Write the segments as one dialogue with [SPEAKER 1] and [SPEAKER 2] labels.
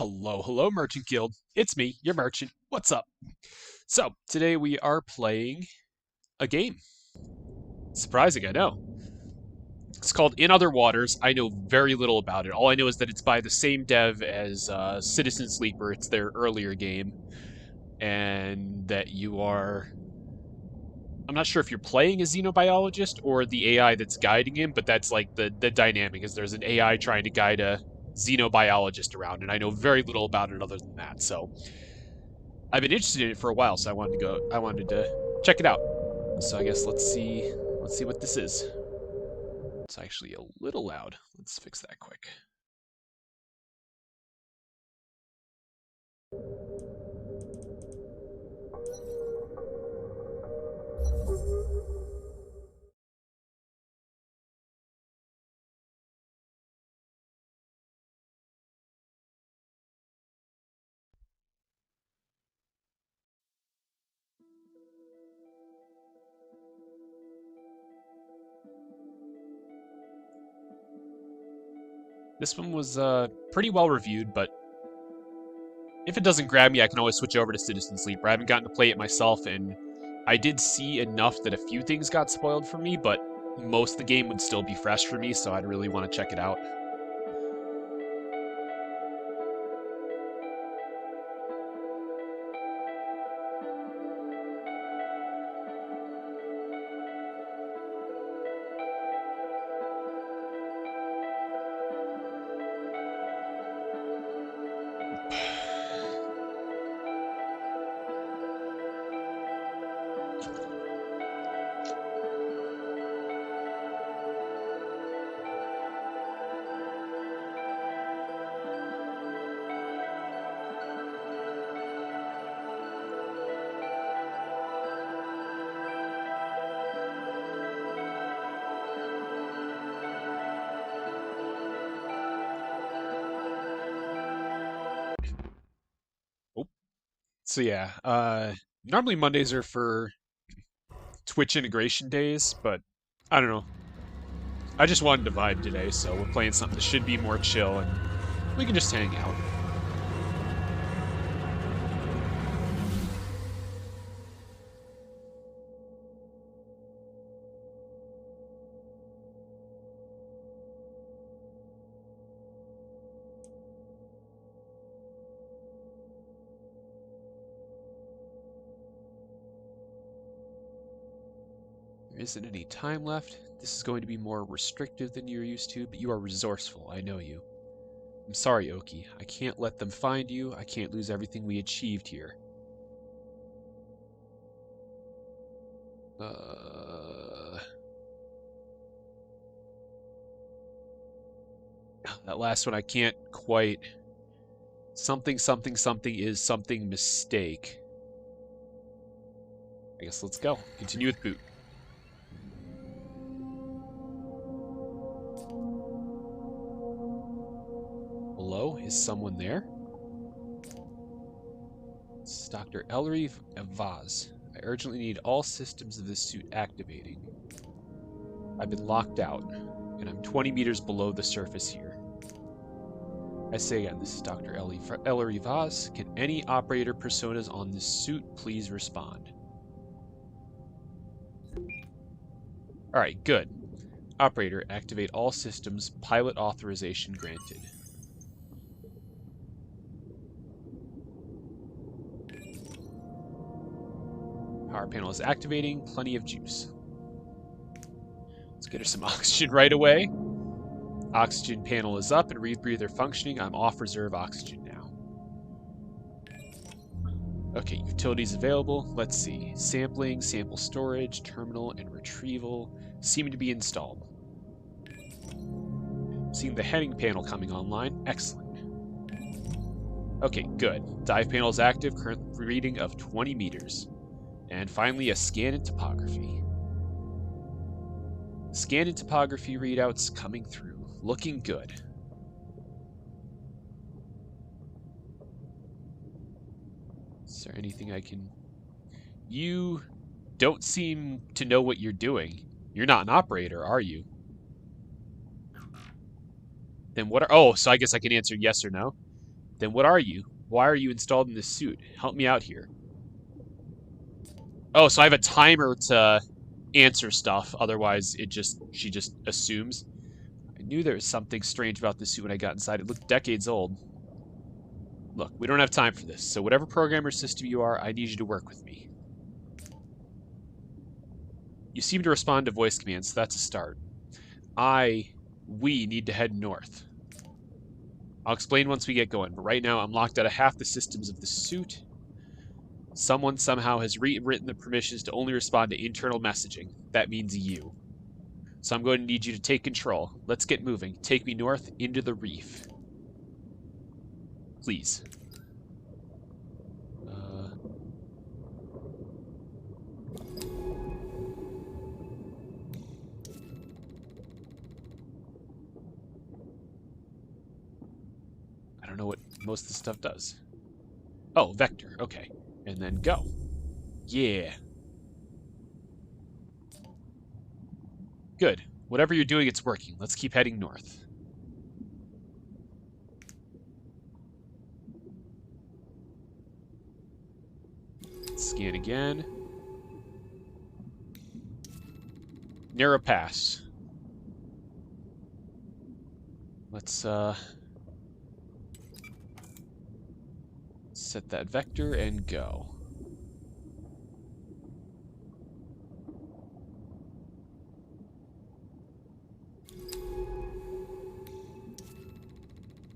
[SPEAKER 1] Hello, hello, Merchant Guild. It's me, your merchant. What's up? So, today we are playing a game. Surprising, I know. It's called In Other Waters. I know very little about it. All I know is that it's by the same dev as Citizen Sleeper. It's their earlier game. And that you are... I'm not sure if you're playing a xenobiologist or the AI that's guiding him, but that's like the dynamic, is there's an AI trying to guide a xenobiologist around, and I know very little about it other than that, so... I've been interested in it for a while, so I wanted to check it out. So I guess let's see what this is. It's actually a little loud. Let's fix that quick. This one was pretty well reviewed, but if it doesn't grab me, I can always switch over to Citizen Sleeper. I haven't gotten to play it myself, and I did see enough that a few things got spoiled for me, but most of the game would still be fresh for me, so I'd really want to check it out. Oh. So yeah, normally Mondays are for Twitch integration days, but I don't know. I just wanted to vibe today, so we're playing something that should be more chill, and we can just hang out. There isn't any time left. This is going to be more restrictive than you're used to, but you are resourceful. I know you. I'm sorry, Oki. I can't let them find you. I can't lose everything we achieved here. That last one I can't quite... Something, something, something is something mistake. I guess let's go. Continue with boot. Hello? Is someone there? This is Dr. Ellery Vaz. I urgently need all systems of this suit activating. I've been locked out, and I'm 20 meters below the surface here. I say again, this is Dr. Ellery Vaz. Can any operator personas on this suit please respond? Alright, good. Operator, activate all systems. Pilot authorization granted. Power panel is activating. Plenty of juice. Let's get her some oxygen right away. Oxygen panel is up and rebreather functioning. I'm off reserve oxygen now. Okay, utilities available. Let's see. Sampling, sample storage, terminal, and retrieval seem to be installed. Seeing the heading panel coming online. Excellent. Okay, good. Dive panel is active. Current reading of 20 meters. And finally, a scan and topography. Scan and topography readouts coming through. Looking good. Is there anything I can... You don't seem to know what you're doing. You're not an operator, are you? Then what are... Oh, so I guess I can answer yes or no. Then what are you? Why are you installed in this suit? Help me out here. Oh, so I have a timer to answer stuff. Otherwise, she just assumes. I knew there was something strange about this suit when I got inside. It looked decades old. Look, we don't have time for this. So whatever programmer system you are, I need you to work with me. You seem to respond to voice commands, so that's a start. We need to head north. I'll explain once we get going, but right now I'm locked out of half the systems of the suit. Someone somehow has rewritten the permissions to only respond to internal messaging. That means you. So I'm going to need you to take control. Let's get moving. Take me north into the reef. Please. I don't know what most of this stuff does. Oh, vector. Okay. And then go. Yeah. Good. Whatever you're doing, it's working. Let's keep heading north. Scan again. Narrow pass. Let's set that vector and go.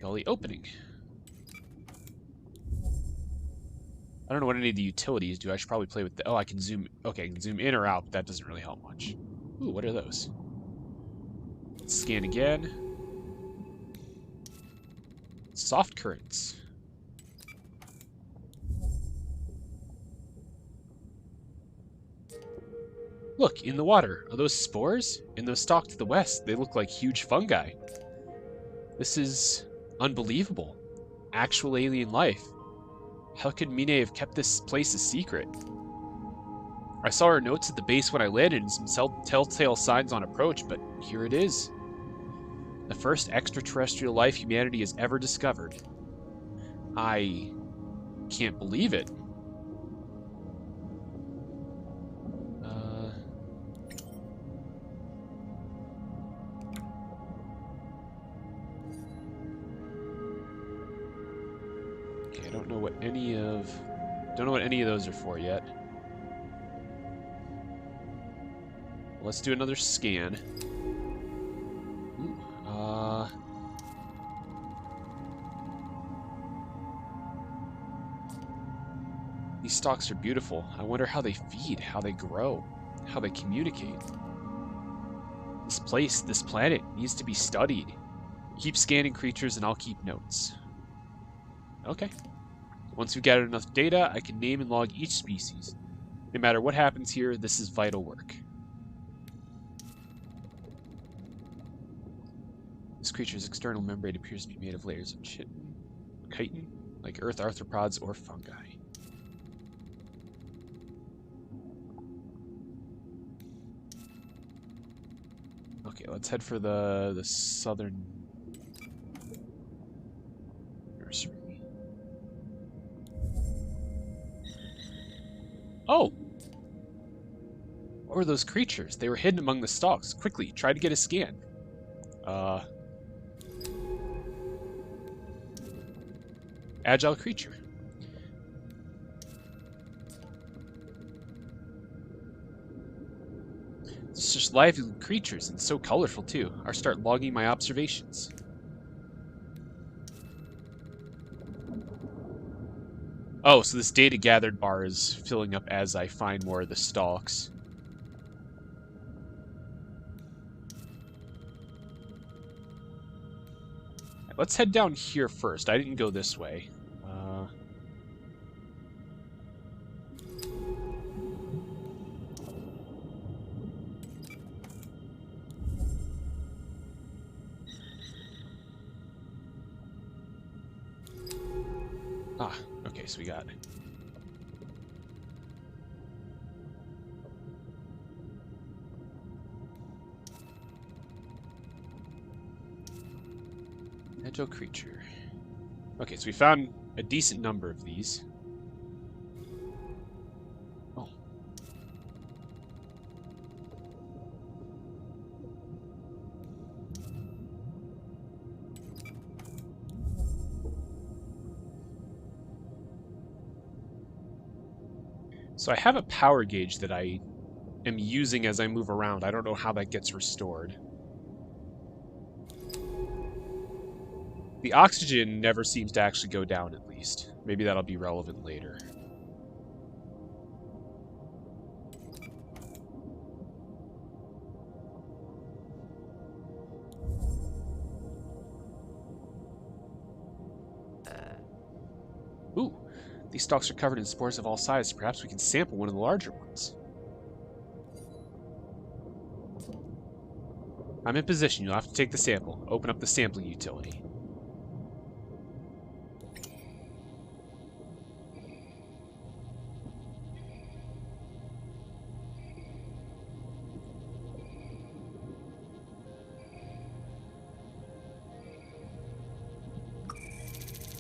[SPEAKER 1] Gully opening. I don't know what any of the utilities do. I should probably play with the... Oh, I can zoom... Okay, I can zoom in or out, but that doesn't really help much. Ooh, what are those? Let's scan again. Soft currents. Look, in the water. Are those spores? In those stalks to the west, they look like huge fungi. This is unbelievable. Actual alien life. How could Mine have kept this place a secret? I saw her notes at the base when I landed and some telltale signs on approach, but here it is. The first extraterrestrial life humanity has ever discovered. I can't believe it. Okay, I don't know what any of those are for yet. Let's do another scan. Ooh, these stalks are beautiful. I wonder how they feed, how they grow, how they communicate. This place, this planet, needs to be studied. Keep scanning creatures and I'll keep notes. Okay. Once we've gathered enough data, I can name and log each species. No matter what happens here, this is vital work. This creature's external membrane appears to be made of layers of chitin, like earth arthropods or fungi. Okay, let's head for the southern nursery. Oh! What were those creatures? They were hidden among the stalks. Quickly, try to get a scan. Agile creature. It's just lively creatures and so colorful too. I'll start logging my observations. Oh, so this data gathered bar is filling up as I find more of the stalks. Let's head down here first. I didn't go this way. Okay, so we got... Agile creature. Okay, so we found a decent number of these. Oh. So I have a power gauge that I am using as I move around. I don't know how that gets restored. The oxygen never seems to actually go down, at least. Maybe that'll be relevant later. Ooh, these stalks are covered in spores of all sizes. Perhaps we can sample one of the larger ones. I'm in position. You'll have to take the sample. Open up the sampling utility.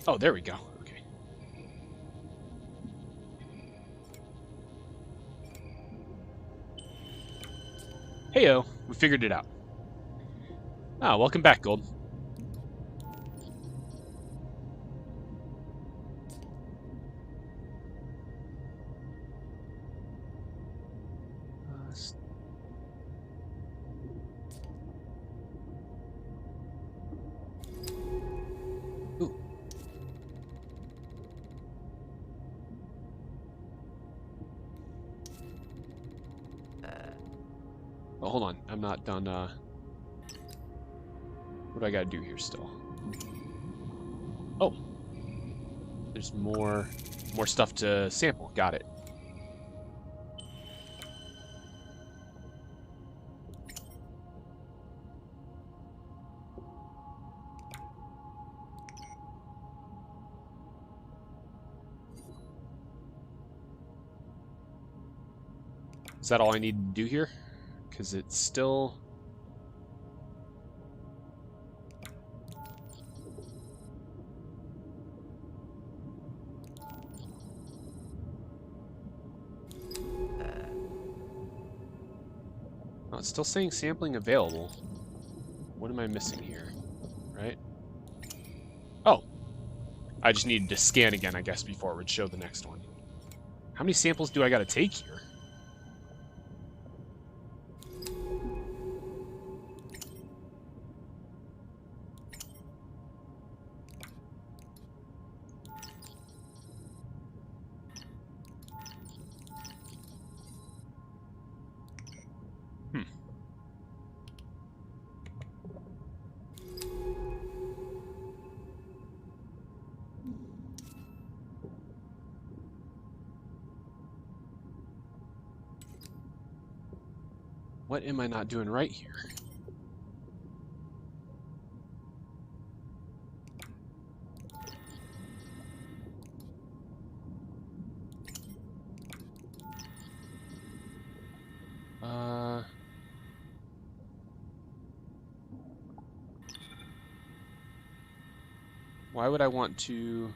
[SPEAKER 1] Oh, there we go. Okay. Heyo, we figured it out. Ah, welcome back, Gold. Ooh. Oh, hold on. I'm not done, what do I gotta do here still? Oh. There's more stuff to sample. Got it. Is that all I need to do here? Because it's still... Oh, it's still saying sampling available. What am I missing here? Right? Oh. I just needed to scan again, I guess, before it would show the next one. How many samples do I gotta take here? What am I not doing right here? Why would I want to...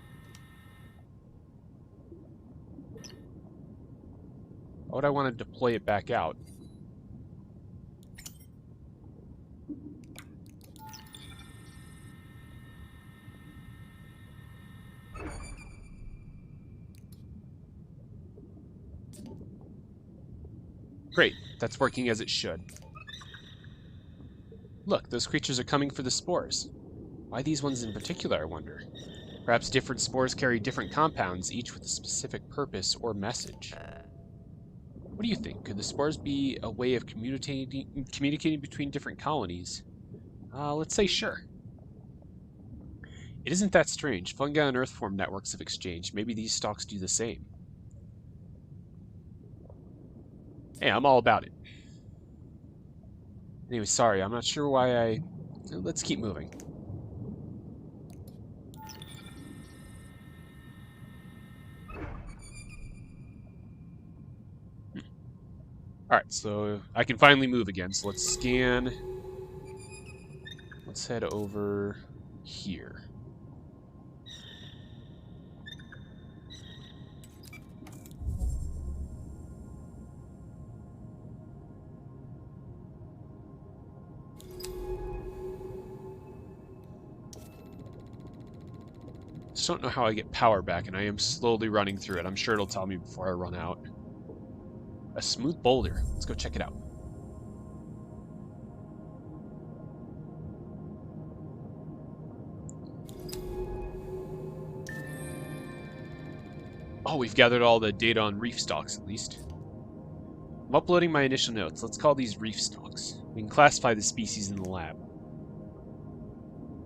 [SPEAKER 1] Why would I want to deploy it back out? Great, that's working as it should. Look, those creatures are coming for the spores. Why these ones in particular, I wonder? Perhaps different spores carry different compounds, each with a specific purpose or message. What do you think? Could the spores be a way of communicating between different colonies? Let's say sure. It isn't that strange. Fungi on Earth form networks of exchange. Maybe these stalks do the same. Hey, I'm all about it. Anyway, sorry, I'm not sure why I... Let's keep moving. Alright, so I can finally move again, so let's scan. Let's head over here. just don't know how I get power back, and I am slowly running through it. I'm sure it'll tell me before I run out. A smooth boulder. Let's go check it out. Oh, we've gathered all the data on reef stalks, at least. I'm uploading my initial notes. Let's call these reef stalks. We can classify the species in the lab.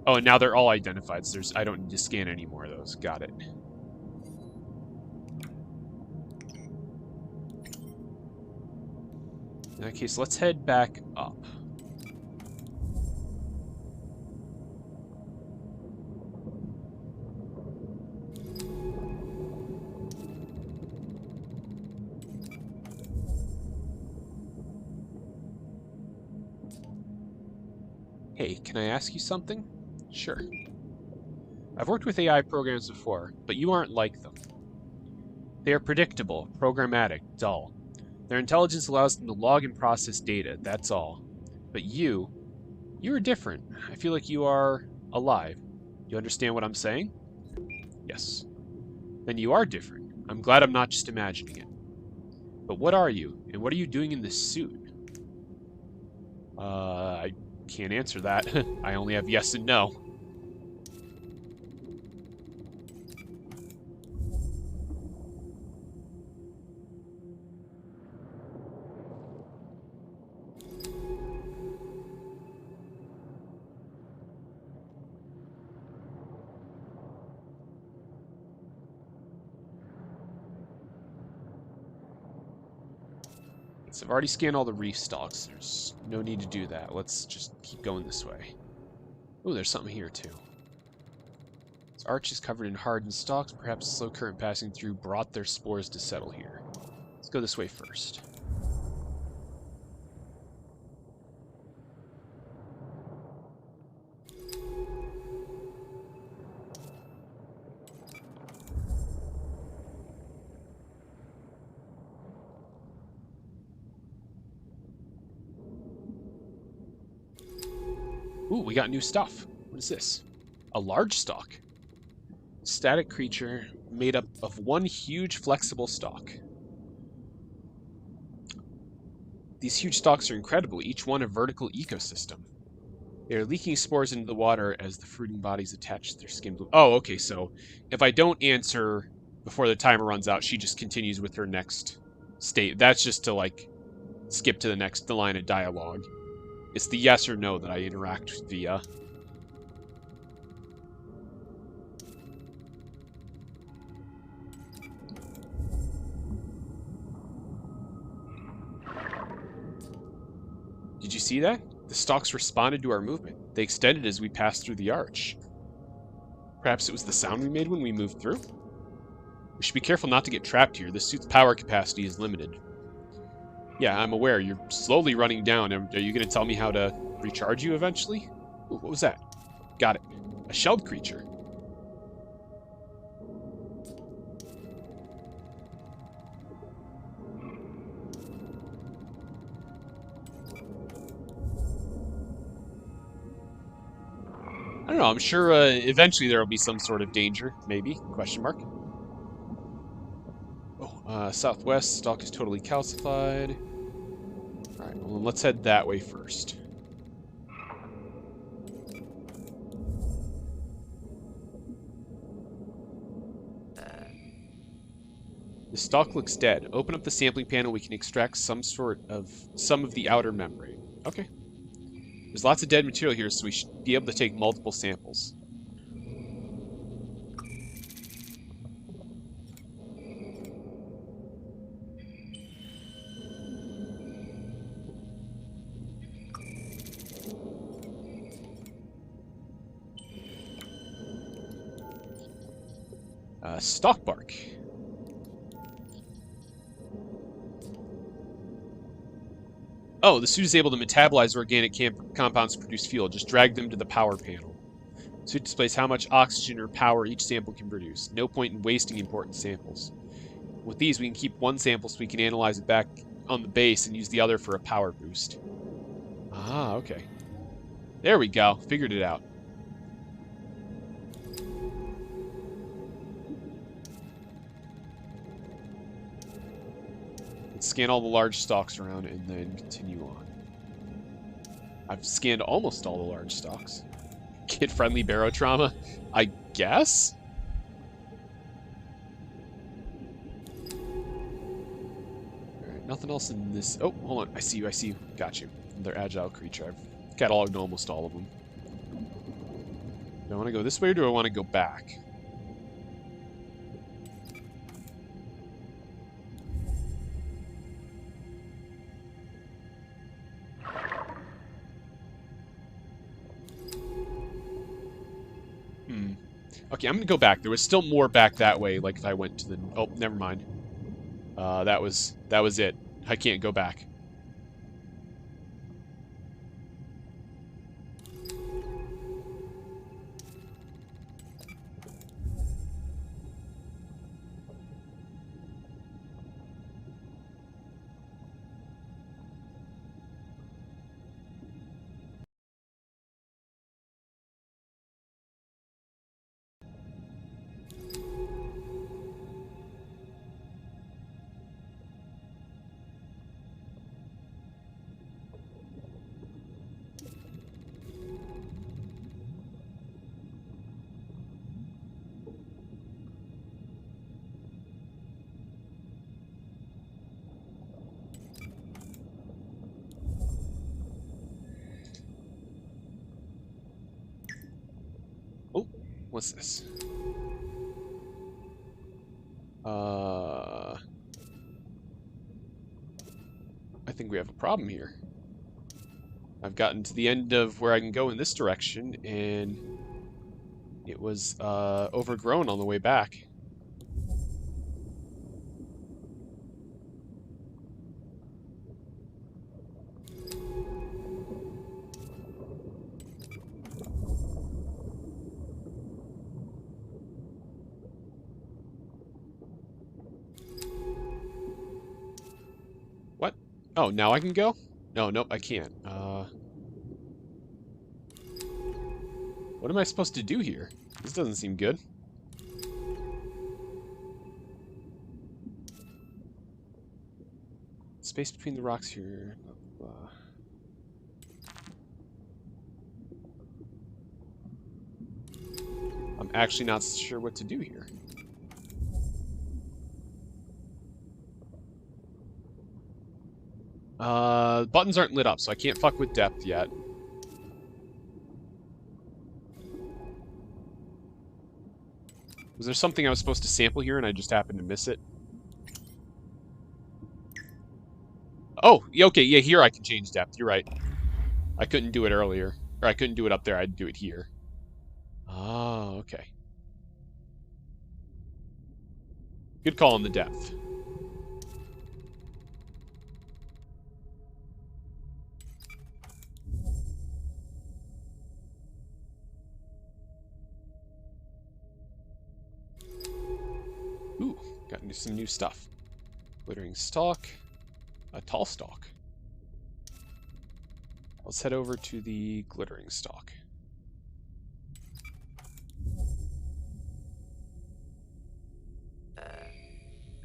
[SPEAKER 1] Oh, and now they're all identified, so I don't need to scan any more of those. Got it. In that case, let's head back up. Hey, can I ask you something? Sure. I've worked with AI programs before, but you aren't like them. They are predictable, programmatic, dull. Their intelligence allows them to log and process data, that's all. But you are different. I feel like you are alive. You understand what I'm saying? Yes. Then you are different. I'm glad I'm not just imagining it. But what are you, and what are you doing in this suit? I can't answer that. I only have yes and no. So I've already scanned all the reef stalks. There's no need to do that. Let's just keep going this way. Oh, there's something here too. This arch is covered in hardened stalks. Perhaps a slow current passing through brought their spores to settle here. Let's go this way first. Ooh, we got new stuff. What is this? A large stalk. Static creature made up of one huge flexible stalk. These huge stalks are incredible, each one a vertical ecosystem. They are leaking spores into the water as the fruiting bodies attach to their skin. Oh, okay, so if I don't answer before the timer runs out, she just continues with her next state. That's just to, like, skip to the next line of dialogue. It's the yes or no that I interact via. Did you see that? The stalks responded to our movement. They extended as we passed through the arch. Perhaps it was the sound we made when we moved through? We should be careful not to get trapped here. This suit's power capacity is limited. Yeah, I'm aware. You're slowly running down. Are you going to tell me how to recharge you eventually? Ooh, what was that? Got it. A shelled creature. I don't know. I'm sure eventually there will be some sort of danger. Maybe. Question mark. Oh, southwest. Stalk is totally calcified. Alright, well, let's head that way first. The stalk looks dead. Open up the sampling panel. We can extract some of the outer membrane. Okay. There's lots of dead material here, so we should be able to take multiple samples. Stalk bark. Oh, the suit is able to metabolize organic compounds to produce fuel. Just drag them to the power panel. The suit displays how much oxygen or power each sample can produce. No point in wasting important samples. With these, we can keep one sample so we can analyze it back on the base and use the other for a power boost. Ah, okay. There we go. Figured it out. Scan all the large stalks around and then continue on. I've scanned almost all the large stalks. Kid-friendly barotrauma? I guess? Alright, nothing else in this... Oh, hold on. I see you. Got you. Another agile creature. I've cataloged almost all of them. Do I want to go this way or do I want to go back? Okay, I'm gonna go back. There was still more back that way, like if I went to the... Oh, never mind. That was it. I can't go back. Oh, what's this? I think we have a problem here. I've gotten to the end of where I can go in this direction, and it was overgrown on the way back. What? Oh, now I can go? No, nope, I can't. What am I supposed to do here? This doesn't seem good. Space between the rocks here. I'm actually not sure what to do here. Buttons aren't lit up, so I can't fuck with depth yet. Was there something I was supposed to sample here and I just happened to miss it? Oh, okay, yeah, here I can change depth. You're right. I couldn't do it earlier. Or I couldn't do it up there. I'd do it here. Oh, okay. Good call on the depth. Ooh, got some new stuff. Glittering stalk. A tall stalk. Let's head over to the glittering stalk.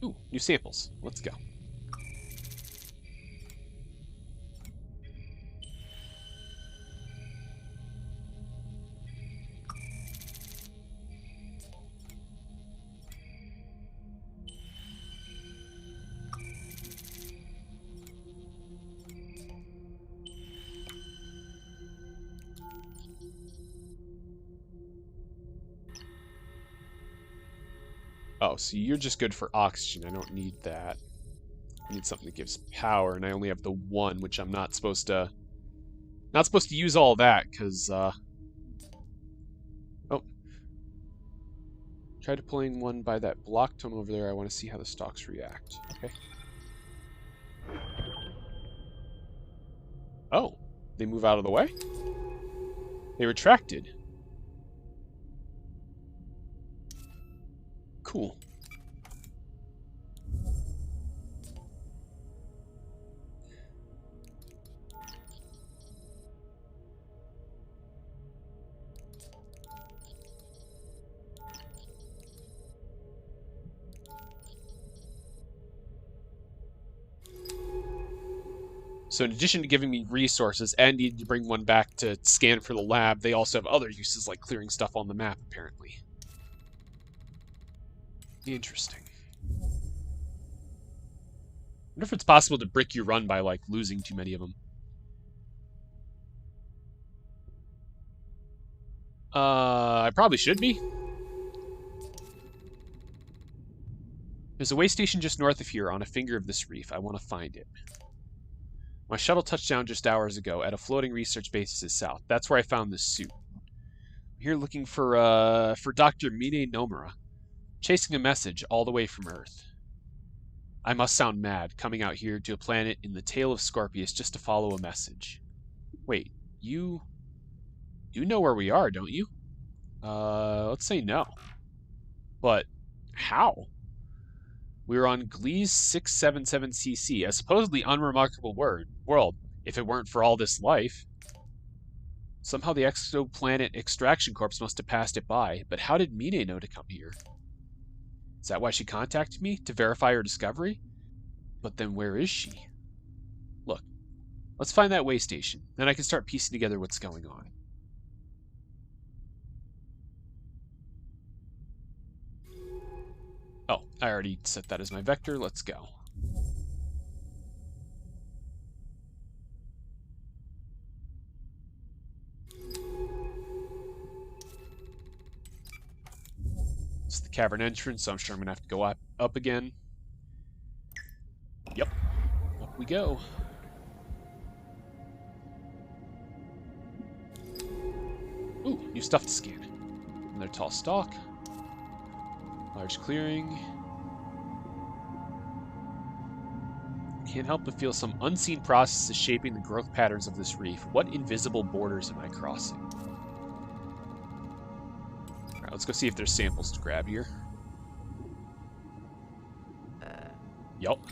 [SPEAKER 1] Ooh, new samples. Let's go. Oh, so you're just good for oxygen. I don't need that. I need something that gives power, and I only have the one, which I'm not supposed to... Not supposed to use all that, because, Oh. Try deploying one by that block tunnel over there. I want to see how the stalks react. Okay. Oh. They move out of the way? They retracted. Cool. So in addition to giving me resources and needing to bring one back to scan for the lab, they also have other uses like clearing stuff on the map, apparently. Interesting. I wonder if it's possible to brick your run by, like, losing too many of them. I probably should be. There's a way station just north of here on a finger of this reef. I want to find it. My shuttle touched down just hours ago at a floating research base south. That's where I found this suit. I'm here looking for Dr. Mine Nomura. Chasing a message all the way from Earth. I must sound mad, coming out here to a planet in the tail of Scorpius just to follow a message. Wait, you know where we are, don't you? Let's say no. But how? We were on Gliese 677cc, a supposedly unremarkable world, if it weren't for all this life. Somehow the exoplanet extraction corps must have passed it by, but how did Mine know to come here? Is that why she contacted me? To verify her discovery? But then where is she? Look, let's find that way station, then I can start piecing together what's going on. Oh, I already set that as my vector. Let's go. It's the cavern entrance, so I'm sure I'm going to have to go up again. Yep. Up we go. Ooh, new stuff to scan. Another tall stalk. Large clearing. Can't help but feel some unseen process is shaping the growth patterns of this reef. What invisible borders am I crossing? Alright, let's go see if there's samples to grab here. Yup.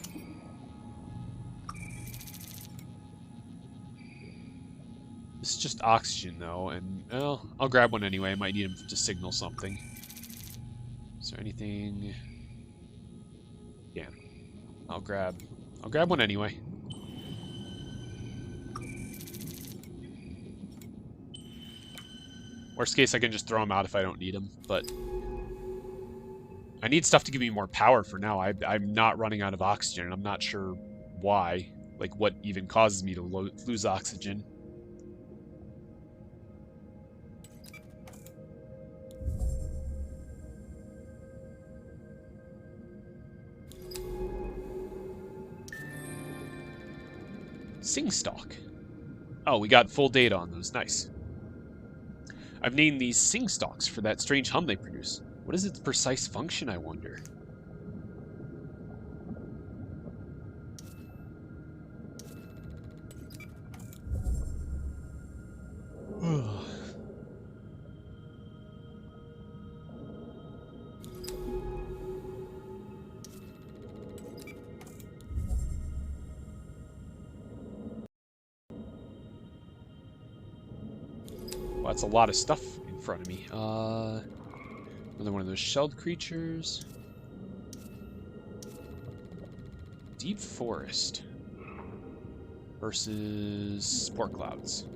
[SPEAKER 1] This is just oxygen, though, and, well, I'll grab one anyway. I might need them to signal something. Is there anything? Yeah. I'll grab one anyway. Worst case, I can just throw them out if I don't need them, but I need stuff to give me more power for now. I'm not running out of oxygen, and I'm not sure why. Like, what even causes me to lose oxygen. Singstalk. Oh, we got full data on those. Nice. I've named these Singstalks for that strange hum they produce. What is its precise function, I wonder? Well, that's a lot of stuff in front of me. Another one of those shelled creatures. Deep forest versus spore clouds.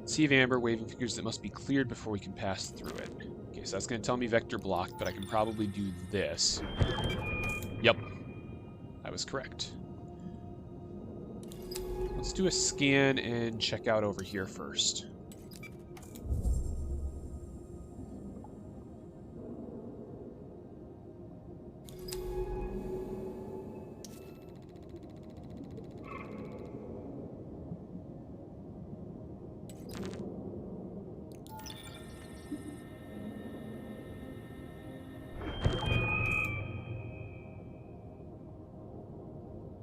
[SPEAKER 1] Sea of amber, waving figures that must be cleared before we can pass through it. Okay, so that's going to tell me vector blocked, but I can probably do this. Yep, I was correct. Let's do a scan and check out over here first.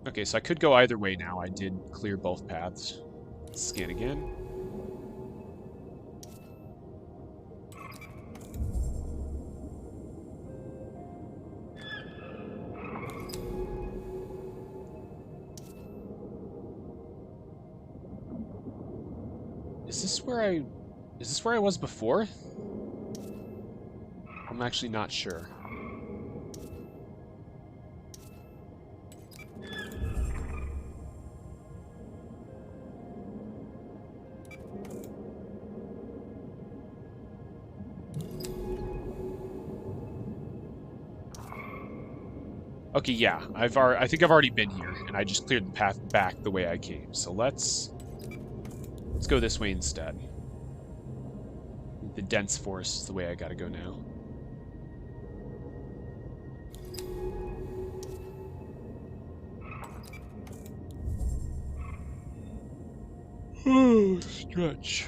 [SPEAKER 1] Okay, so I could go either way now. I did clear both paths. Let's scan again. Is this where I was before? I'm actually not sure. Okay, yeah. I think I've already been here, and I just cleared the path back the way I came. So let's go this way instead. The dense forest is the way I gotta go now. Oh, stretch.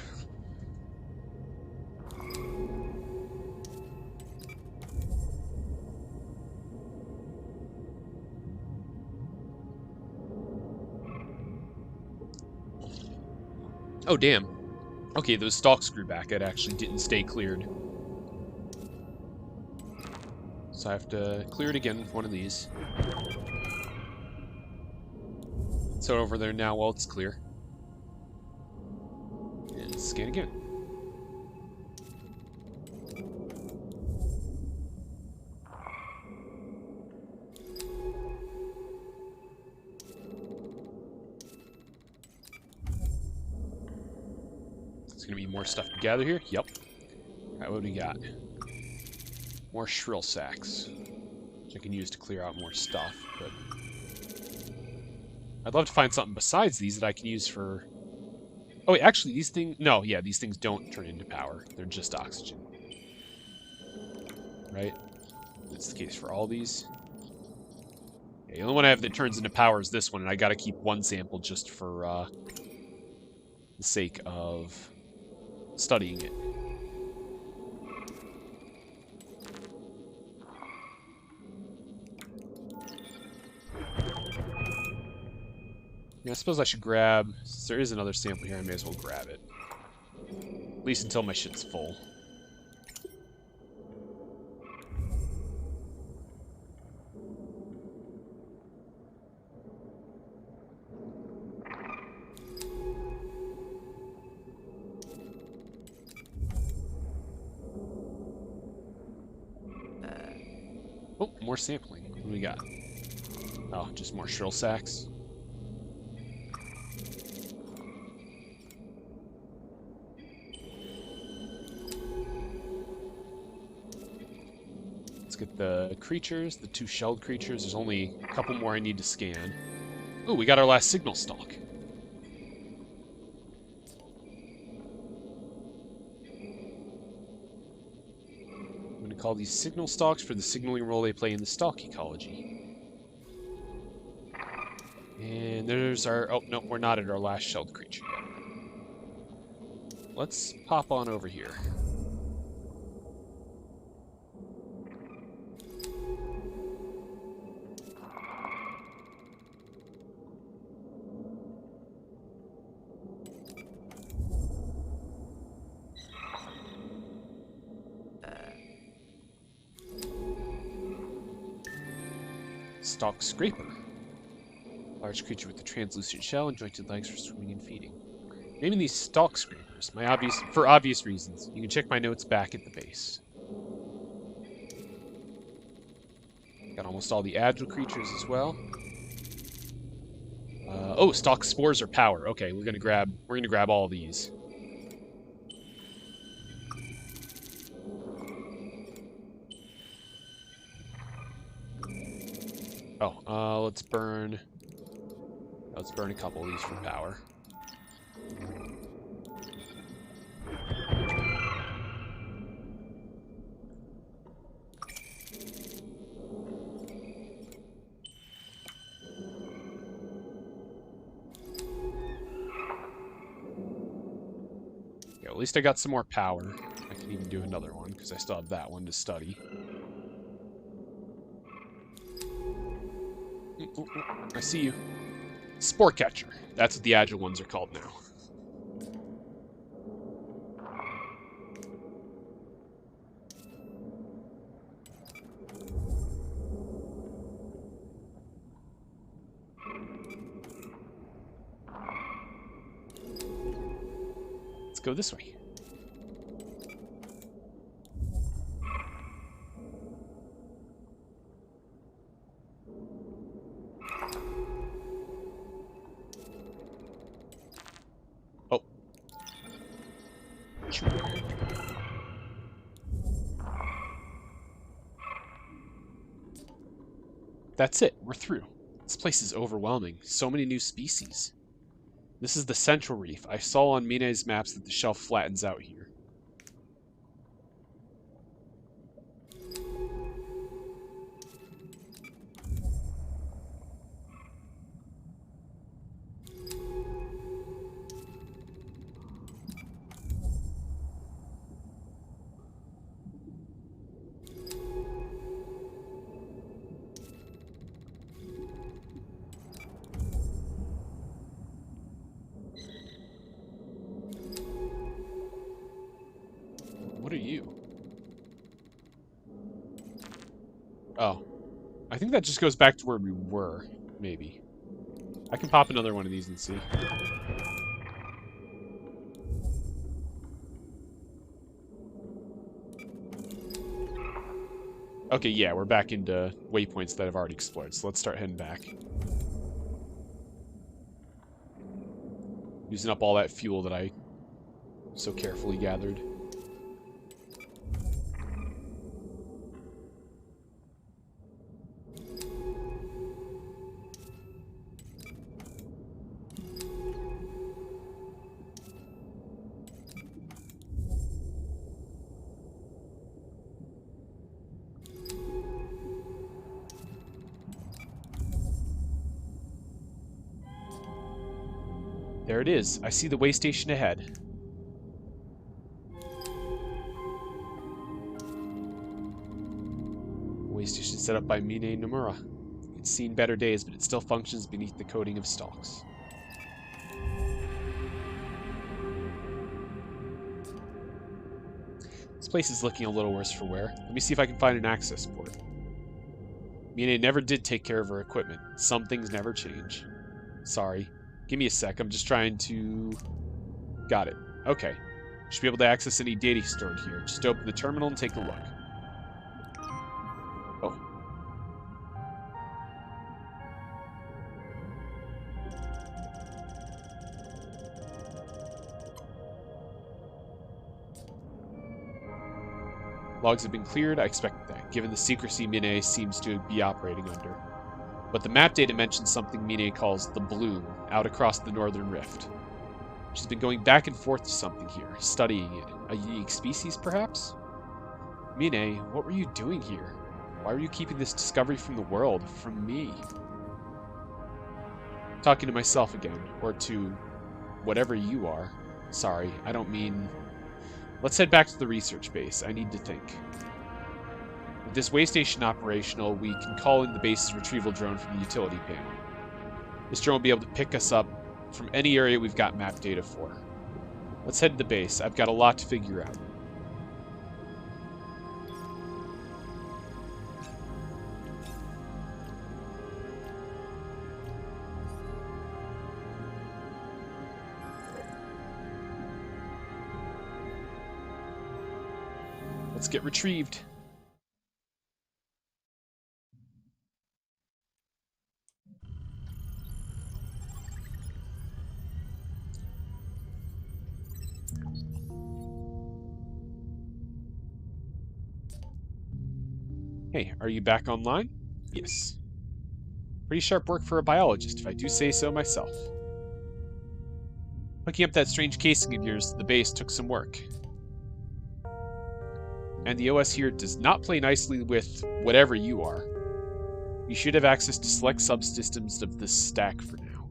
[SPEAKER 1] Oh, damn. Okay, those stalks grew back. It actually didn't stay cleared. So I have to clear it again with one of these. So over there now, well, it's clear. And scan again. There's gonna be more stuff to gather here. Yep. Alright, what do we got? More shrill sacks, which I can use to clear out more stuff, but I'd love to find something besides these that I can use for... Oh, wait, actually, these things... No, yeah, these things don't turn into power. They're just oxygen. Right? That's the case for all these. Yeah, the only one I have that turns into power is this one, and I gotta keep one sample just for the sake of studying it. Yeah, I suppose I should grab... Since there is another sample here, I may as well grab it. At least until my shit's full. Oh, more sampling. What do we got? Oh, just more shrill sacks. Let's get the creatures, the 2 shelled creatures. There's only a couple more I need to scan. Oh, we got our last signal stalk. I'm going to call these signal stalks for the signaling role they play in the stalk ecology. And there's our... Oh, no, we're not at our last shelled creature yet. Let's pop on over here. Stalk Scraper. Large creature with a translucent shell and jointed legs for swimming and feeding. Naming these Stalk Scrapers, for obvious reasons. You can check my notes back at the base. Got almost all the agile creatures as well. Oh, Stalk Spores are power. Okay, we're gonna grab all these. Oh, let's burn a couple of these for power. Yeah, at least I got some more power. I can even do another one, because I still have that one to study. I see you. Spore Catcher. That's what the agile ones are called now. Let's go this way. Oh. That's it. We're through. This place is overwhelming. So many new species. This is the central reef. I saw on Mine's maps that the shelf flattens out here. What are you? Oh. I think that just goes back to where we were, maybe. I can pop another one of these and see. Okay, yeah, we're back into waypoints that I've already explored, so let's start heading back. Using up all that fuel that I so carefully gathered. There it is. I see the way station ahead. Way station set up by Mine Nomura. It's seen better days, but it still functions beneath the coating of stalks. This place is looking a little worse for wear. Let me see if I can find an access port. Mine never did take care of her equipment. Some things never change. Sorry. Give me a sec, I'm just trying to... Got it. Okay. Should be able to access any data stored here. Just open the terminal and take a look. Oh. Logs have been cleared, I expect that, given the secrecy Mine seems to be operating under. But the map data mentions something Mine calls the Bloom, out across the Northern Rift. She's been going back and forth to something here, studying it. A unique species, perhaps? Mine, what were you doing here? Why were you keeping this discovery from the world, from me? Talking to myself again, or to whatever you are. Sorry, I don't mean... Let's head back to the research base. I need to think. With this way station operational, we can call in the base's retrieval drone from the utility panel. This drone will be able to pick us up from any area we've got map data for. Let's head to the base. I've got a lot to figure out. Let's get retrieved. Hey, are you back online? Yes. Pretty sharp work for a biologist, if I do say so myself. Hooking up that strange casing of yours to the base took some work. And the OS here does not play nicely with whatever you are. You should have access to select subsystems of this stack for now.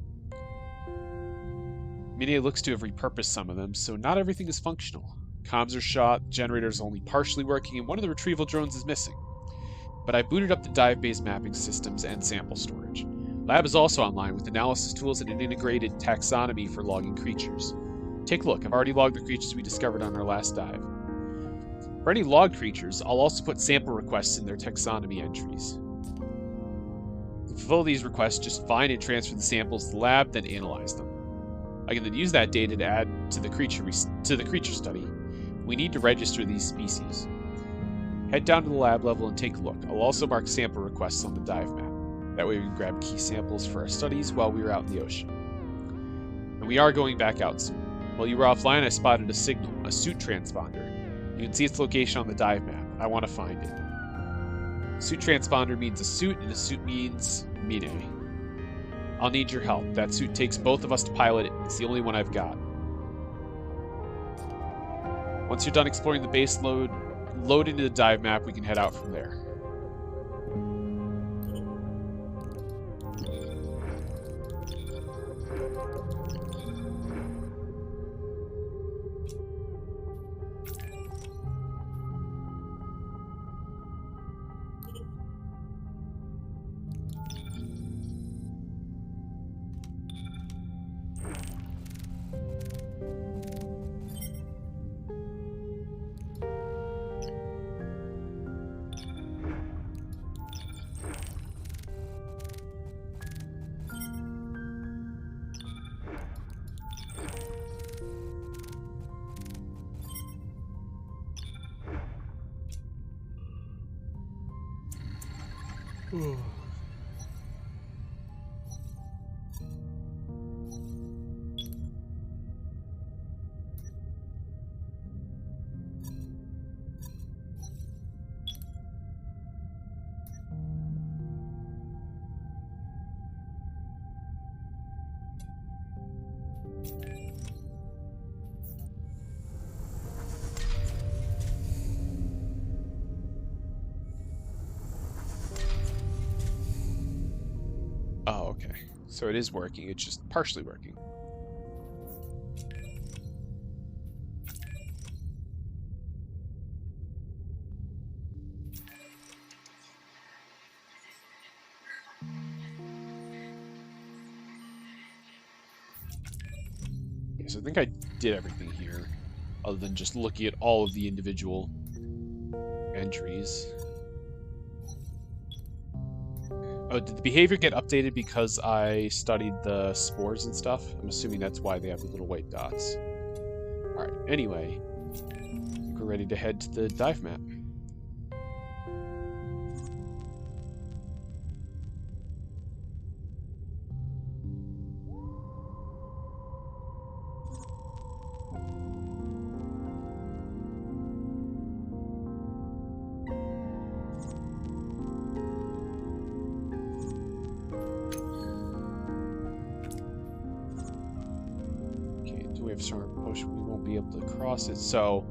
[SPEAKER 1] Mine looks to have repurposed some of them, so not everything is functional. Comms are shot, the generator is only partially working, and one of the retrieval drones is missing. But I booted up the dive-based mapping systems and sample storage. Lab is also online with analysis tools and an integrated taxonomy for logging creatures. Take a look, I've already logged the creatures we discovered on our last dive. For any logged creatures, I'll also put sample requests in their taxonomy entries. To fulfill these requests, just find and transfer the samples to the lab, then analyze them. I can then use that data to add to the creature study. We need to register these species. Head down to the lab level and take a look. I'll also mark sample requests on the dive map. That way we can grab key samples for our studies while we were out in the ocean. And we are going back out soon. While you were offline, I spotted a signal, a suit transponder. You can see its location on the dive map. I want to find it. Suit transponder means a suit, and a suit means Mine. I'll need your help. That suit takes both of us to pilot it. It's the only one I've got. Once you're done exploring the base load into the dive map, we can head out from there. Oh, okay. So it is working. It's just partially working. Okay, so I think I did everything here, other than just looking at all of the individual entries. Oh, did the behavior get updated because I studied the spores and stuff? I'm assuming that's why they have the little white dots. Alright, anyway, I think we're ready to head to the dive map. Potion, we won't be able to cross it. So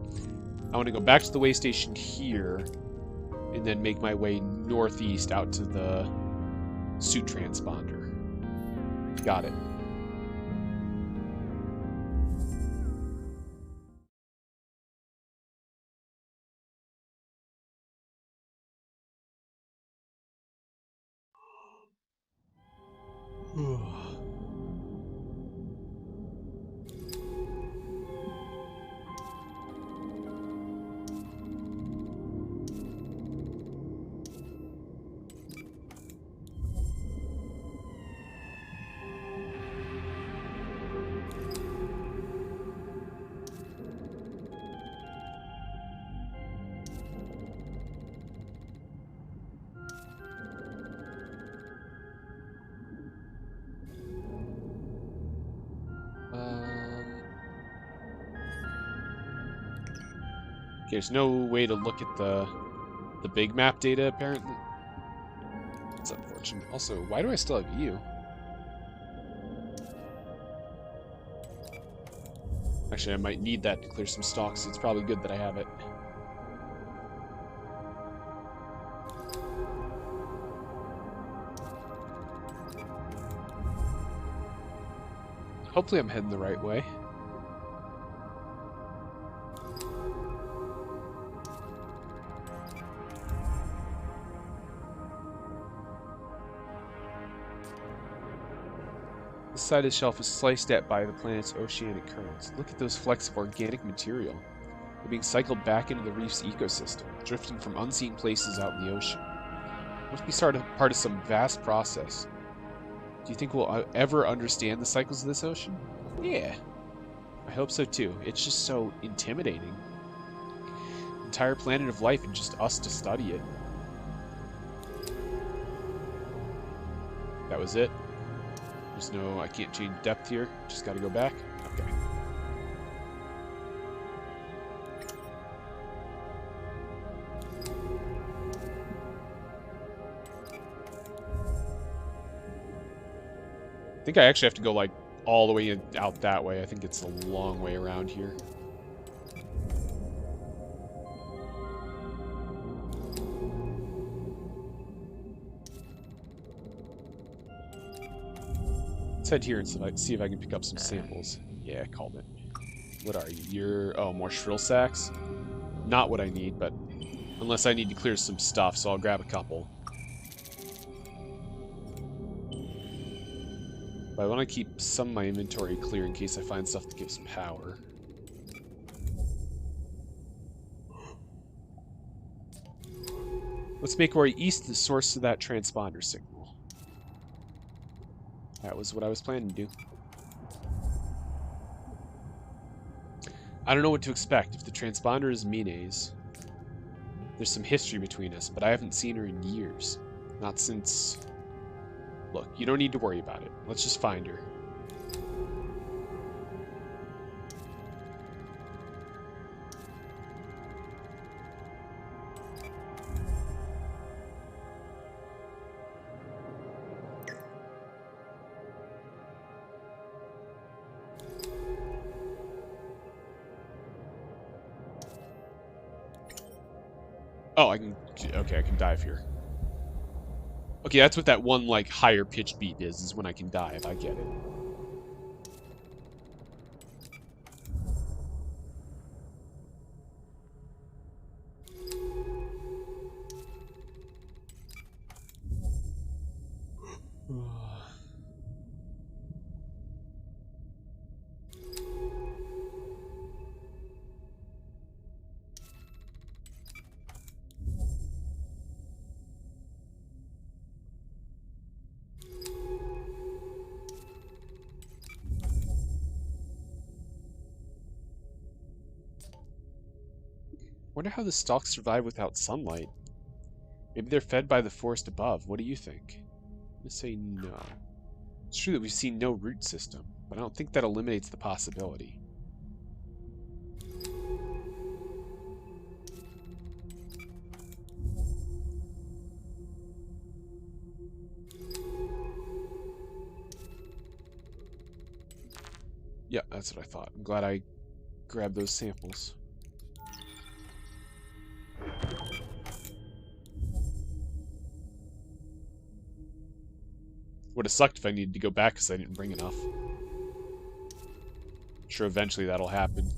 [SPEAKER 1] I want to go back to the way station here and then make my way northeast out to the suit transponder. Got it. There's no way to look at the big map data, apparently. That's unfortunate. Also, why do I still have you? Actually, I might need that to clear some stocks. It's probably good that I have it. Hopefully I'm heading the right way. The side of the shelf is sliced at by the planet's oceanic currents. Look at those flecks of organic material. They're being cycled back into the reef's ecosystem, drifting from unseen places out in the ocean. It must be part of some vast process. Do you think we'll ever understand the cycles of this ocean? Yeah, I hope so too. It's just so intimidating. Entire planet of life and just us to study it. That was it. There's no, I can't change depth here. Just gotta go back. Okay. I think I actually have to go, like, all the way out that way. I think it's a long way around here. Let's head here and see if I can pick up some samples. Yeah, I called it. What are you? You're... Oh, more shrill sacks? Not what I need, but... Unless I need to clear some stuff, so I'll grab a couple. But I want to keep some of my inventory clear in case I find stuff that gives power. Let's make our way east to the source of that transponder signal. That was what I was planning to do. I don't know what to expect. If the transponder is Mine's, there's some history between us, but I haven't seen her in years. Not since... Look, you don't need to worry about it. Let's just find her. Oh, I can... Okay, I can dive here. Okay, that's what that one, like, higher pitch beat is when I can dive. I get it. Wonder how the stalks survive without sunlight. Maybe they're fed by the forest above. What do you think? I'm gonna say no. It's true that we've seen no root system, but I don't think that eliminates the possibility. Yeah, that's what I thought. I'm glad I grabbed those samples. Would have sucked if I needed to go back because I didn't bring enough. I'm sure eventually that'll happen.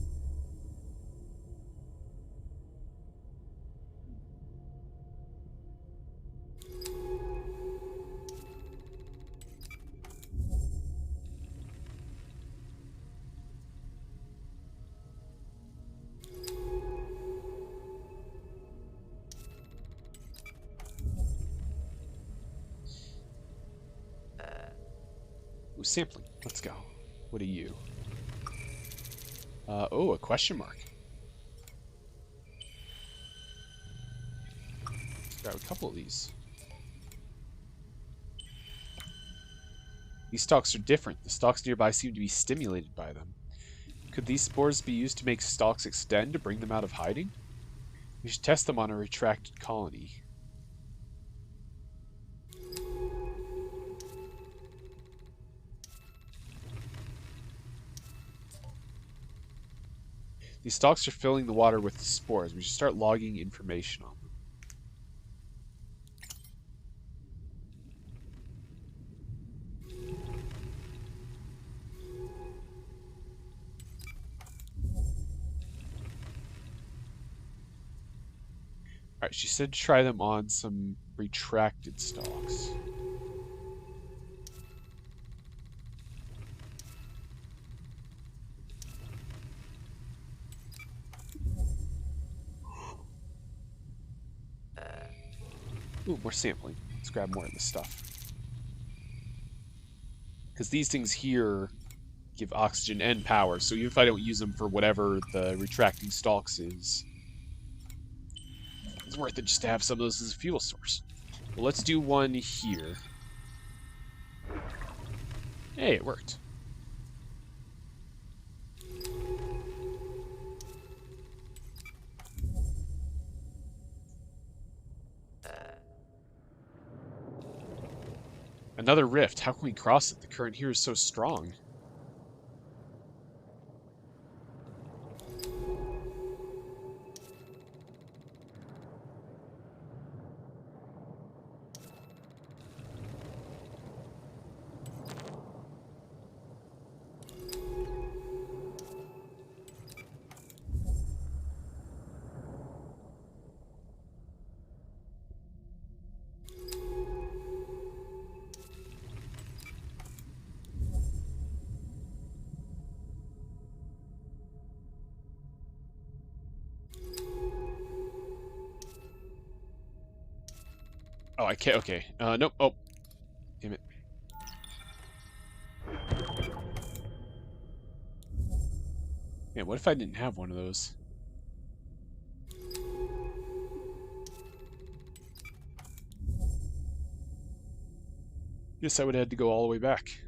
[SPEAKER 1] Ooh, sampling. Let's go. What are you? Oh, a question mark. Let's grab a couple of these. These stalks are different. The stalks nearby seem to be stimulated by them. Could these spores be used to make stalks extend to bring them out of hiding? We should test them on a retracted colony. These stalks are filling the water with the spores. We should start logging information on them. Alright, she said to try them on some retracted stalks. Ooh, more sampling. Let's grab more of this stuff. Because these things here give oxygen and power, so even if I don't use them for whatever the retracting stalks is, it's worth it just to have some of those as a fuel source. Well, let's do one here. Hey, it worked. Another rift. How can we cross it? The current here is so strong. Oh, I can't. Okay. Nope. Oh, damn it. Man, what if I didn't have one of those? Guess I would have had to go all the way back.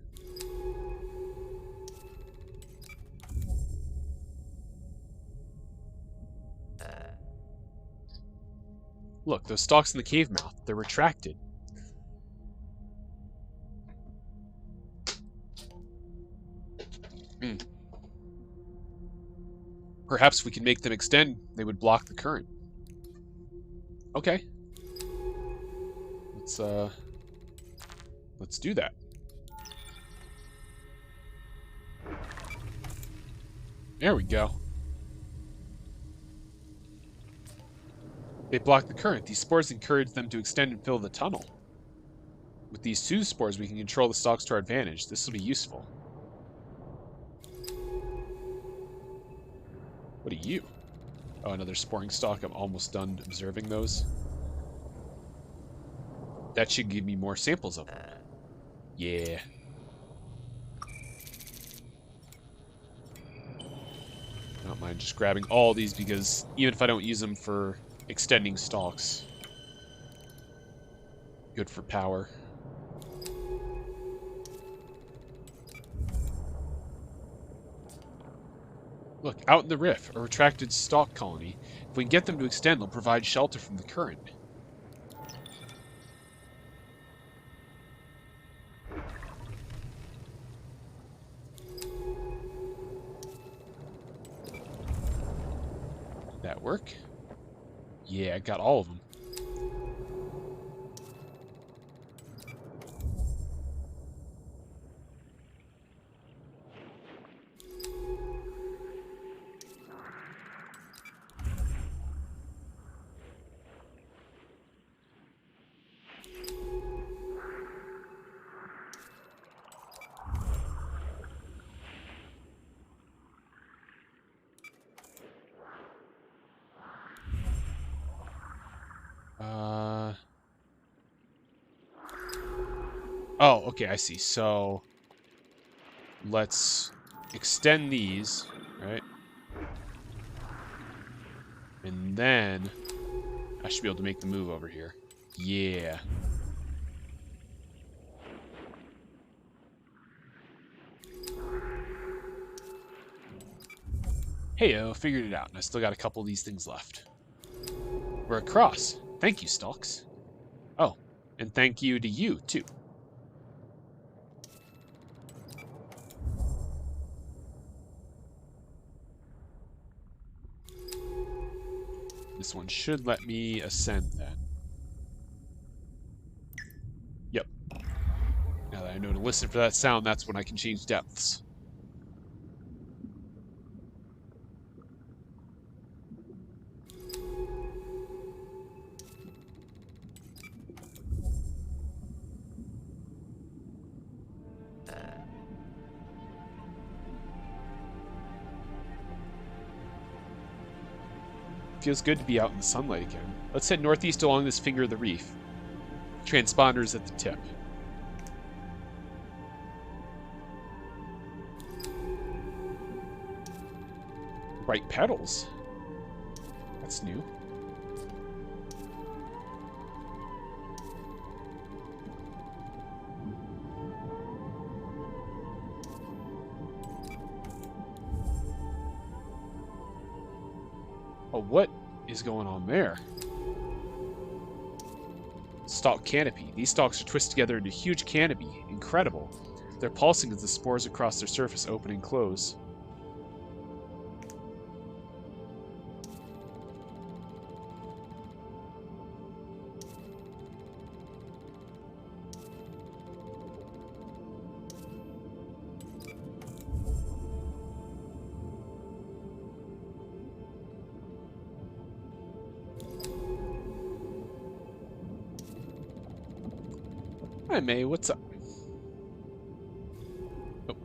[SPEAKER 1] Look, those stalks in the cave mouth, they're retracted. Perhaps we can make them extend. They would block the current. Okay. Let's do that. There we go. They block the current. These spores encourage them to extend and fill the tunnel. With these two spores, we can control the stalks to our advantage. This will be useful. What are you? Oh, another sporing stalk. I'm almost done observing those. That should give me more samples of them. Yeah. I don't mind just grabbing all these because even if I don't use them for extending stalks, good for power. Look, out in the rift, a retracted stalk colony. If we can get them to extend, they'll provide shelter from the current. Did that work? Yeah, I got all of them. Oh, okay, I see. So, let's extend these, right? And then I should be able to make the move over here. Yeah. Hey-o, figured it out, and I still got a couple of these things left. We're across. Thank you, Stalks. Oh, and thank you to you, too. This one should let me ascend, then. Yep. Now that I know to listen for that sound, that's when I can change depths. Feels good to be out in the sunlight again. Let's head northeast along this finger of the reef. Transponders at the tip. Bright petals. That's new. Oh, what is going on there? stalk canopy. These stalks are twisted together into a huge canopy. Incredible. They're pulsing as the spores across their surface open and close. Hi, May. What's up? Oh.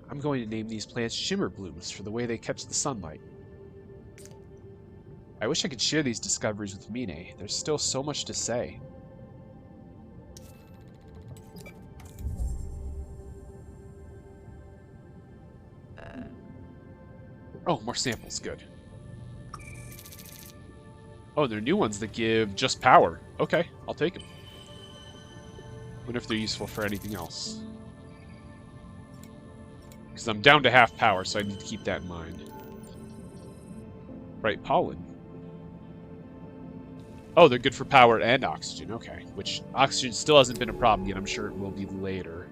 [SPEAKER 1] I'm going to name these plants shimmer blooms for the way they catch the sunlight. I wish I could share these discoveries with Mine. There's still so much to say. Oh, more samples. Good. Oh, they're new ones that give just power. Okay, I'll take them. Wonder if they're useful for anything else. Because I'm down to half power, so I need to keep that in mind. Right, pollen. Oh, they're good for power and oxygen. Okay, which oxygen still hasn't been a problem yet. I'm sure it will be later.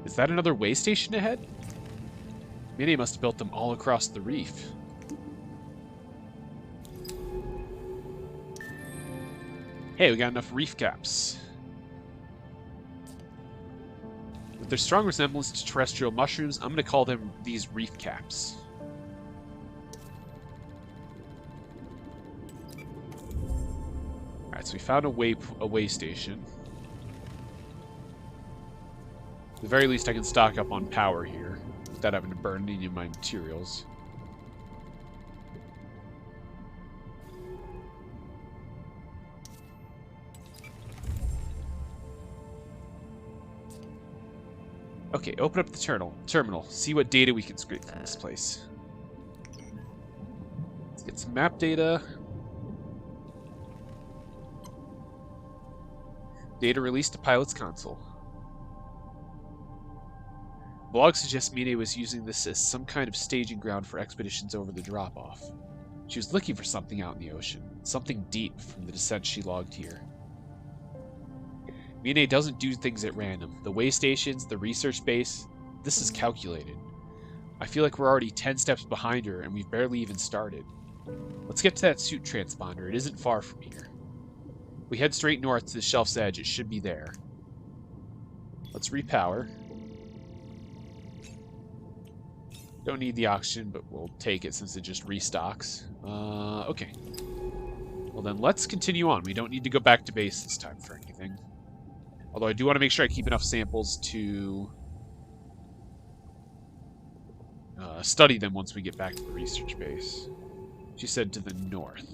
[SPEAKER 1] Is that another way station ahead? Minnie must have built them all across the reef. Hey, we got enough reef caps. With their strong resemblance to terrestrial mushrooms, I'm going to call them these reef caps. Alright, so we found a way station. At the very least, I can stock up on power here without having to burn any of my materials. Okay, open up the terminal. See what data we can scrape from this place. Let's get some map data. Data released to pilot's console. Blog suggests Mine was using this as some kind of staging ground for expeditions over the drop-off. She was looking for something out in the ocean, something deep from the descent she logged here. Mine doesn't do things at random. The way stations, the research base, this is calculated. I feel like we're already 10 steps behind her, and we've barely even started. Let's get to that suit transponder. It isn't far from here. We head straight north to the shelf's edge. It should be there. Let's repower. Don't need the oxygen, but we'll take it since it just restocks. Okay. Well then, let's continue on. We don't need to go back to base this time for anything. Although I do want to make sure I keep enough samples to study them once we get back to the research base. She said to the north.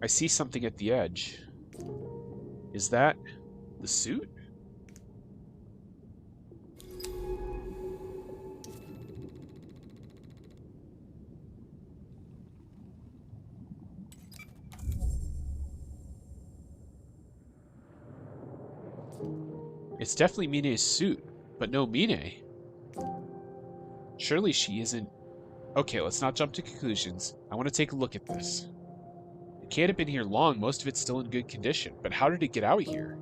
[SPEAKER 1] I see something at the edge. Is that the suit? It's definitely Mine's suit, but no Mine. Surely she isn't... Okay, let's not jump to conclusions. I want to take a look at this. It can't have been here long. Most of it's still in good condition. But how did it get out here?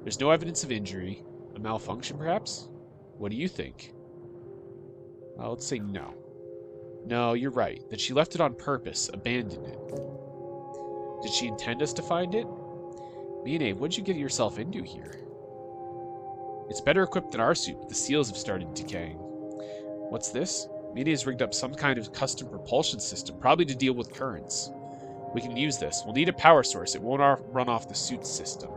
[SPEAKER 1] There's no evidence of injury. A malfunction, perhaps? What do you think? Let's say no. No, you're right. That she left it on purpose, abandoned it. Did she intend us to find it? Mine, what'd you get yourself into here? It's better equipped than our suit, but the seals have started decaying. What's this? Mine has rigged up some kind of custom propulsion system, probably to deal with currents. We can use this. We'll need a power source. It won't run off the suit system.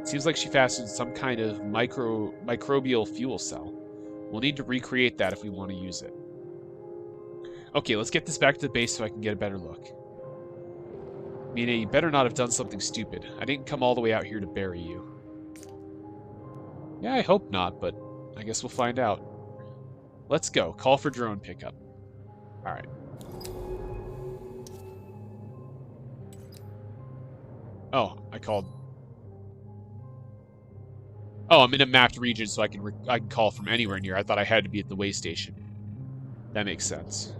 [SPEAKER 1] Seems like she fastened some kind of microbial fuel cell. We'll need to recreate that if we want to use it. Okay, let's get this back to the base so I can get a better look. Mina, you better not have done something stupid. I didn't come all the way out here to bury you. Yeah, I hope not, but I guess we'll find out. Let's go. Call for drone pickup. Alright. Oh, I called. Oh, I'm in a mapped region, so I can call from anywhere near. I thought I had to be at the way station. That makes sense.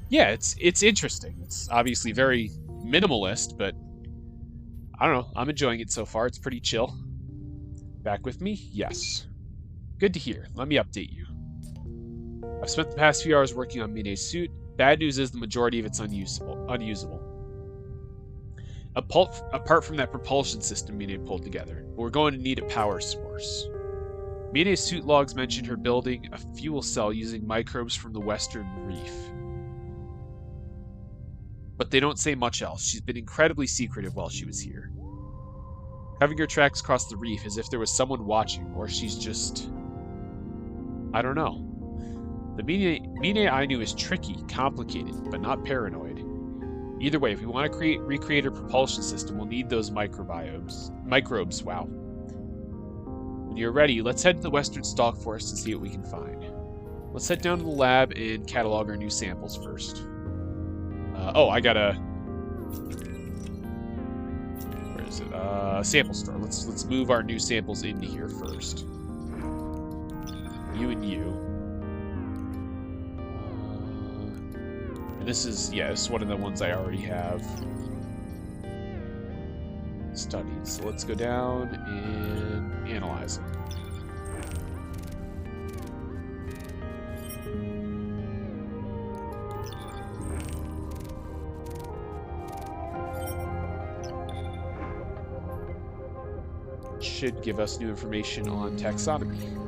[SPEAKER 1] Yeah, it's interesting. It's obviously very minimalist, but I don't know. I'm enjoying it so far. It's pretty chill. Back with me? Yes. Good to hear. Let me update you. I've spent the past few hours working on Mine's suit. Bad news is the majority of it's unusable. Apart from that propulsion system Mine pulled together, we're going to need a power source. Mine's suit logs mentioned her building a fuel cell using microbes from the Western Reef. But they don't say much else. She's been incredibly secretive while she was here. Having her tracks cross the reef as if there was someone watching, or she's just... I don't know. The Mine I knew is tricky, complicated, but not paranoid. Either way, if we want to recreate a propulsion system, we'll need those microbes, wow. When you're ready, let's head to the Western Stalk Forest and see what we can find. Let's head down to the lab and catalog our new samples first. Oh, I got a... Where is it? Sample store. Let's move our new samples into here first. You and you. And this is, yeah, this is one of the ones I already have studied. So let's go down and analyze it. Should give us new information on taxonomy.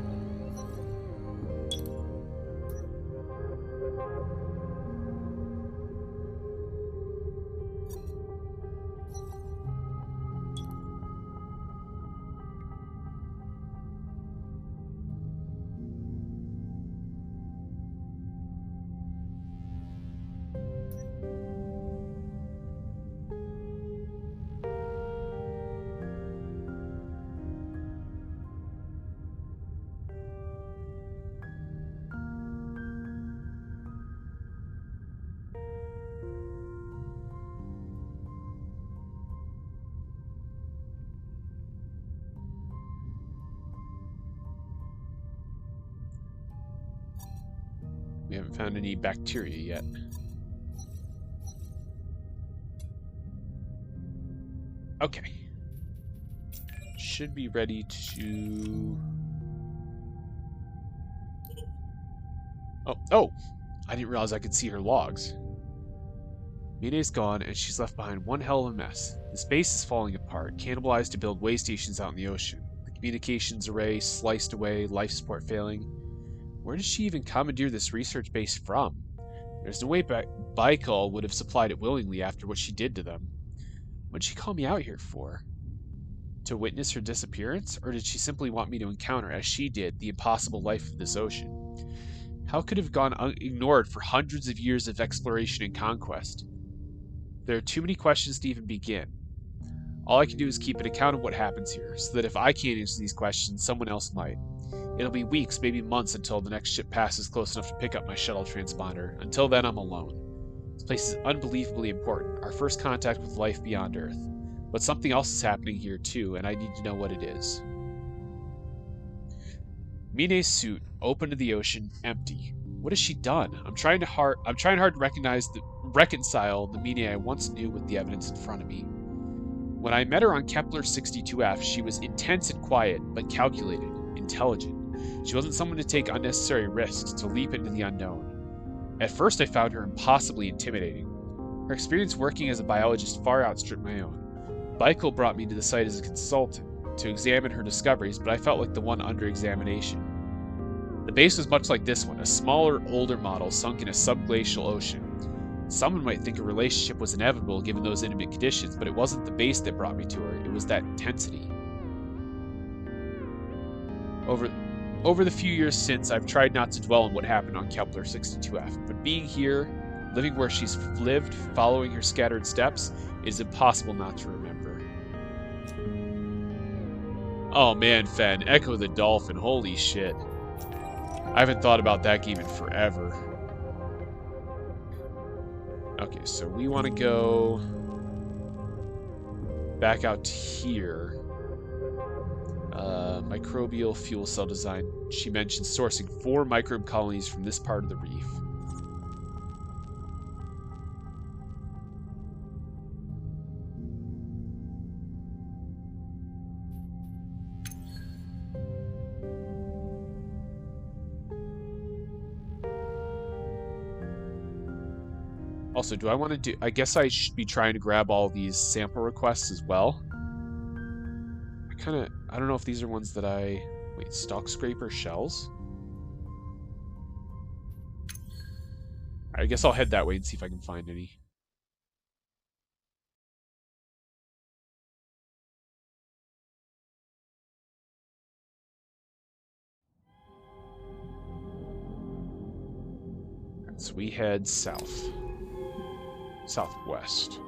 [SPEAKER 1] We haven't found any bacteria yet. Okay. Should be ready to... Oh! I didn't realize I could see her logs. Mine's gone, and she's left behind one hell of a mess. The space is falling apart, cannibalized to build way stations out in the ocean. The communications array sliced away, life support failing. Where did she even commandeer this research base from? There's no way Baikal would have supplied it willingly after what she did to them. What did she call me out here for? To witness her disappearance? Or did she simply want me to encounter, as she did, the impossible life of this ocean? How could it have gone ignored for hundreds of years of exploration and conquest? There are too many questions to even begin. All I can do is keep an account of what happens here, so that if I can't answer these questions, someone else might. It'll be weeks, maybe months, until the next ship passes close enough to pick up my shuttle transponder. Until then, I'm alone. This place is unbelievably important, our first contact with life beyond Earth. But something else is happening here too, and I need to know what it is. Mine's suit, open to the ocean, empty. What has she done? I'm trying hard to reconcile the Mine I once knew with the evidence in front of me. When I met her on Kepler 62F, she was intense and quiet, but calculated, intelligent. She wasn't someone to take unnecessary risks, to leap into the unknown. At first, I found her impossibly intimidating. Her experience working as a biologist far outstripped my own. Baikal brought me to the site as a consultant to examine her discoveries, but I felt like the one under examination. The base was much like this one, a smaller, older model sunk in a subglacial ocean. Someone might think a relationship was inevitable given those intimate conditions, but it wasn't the base that brought me to her, it was that intensity. Over the few years since, I've tried not to dwell on what happened on Kepler 62F, but being here, living where she's lived, following her scattered steps, it is impossible not to remember. Oh man, Fen, Echo the Dolphin, holy shit. I haven't thought about that game in forever. Okay, so we want to go back out here. Microbial fuel cell design. She mentioned sourcing 4 microbe colonies from this part of the reef. Also, do I want to do... I guess I should be trying to grab all these sample requests as well. I don't know if these are ones that I... Wait, stalk scraper shells? I guess I'll head that way and see if I can find any. So we head south. Southwest.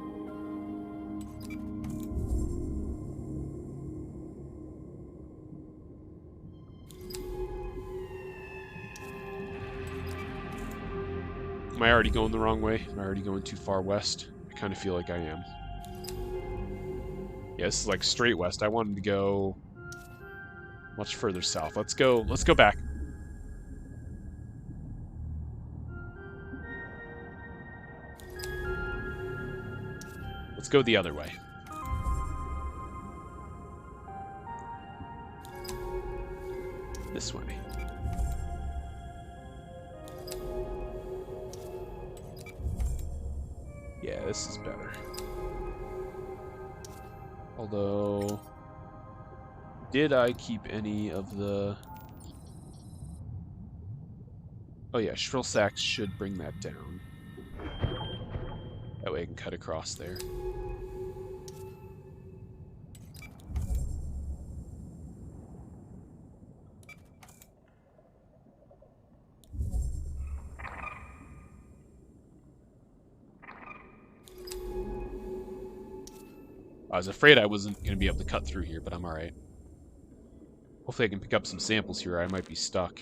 [SPEAKER 1] Am I already going the wrong way? Am I already going too far west? I kind of feel like I am. Yeah, this is like straight west. I wanted to go much further south. Let's go back. Let's go the other way. This way. Yeah, this is better. Although, did I keep any of the... Oh yeah, shrill sacks should bring that down. That way I can cut across there. I was afraid I wasn't going to be able to cut through here, but I'm alright. Hopefully I can pick up some samples here, or I might be stuck.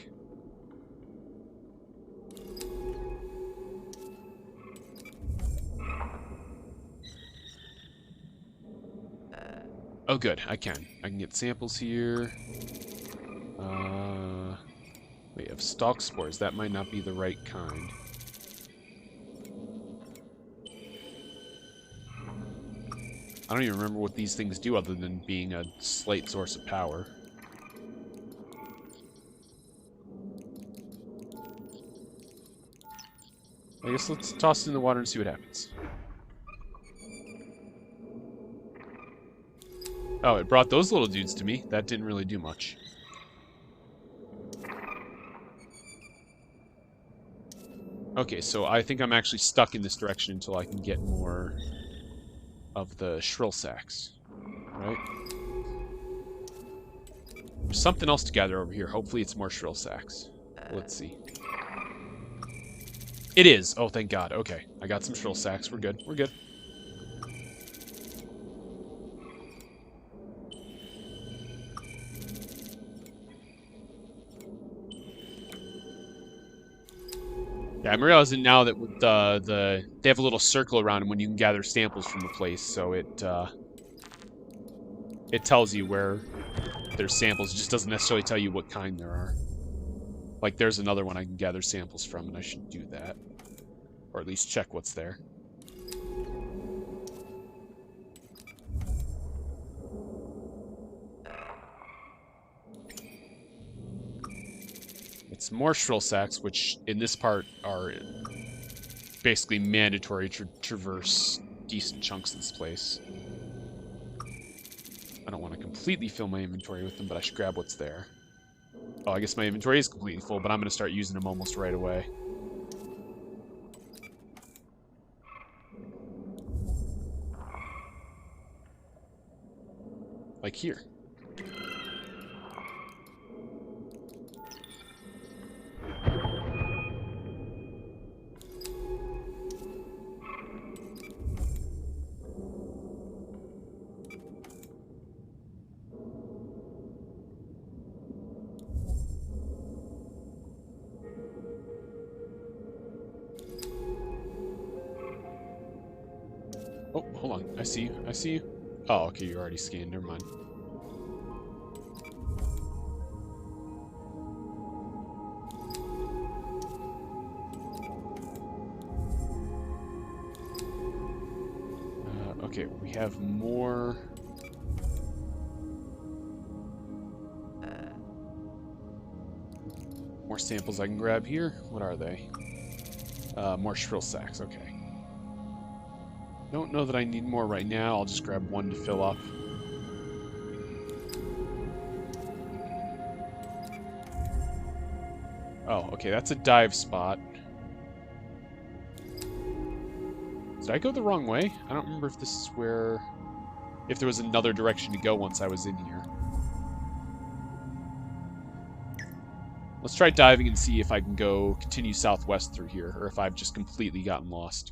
[SPEAKER 1] Oh good, I can. I can get samples here. Wait, of stalk spores, that might not be the right kind. I don't even remember what these things do other than being a slight source of power. I guess let's toss it in the water and see what happens. Oh, it brought those little dudes to me. That didn't really do much. Okay, so I think I'm actually stuck in this direction until I can get more of the shrill sacks, right? There's something else to gather over here. Hopefully it's more shrill sacks. Let's see. It is. Oh, thank God. Okay, I got some shrill sacks. We're good. We're good. Yeah, I'm realizing now that with they have a little circle around them when you can gather samples from the place, so it tells you where there's samples. It just doesn't necessarily tell you what kind there are. Like there's another one I can gather samples from, and I should do that, or at least check what's there. It's more shrill sacks, which in this part are basically mandatory to traverse decent chunks of this place. I don't want to completely fill my inventory with them, but I should grab what's there. Oh, I guess my inventory is completely full, but I'm going to start using them almost right away. Like here. Oh, hold on. I see you. I see you. Oh, okay, you're already scanned. Never mind. Okay, we have more... More samples I can grab here. What are they? More shrill sacks. Okay. Don't know that I need more right now. I'll just grab one to fill up. Oh, okay, that's a dive spot. Did I go the wrong way? I don't remember if this is where... If there was another direction to go once I was in here. Let's try diving and see if I can continue southwest through here, or if I've just completely gotten lost.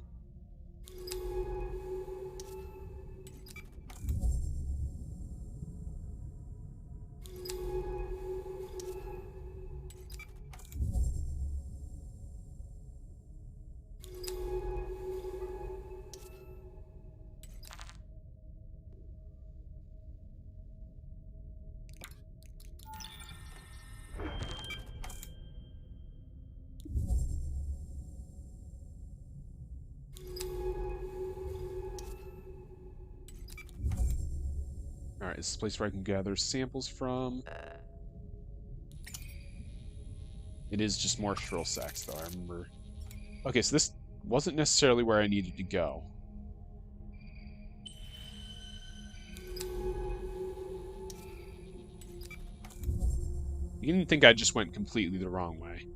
[SPEAKER 1] Alright, this is a place where I can gather samples from. It is just more shrill sacks, though, I remember. Okay, so this wasn't necessarily where I needed to go. You didn't think I just went completely the wrong way.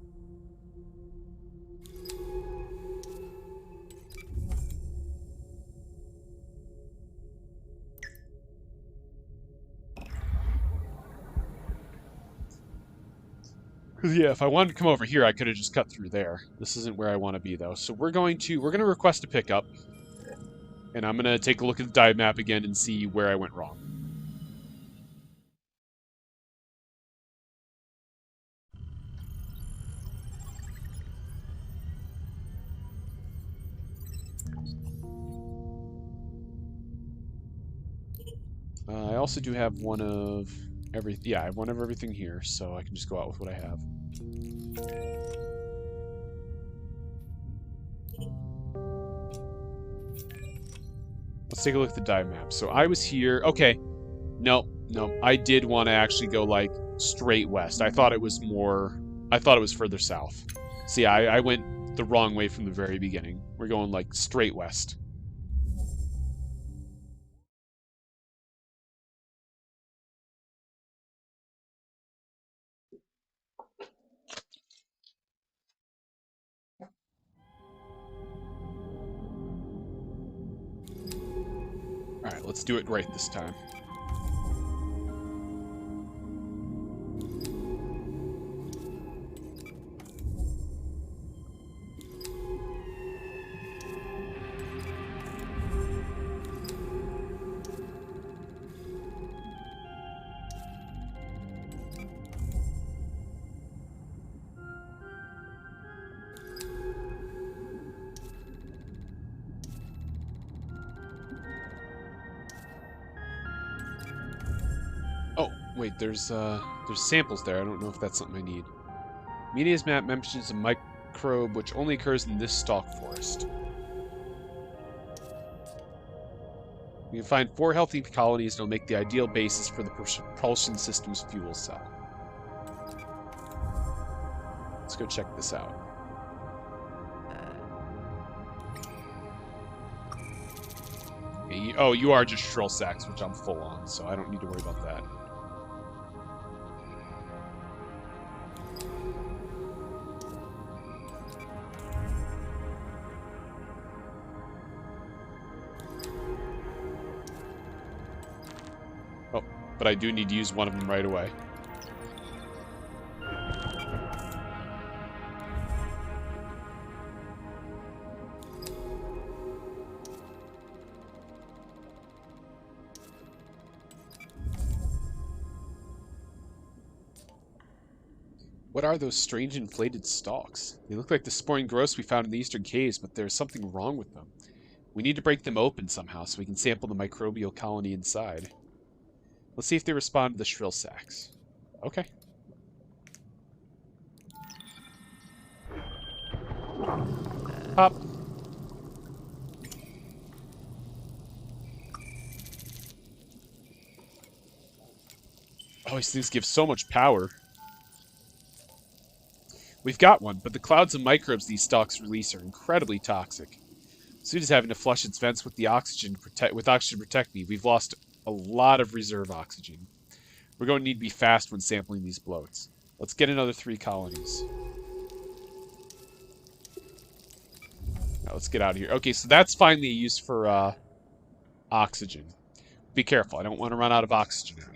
[SPEAKER 1] Because, yeah, if I wanted to come over here, I could have just cut through there. This isn't where I want to be, though. So we're going to request a pickup. And I'm going to take a look at the dive map again and see where I went wrong. I also do have one of everything. Yeah, I have one of everything here, so I can just go out with what I have. Let's take a look at the dive map. So I was here. Okay. No. I did want to actually go, like, straight west. I thought it was further south. See, I went the wrong way from the very beginning. We're going, like, straight west. Alright, let's do it right this time. Oh, wait, there's samples there. I don't know if that's something I need. Media's map mentions a microbe which only occurs in this stalk forest. We can find 4 healthy colonies and it'll make the ideal basis for the propulsion system's fuel cell. Let's go check this out. Oh, you are just shrill sacks, which I'm full on, so I don't need to worry about that. Oh, but I do need to use one of them right away. What are those strange inflated stalks? They look like the sporting growths we found in the eastern caves, but there's something wrong with them. We need to break them open somehow so we can sample the microbial colony inside. Let's see if they respond to the shrill sacs. Okay. Pop. Oh, these things give so much power. We've got one, but the clouds of microbes these stalks release are incredibly toxic. Suit is having to flush its vents with oxygen to protect me. We've lost a lot of reserve oxygen. We're going to need to be fast when sampling these bloats. Let's get another 3 colonies. Now let's get out of here. Okay, so that's finally used for oxygen. Be careful. I don't want to run out of oxygen out here.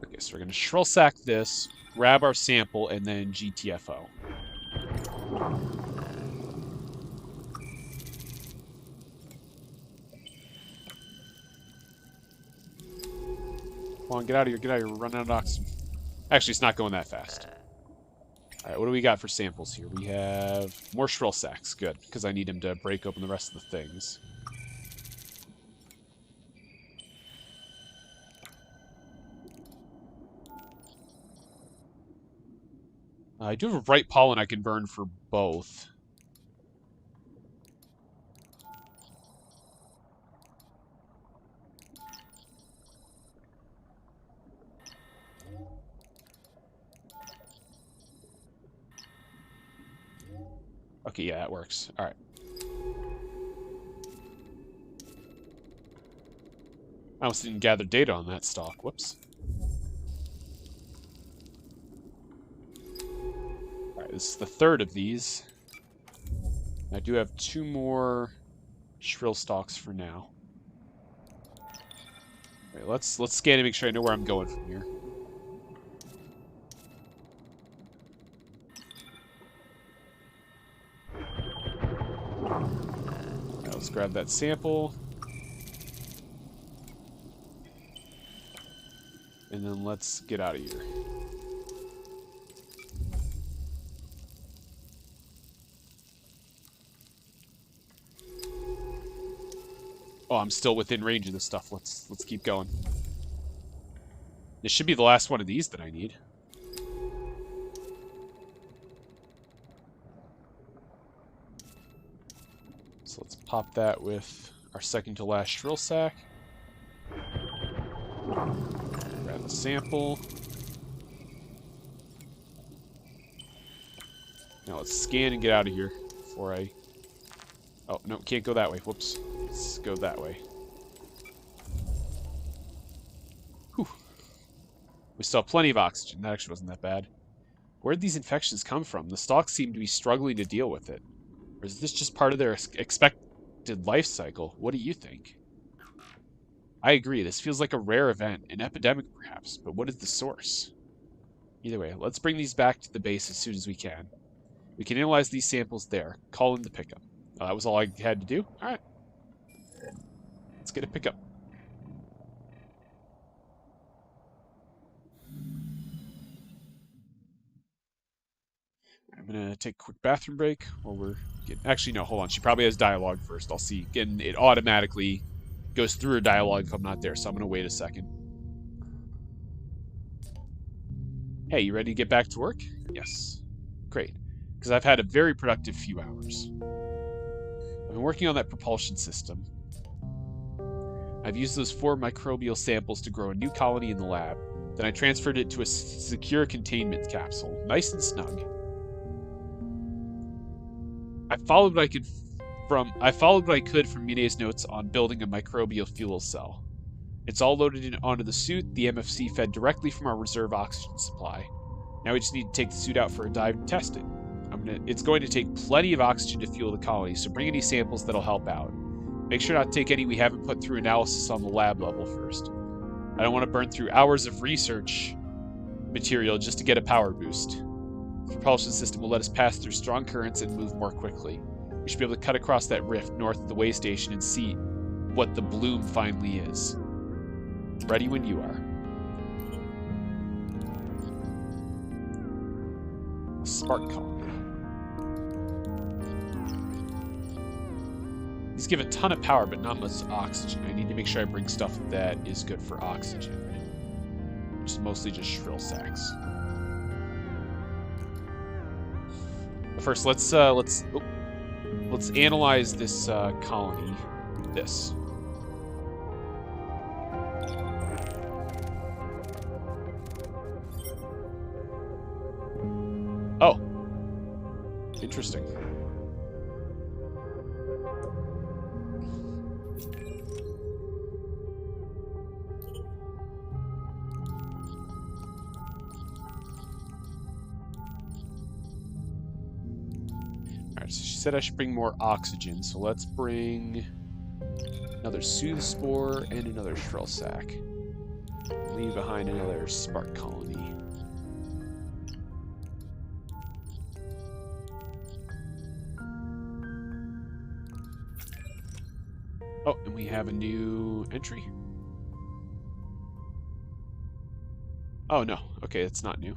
[SPEAKER 1] Okay, so we're going to shrill sack this, grab our sample, and then GTFO. Come on, get out of here, get out of here. We're running out of oxygen. Actually, it's not going that fast. Alright, what do we got for samples here? We have more shrill sacks. Good, because I need him to break open the rest of the things. I do have a bright pollen I can burn for both. Okay, yeah, that works. Alright. I almost didn't gather data on that stock. Whoops. Alright, this is the 3rd of these. I do have 2 more shrill stalks for now. Alright, let's scan to make sure I know where I'm going from here. Right, let's grab that sample. And then let's get out of here. Oh, I'm still within range of this stuff. Let's keep going. This should be the last one of these that I need. So let's pop that with our second to last shrill sack. Grab the sample. Now let's scan and get out of here before I... Oh, no, can't go that way. Whoops. Let's go that way. Whew. We still have plenty of oxygen. That actually wasn't that bad. Where'd these infections come from? The stalks seem to be struggling to deal with it. Or is this just part of their expected life cycle? What do you think? I agree. This feels like a rare event, an epidemic perhaps, but what is the source? Either way, let's bring these back to the base as soon as we can. We can analyze these samples there. Call in the pickup. That was all I had to do? Alright. Let's get a pickup. I'm gonna take a quick bathroom break while we're getting... Actually, no, hold on. She probably has dialogue first. I'll see. Again, it automatically goes through her dialogue if I'm not there, so I'm gonna wait a second. Hey, you ready to get back to work? Yes. Great. Because I've had a very productive few hours. I've been working on that propulsion system. I've used those 4 microbial samples to grow a new colony in the lab. Then I transferred it to a secure containment capsule, nice and snug. I followed what I could from Mine's notes on building a microbial fuel cell. It's all loaded onto the suit, the MFC fed directly from our reserve oxygen supply. Now we just need to take the suit out for a dive and test it. It's going to take plenty of oxygen to fuel the colony, so bring any samples that'll help out. Make sure not to take any we haven't put through analysis on the lab level first. I don't want to burn through hours of research material just to get a power boost. The propulsion system will let us pass through strong currents and move more quickly. We should be able to cut across that rift north of the way station and see what the bloom finally is. Ready when you are. A spark colony. He's given a ton of power, but not much oxygen. I need to make sure I bring stuff that is good for oxygen, which is mostly just shrill sacks. But first, let's analyze this colony. This. Oh, interesting. Alright, so she said I should bring more oxygen, so let's bring another soothe spore and another shrill sac. Leave behind another spark colony. Oh, and we have a new entry. Oh, no. Okay, that's not new.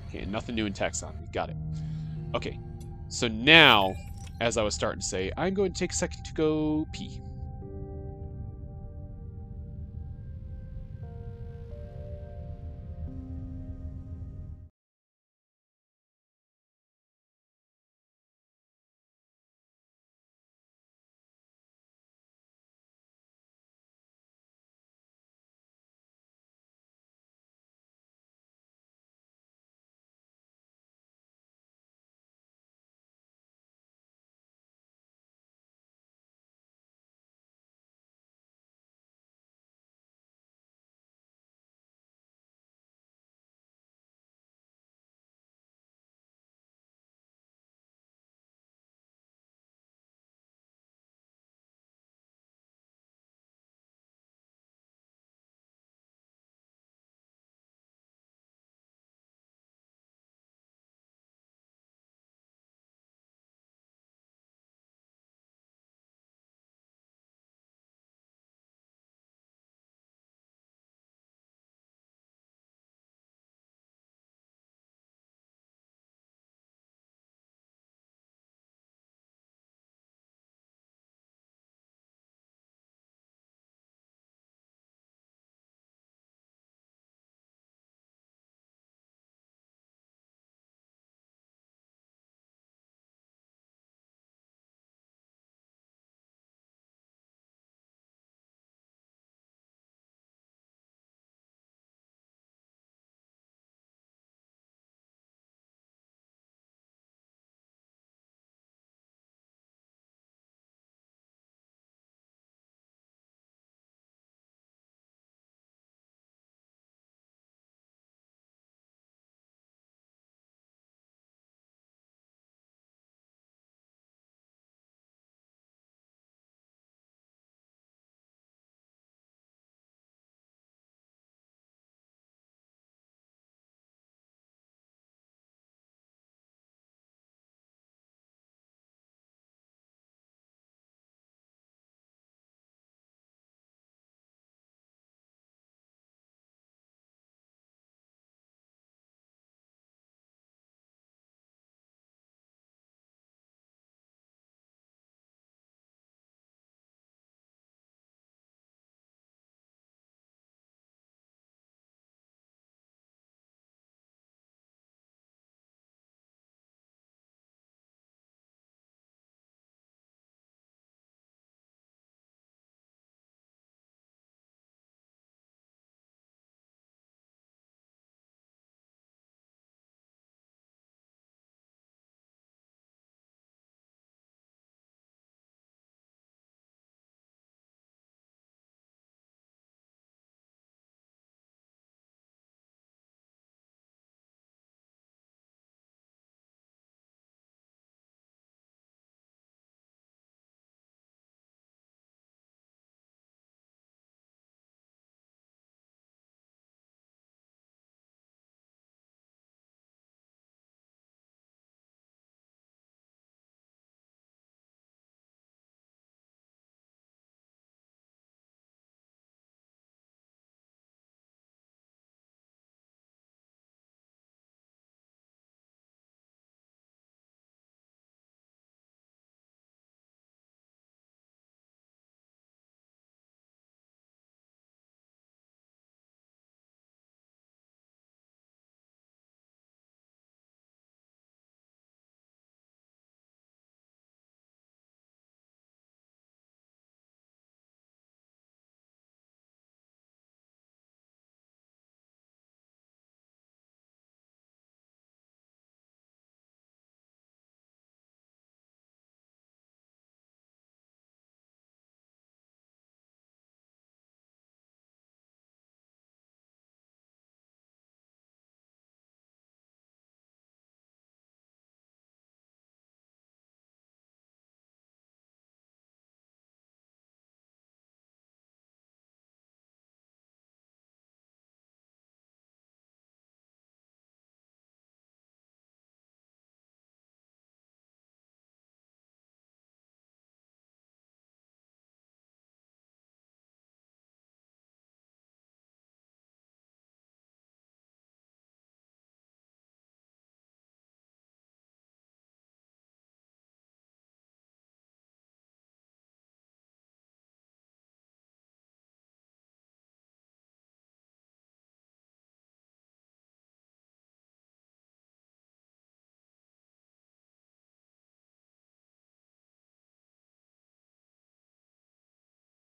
[SPEAKER 1] Okay, nothing new in taxonomy. Got it. Okay, so now, as I was starting to say, I'm going to take a second to go pee.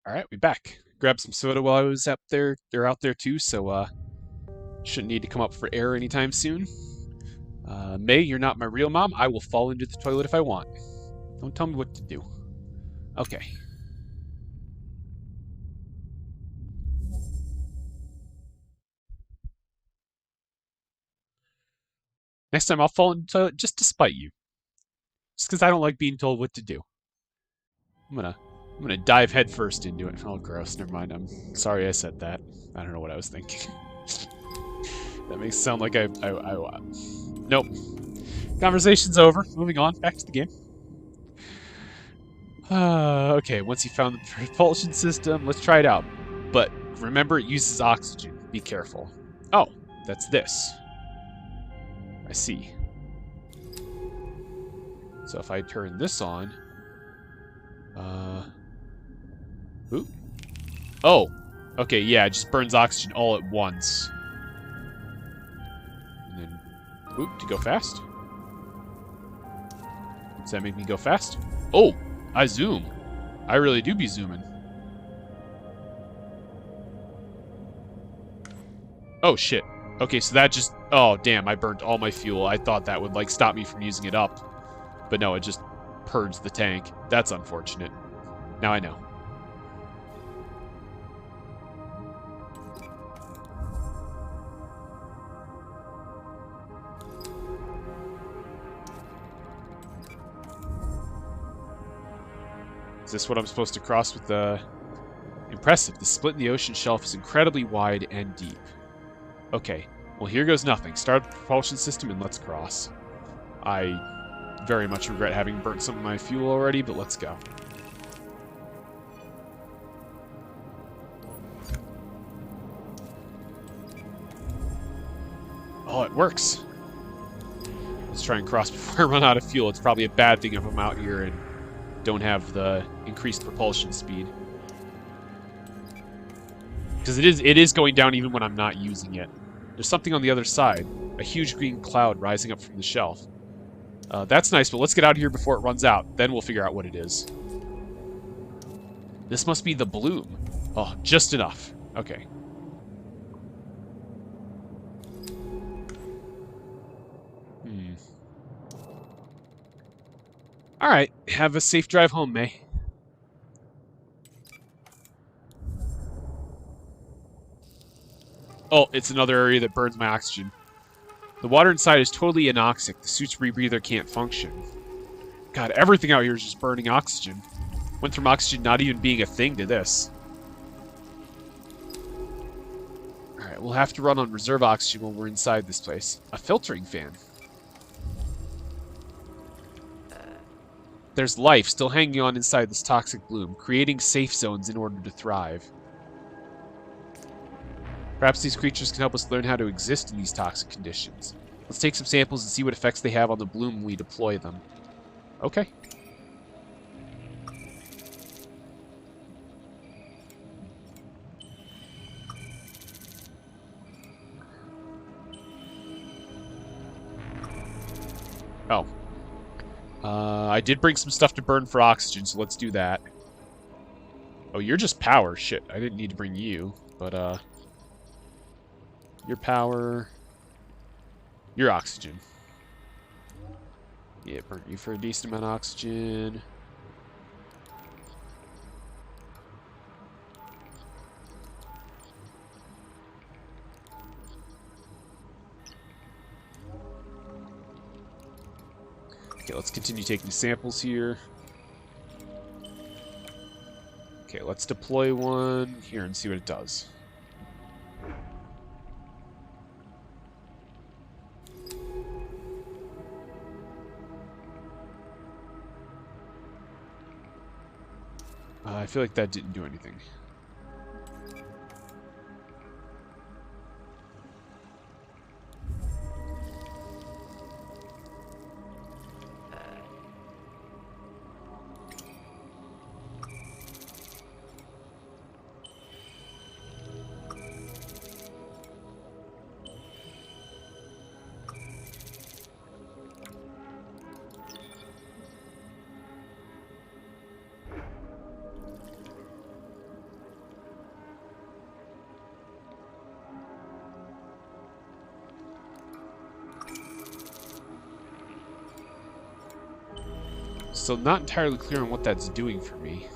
[SPEAKER 1] All right, we back. Grabbed some soda while I was up there. They're out there too, so shouldn't need to come up for air anytime soon. May, you're not my real mom. I will fall into the toilet if I want. Don't tell me what to do. Okay. Next time I'll fall into the toilet just to spite you. Just because I don't like being told what to do. I'm gonna dive headfirst into it. Oh, gross. Never mind. I'm sorry I said that. I don't know what I was thinking. That makes it sound like Nope. Conversation's over. Moving on. Back to the game. Okay, once you found the propulsion system, let's try it out. But remember, it uses oxygen. Be careful. Oh, that's this. I see. So if I turn this on... Ooh. Oh! Okay, yeah, it just burns oxygen all at once. And then... Ooh, to go fast? Does that make me go fast? Oh! I zoom. I really do be zooming. Oh, shit. Okay, so that just... Oh, damn, I burnt all my fuel. I thought that would, like, stop me from using it up. But no, it just purged the tank. That's unfortunate. Now I know. Is this what I'm supposed to cross with the... Impressive. The split in the ocean shelf is incredibly wide and deep. Okay. Well, here goes nothing. Start the propulsion system and let's cross. I very much regret having burnt some of my fuel already, but let's go. Oh, it works. Let's try and cross before I run out of fuel. It's probably a bad thing if I'm out here and don't have the increased propulsion speed. Because it is going down even when I'm not using it. There's something on the other side. A huge green cloud rising up from the shelf. That's nice, but let's get out of here before it runs out. Then we'll figure out what it is. This must be the bloom. Oh, just enough. Okay. Alright, have a safe drive home, May. Oh, it's another area that burns my oxygen. The water inside is totally anoxic. The suit's rebreather can't function. God, everything out here is just burning oxygen. Went from oxygen not even being a thing to this. Alright, we'll have to run on reserve oxygen when we're inside this place. A filtering fan. There's life still hanging on inside this toxic bloom, creating safe zones in order to thrive. Perhaps these creatures can help us learn how to exist in these toxic conditions. Let's take some samples and see what effects they have on the bloom when we deploy them. Okay. Oh. I did bring some stuff to burn for oxygen, so let's do that. Oh, you're just power. Shit, I didn't need to bring you, but, your power... Your oxygen. Yeah, burnt you for a decent amount of oxygen. Okay, let's continue taking samples here. Okay, let's deploy one here and see what it does. I feel like that didn't do anything. Still not entirely clear on what that's doing for me.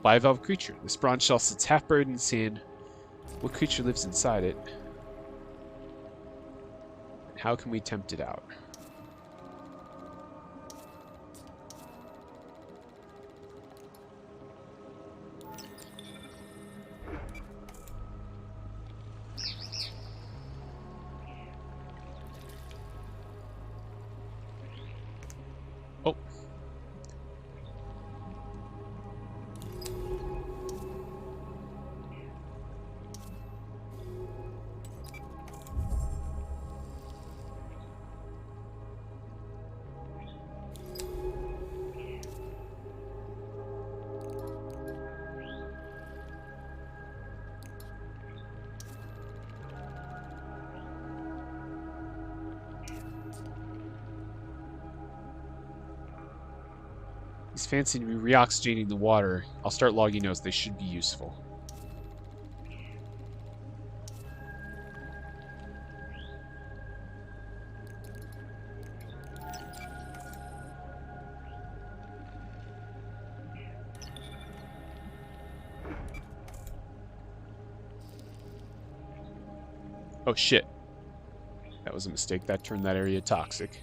[SPEAKER 1] Bivalve creature. This bronze shell sits half buried in sand. What creature lives inside it? And how can we tempt it out? Oh. He's fancying me reoxygenating the water. I'll start logging notes. They should be useful. Oh shit. That was a mistake. That turned that area toxic.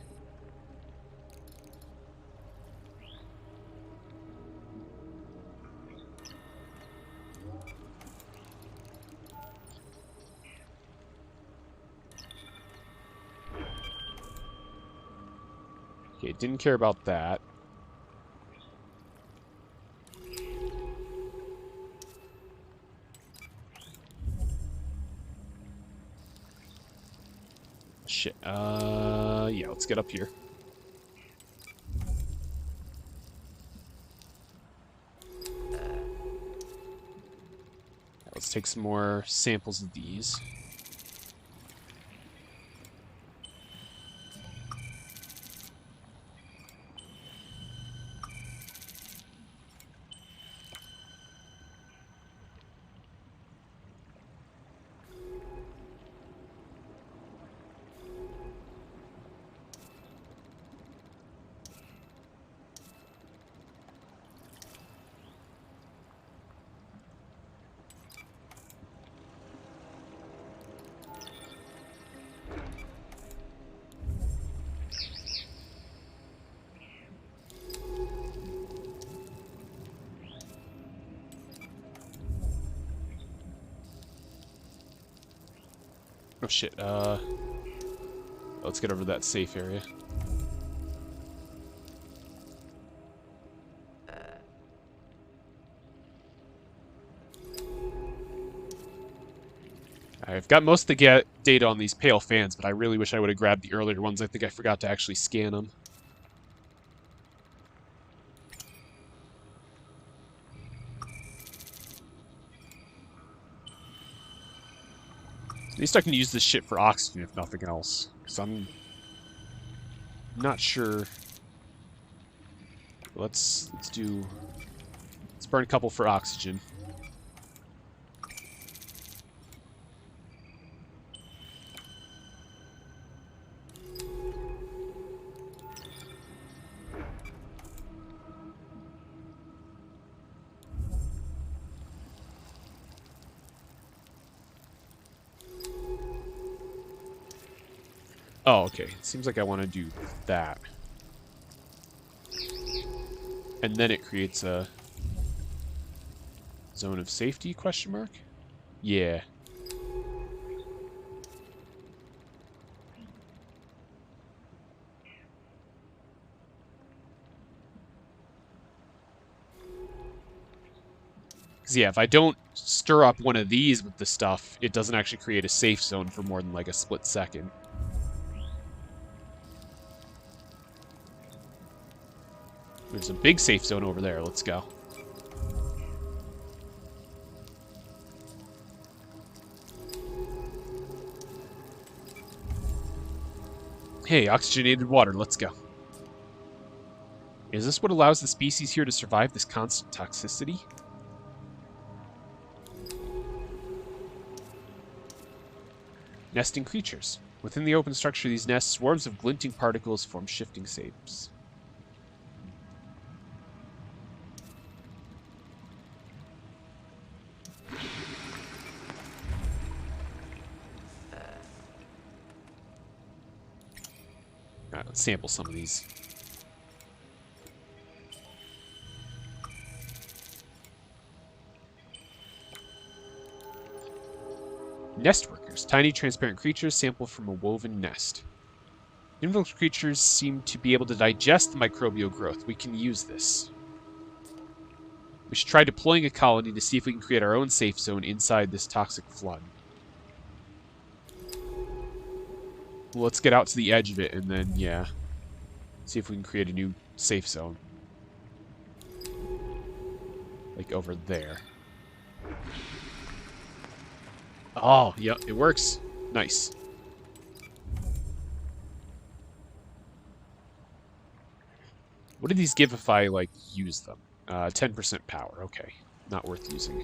[SPEAKER 1] Okay, didn't care about that. Shit. Yeah, let's get up here. Let's take some more samples of these. Oh shit, let's get over to that safe area. I've got most of the data on these pale fans, but I really wish I would have grabbed the earlier ones. I think I forgot to actually scan them. At least I can use this shit for oxygen, if nothing else. Because I'm not sure. Let's burn a couple for oxygen. Oh, okay. It seems like I want to do that. And then it creates a zone of safety, question mark? Yeah. Because, yeah, if I don't stir up one of these with the stuff, it doesn't actually create a safe zone for more than, like, a split second. There's a big safe zone over there. Let's go. Hey, oxygenated water. Let's go. Is this what allows the species here to survive this constant toxicity? Nesting creatures. Within the open structure of these nests, swarms of glinting particles form shifting shapes. Alright, let's sample some of these. Nest workers, tiny transparent creatures sampled from a woven nest. Invisible creatures seem to be able to digest the microbial growth. We can use this. We should try deploying a colony to see if we can create our own safe zone inside this toxic flood. Well, let's get out to the edge of it and then, yeah, see if we can create a new safe zone. Like over there. Oh, yep, it works. Nice. What do these give if I, like, use them? 10% power. Okay. Not worth using.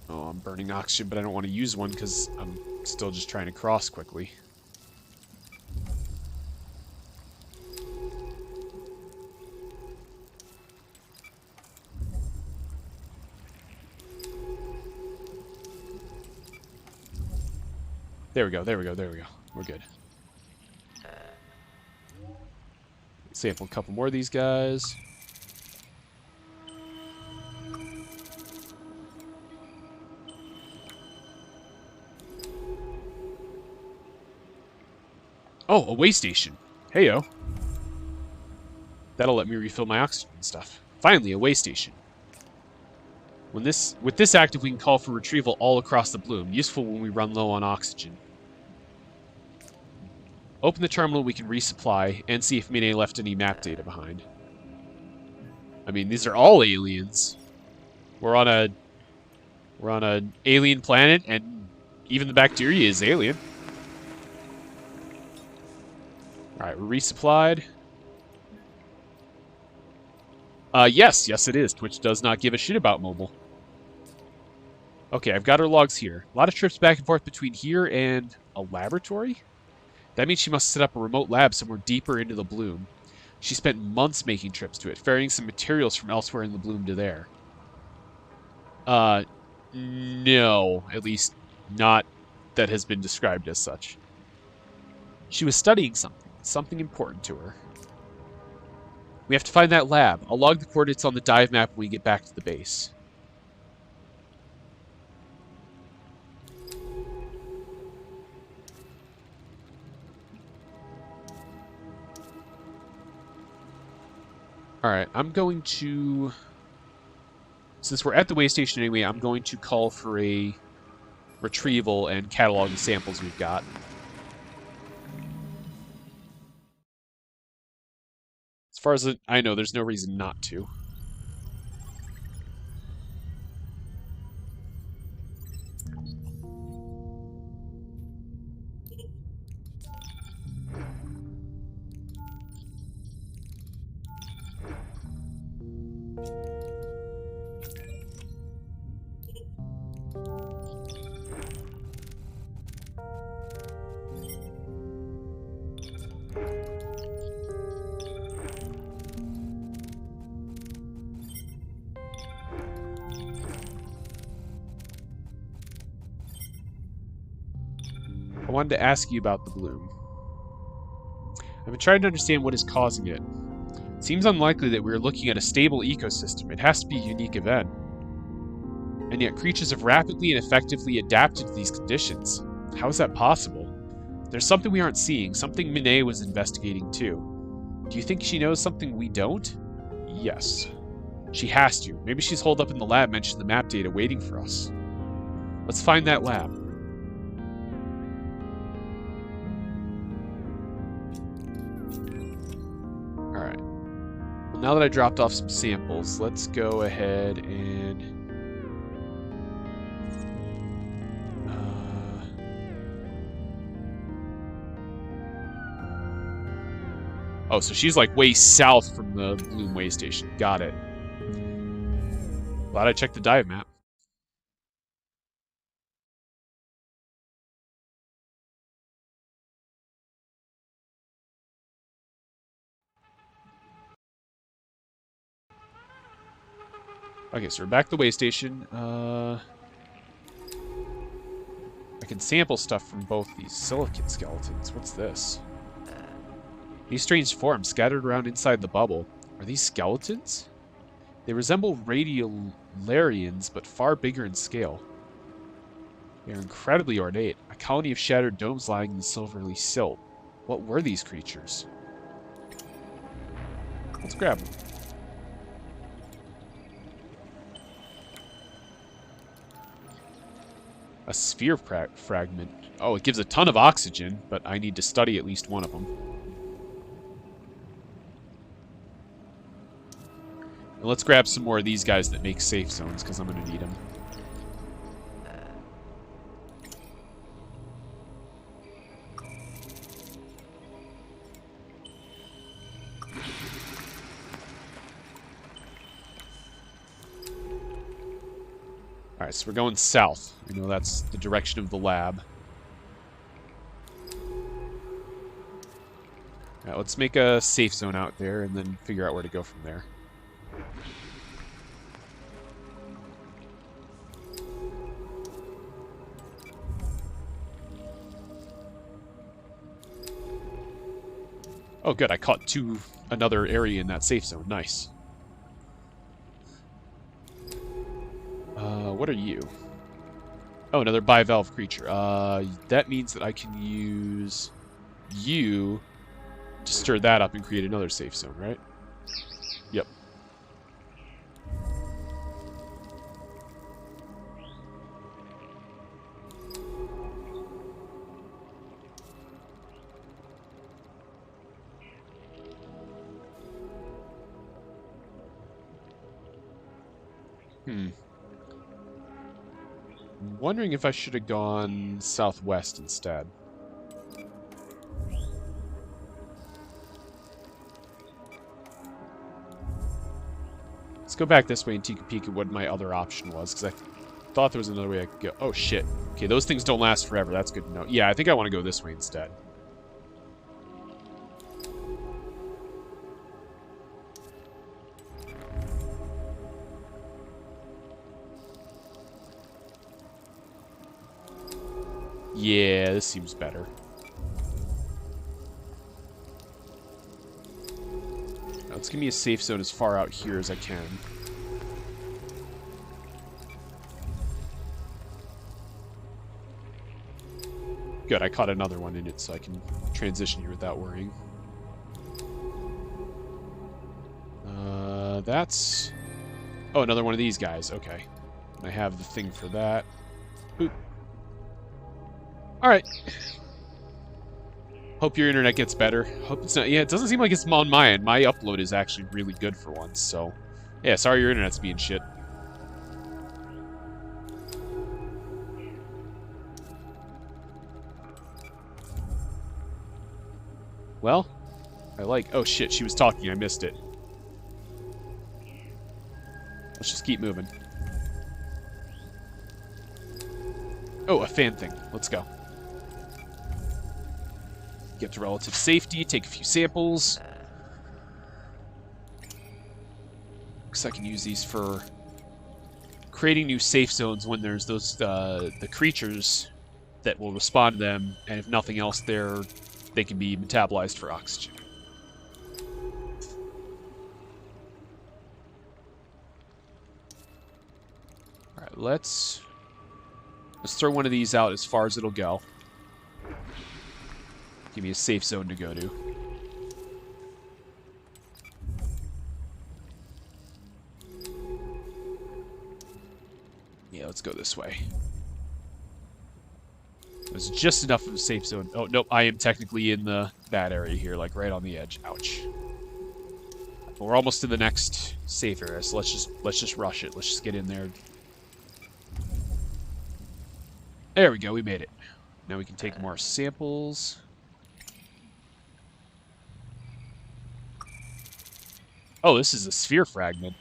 [SPEAKER 1] Oh, I'm burning oxygen, but I don't want to use one because I'm still just trying to cross quickly. There we go, there we go, there we go. We're good. Sample a couple more of these guys. Oh, a way station. Heyo. That'll let me refill my oxygen and stuff. Finally, a way station. With this active, we can call for retrieval all across the bloom. Useful when we run low on oxygen. Open the terminal, we can resupply, and see if Mine left any map data behind. I mean, these are all aliens. We're on an alien planet, and even the bacteria is alien. Alright, we're resupplied. Yes, it is. Twitch does not give a shit about mobile. Okay, I've got her logs here. A lot of trips back and forth between here and a laboratory? That means she must set up a remote lab somewhere deeper into the bloom. She spent months making trips to it, ferrying some materials from elsewhere in the bloom to there. No. At least, not that has been described as such. She was studying something important to her. We have to find that lab. I'll log the coordinates on the dive map when we get back to the base. Alright, I'm going to... Since we're at the way station anyway, I'm going to call for a retrieval and catalog the samples we've got. As far as I know, there's no reason not to. I wanted to ask you about the bloom. I've been trying to understand what is causing it. It seems unlikely that we're looking at a stable ecosystem. It has to be a unique event. And yet creatures have rapidly and effectively adapted to these conditions. How is that possible? There's something we aren't seeing, something Mine was investigating too. Do you think she knows something we don't? Yes. She has to. Maybe she's holed up in the lab mentioning the map data waiting for us. Let's find that lab. Alright. Well, now that I dropped off some samples, let's go ahead and Oh, so she's like way south from the Bloom way station. Got it. Glad I checked the dive map. Okay, so we're back at the way station. I can sample stuff from both these silicate skeletons. What's this? These strange forms scattered around inside the bubble. Are these skeletons? They resemble radiolarians, but far bigger in scale. They are incredibly ornate. A colony of shattered domes lying in the silvery silt. What were these creatures? Let's grab them. A sphere fragment. Oh, it gives a ton of oxygen, but I need to study at least one of them. And let's grab some more of these guys that make safe zones, because I'm going to need them. Alright, so we're going south. I know that's the direction of the lab. Alright, let's make a safe zone out there and then figure out where to go from there. Oh, good. I caught another area in that safe zone. Nice. What are you? Oh, another bivalve creature. That means that I can use you to stir that up and create another safe zone, right? Yep. I'm wondering if I should have gone southwest instead. Let's go back this way and take a peek at what my other option was, because I thought there was another way I could go. Oh, shit. Okay, those things don't last forever. That's good to know. Yeah, I think I want to go this way instead. Yeah, this seems better. Now, let's give me a safe zone as far out here as I can. Good, I caught another one in it, so I can transition here without worrying. That's... Oh, another one of these guys. Okay. I have the thing for that. Boop. Alright. Hope your internet gets better. Hope it's not... Yeah, it doesn't seem like it's on my end. My upload is actually really good for once, so... Yeah, sorry your internet's being shit. Well, I like... Oh, shit, she was talking. I missed it. Let's just keep moving. Oh, a fan thing. Let's go. Get to relative safety, take a few samples. Because I can use these for creating new safe zones when there's those the creatures that will respond to them, and if nothing else there, they can be metabolized for oxygen. Alright, let's throw one of these out as far as it'll go. Give me a safe zone to go to. Yeah, let's go this way. There's just enough of a safe zone. Oh, nope, I am technically in the bad area here, like right on the edge. Ouch. But we're almost to the next safe area, so let's just rush it. Let's just get in there. There we go, we made it. Now we can take more samples. Oh, this is a sphere fragment.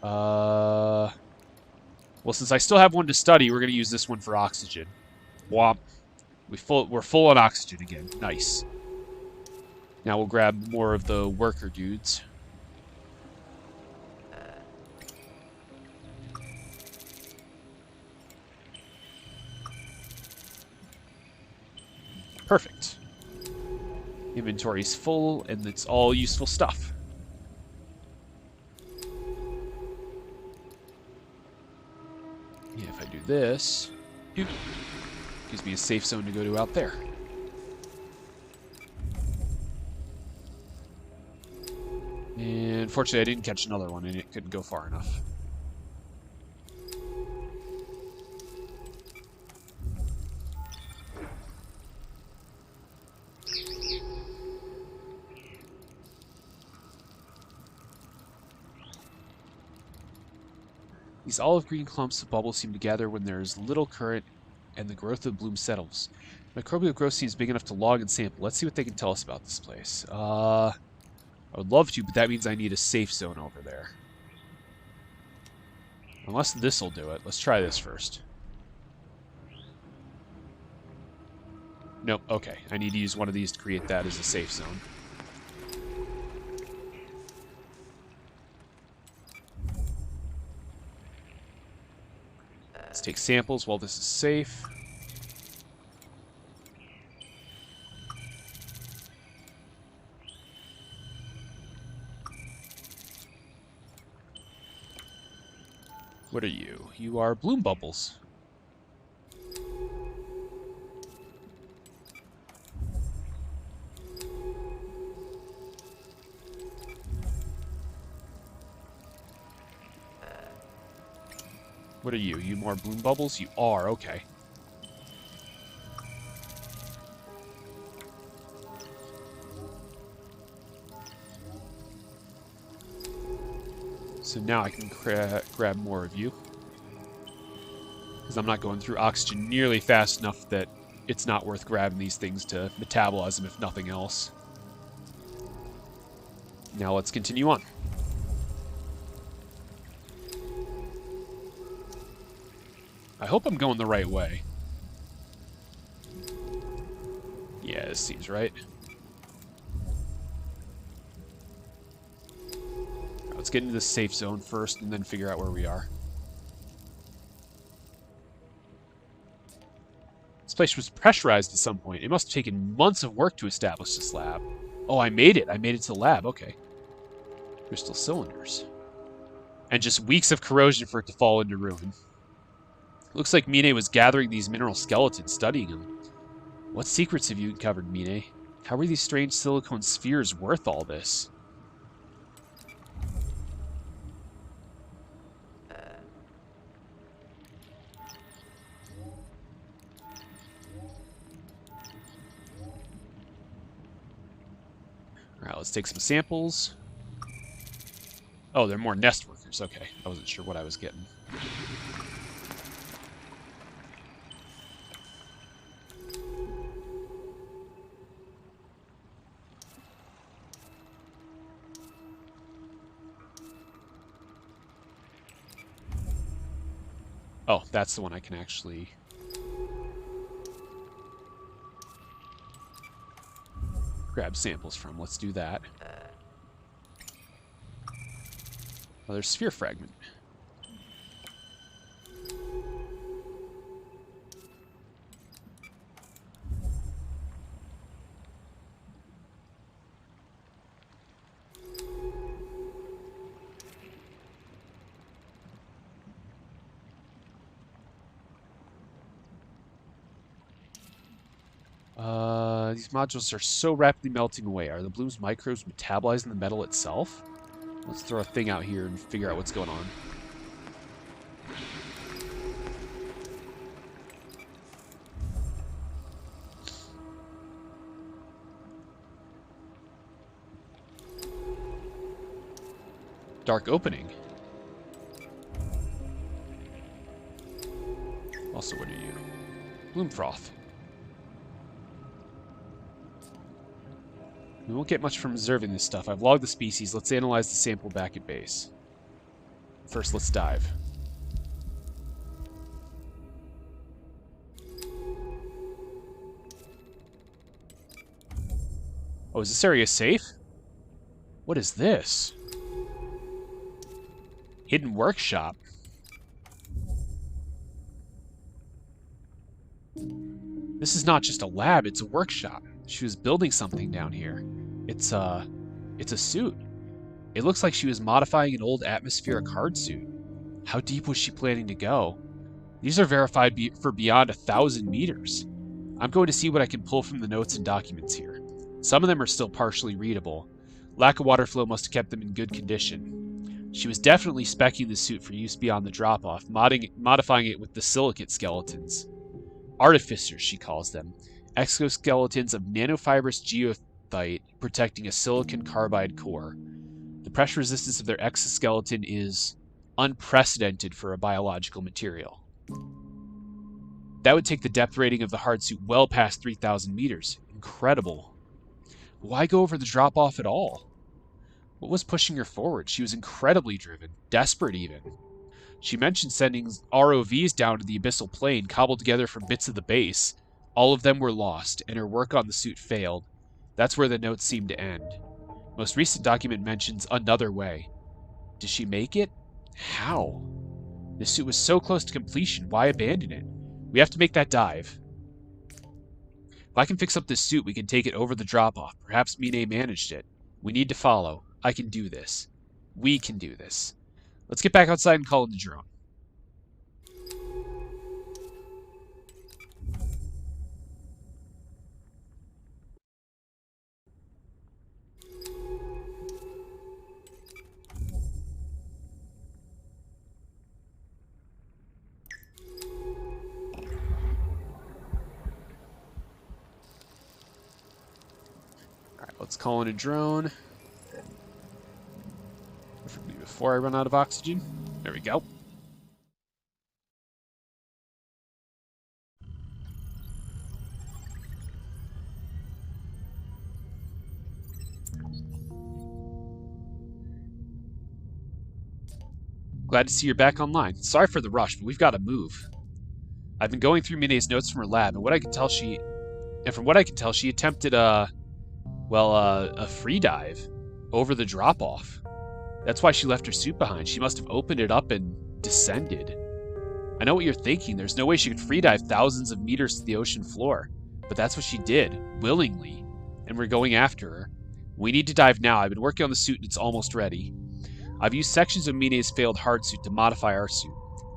[SPEAKER 1] Well, since I still have one to study, we're going to use this one for oxygen. Womp. We're full on oxygen again. Nice. Now we'll grab more of the worker dudes. Perfect. Inventory's full, and it's all useful stuff. Yeah, if I do this, gives me a safe zone to go to out there. And fortunately, I didn't catch another one, and it couldn't go far enough. These olive green clumps of bubbles seem to gather when there is little current and the growth of the bloom settles. Microbial growth seems big enough to log and sample. Let's see what they can tell us about this place. I would love to, but that means I need a safe zone over there. Unless this'll do it. Let's try this first. Nope, okay. I need to use one of these to create that as a safe zone. Let's take samples while this is safe. What are you? You are bloom bubbles. What are you? You more bloom bubbles? You are, okay. So now I can grab more of you. Because I'm not going through oxygen nearly fast enough that it's not worth grabbing these things to metabolize them if nothing else. Now let's continue on. I hope I'm going the right way. Yeah, this seems right. Let's get into the safe zone first and then figure out where we are. This place was pressurized at some point. It must have taken months of work to establish this lab. Oh, I made it. I made it to the lab. Okay. Crystal cylinders. And just weeks of corrosion for it to fall into ruin. Looks like Mine was gathering these mineral skeletons, studying them. What secrets have you uncovered, Mine? How are these strange silicone spheres worth all this? Alright, let's take some samples. Oh, they're more nest workers. Okay, I wasn't sure what I was getting. Oh, that's the one I can actually... grab samples from. Let's do that. Another sphere fragment. These modules are so rapidly melting away. Are the bloom's microbes metabolizing the metal itself? Let's throw a thing out here and figure out what's going on. Dark opening. Also, what are you? Bloom froth. We won't get much from observing this stuff. I've logged the species. Let's analyze the sample back at base. First, let's dive. Oh, is this area safe? What is this? Hidden workshop. This is not just a lab, it's a workshop. She was building something down here. It's a suit. It looks like she was modifying an old atmospheric hard suit. How deep was she planning to go? These are verified for beyond 1,000 meters. I'm going to see what I can pull from the notes and documents here. Some of them are still partially readable. Lack of water flow must have kept them in good condition. She was definitely speccing the suit for use beyond the drop-off, modifying it with the silicate skeletons. Artificers, she calls them. Exoskeletons of nanofibrous geothite protecting a silicon carbide core. The pressure resistance of their exoskeleton is unprecedented for a biological material. That would take the depth rating of the hard suit well past 3,000 meters. Incredible. Why go over the drop-off at all? What was pushing her forward? She was incredibly driven, desperate even. She mentioned sending ROVs down to the abyssal plane, cobbled together from bits of the base. All of them were lost, and her work on the suit failed. That's where the notes seem to end. Most recent document mentions another way. Did she make it? How? The suit was so close to completion, why abandon it? We have to make that dive. If I can fix up this suit, we can take it over the drop-off. Perhaps Mine managed it. We need to follow. I can do this. We can do this. Let's get back outside and call in the drone. Alright, let's call in a drone. Before I run out of oxygen. There we go. Glad to see you're back online. Sorry for the rush, but we've got to move. I've been going through Mine's notes from her lab, and from what I can tell, she attempted a free dive over the drop-off. That's why she left her suit behind. She must have opened it up and descended. I know what you're thinking. There's no way she could free dive thousands of meters to the ocean floor. But that's what she did, willingly. And we're going after her. We need to dive now. I've been working on the suit and it's almost ready. I've used sections of Mine's failed hard suit to modify our suit.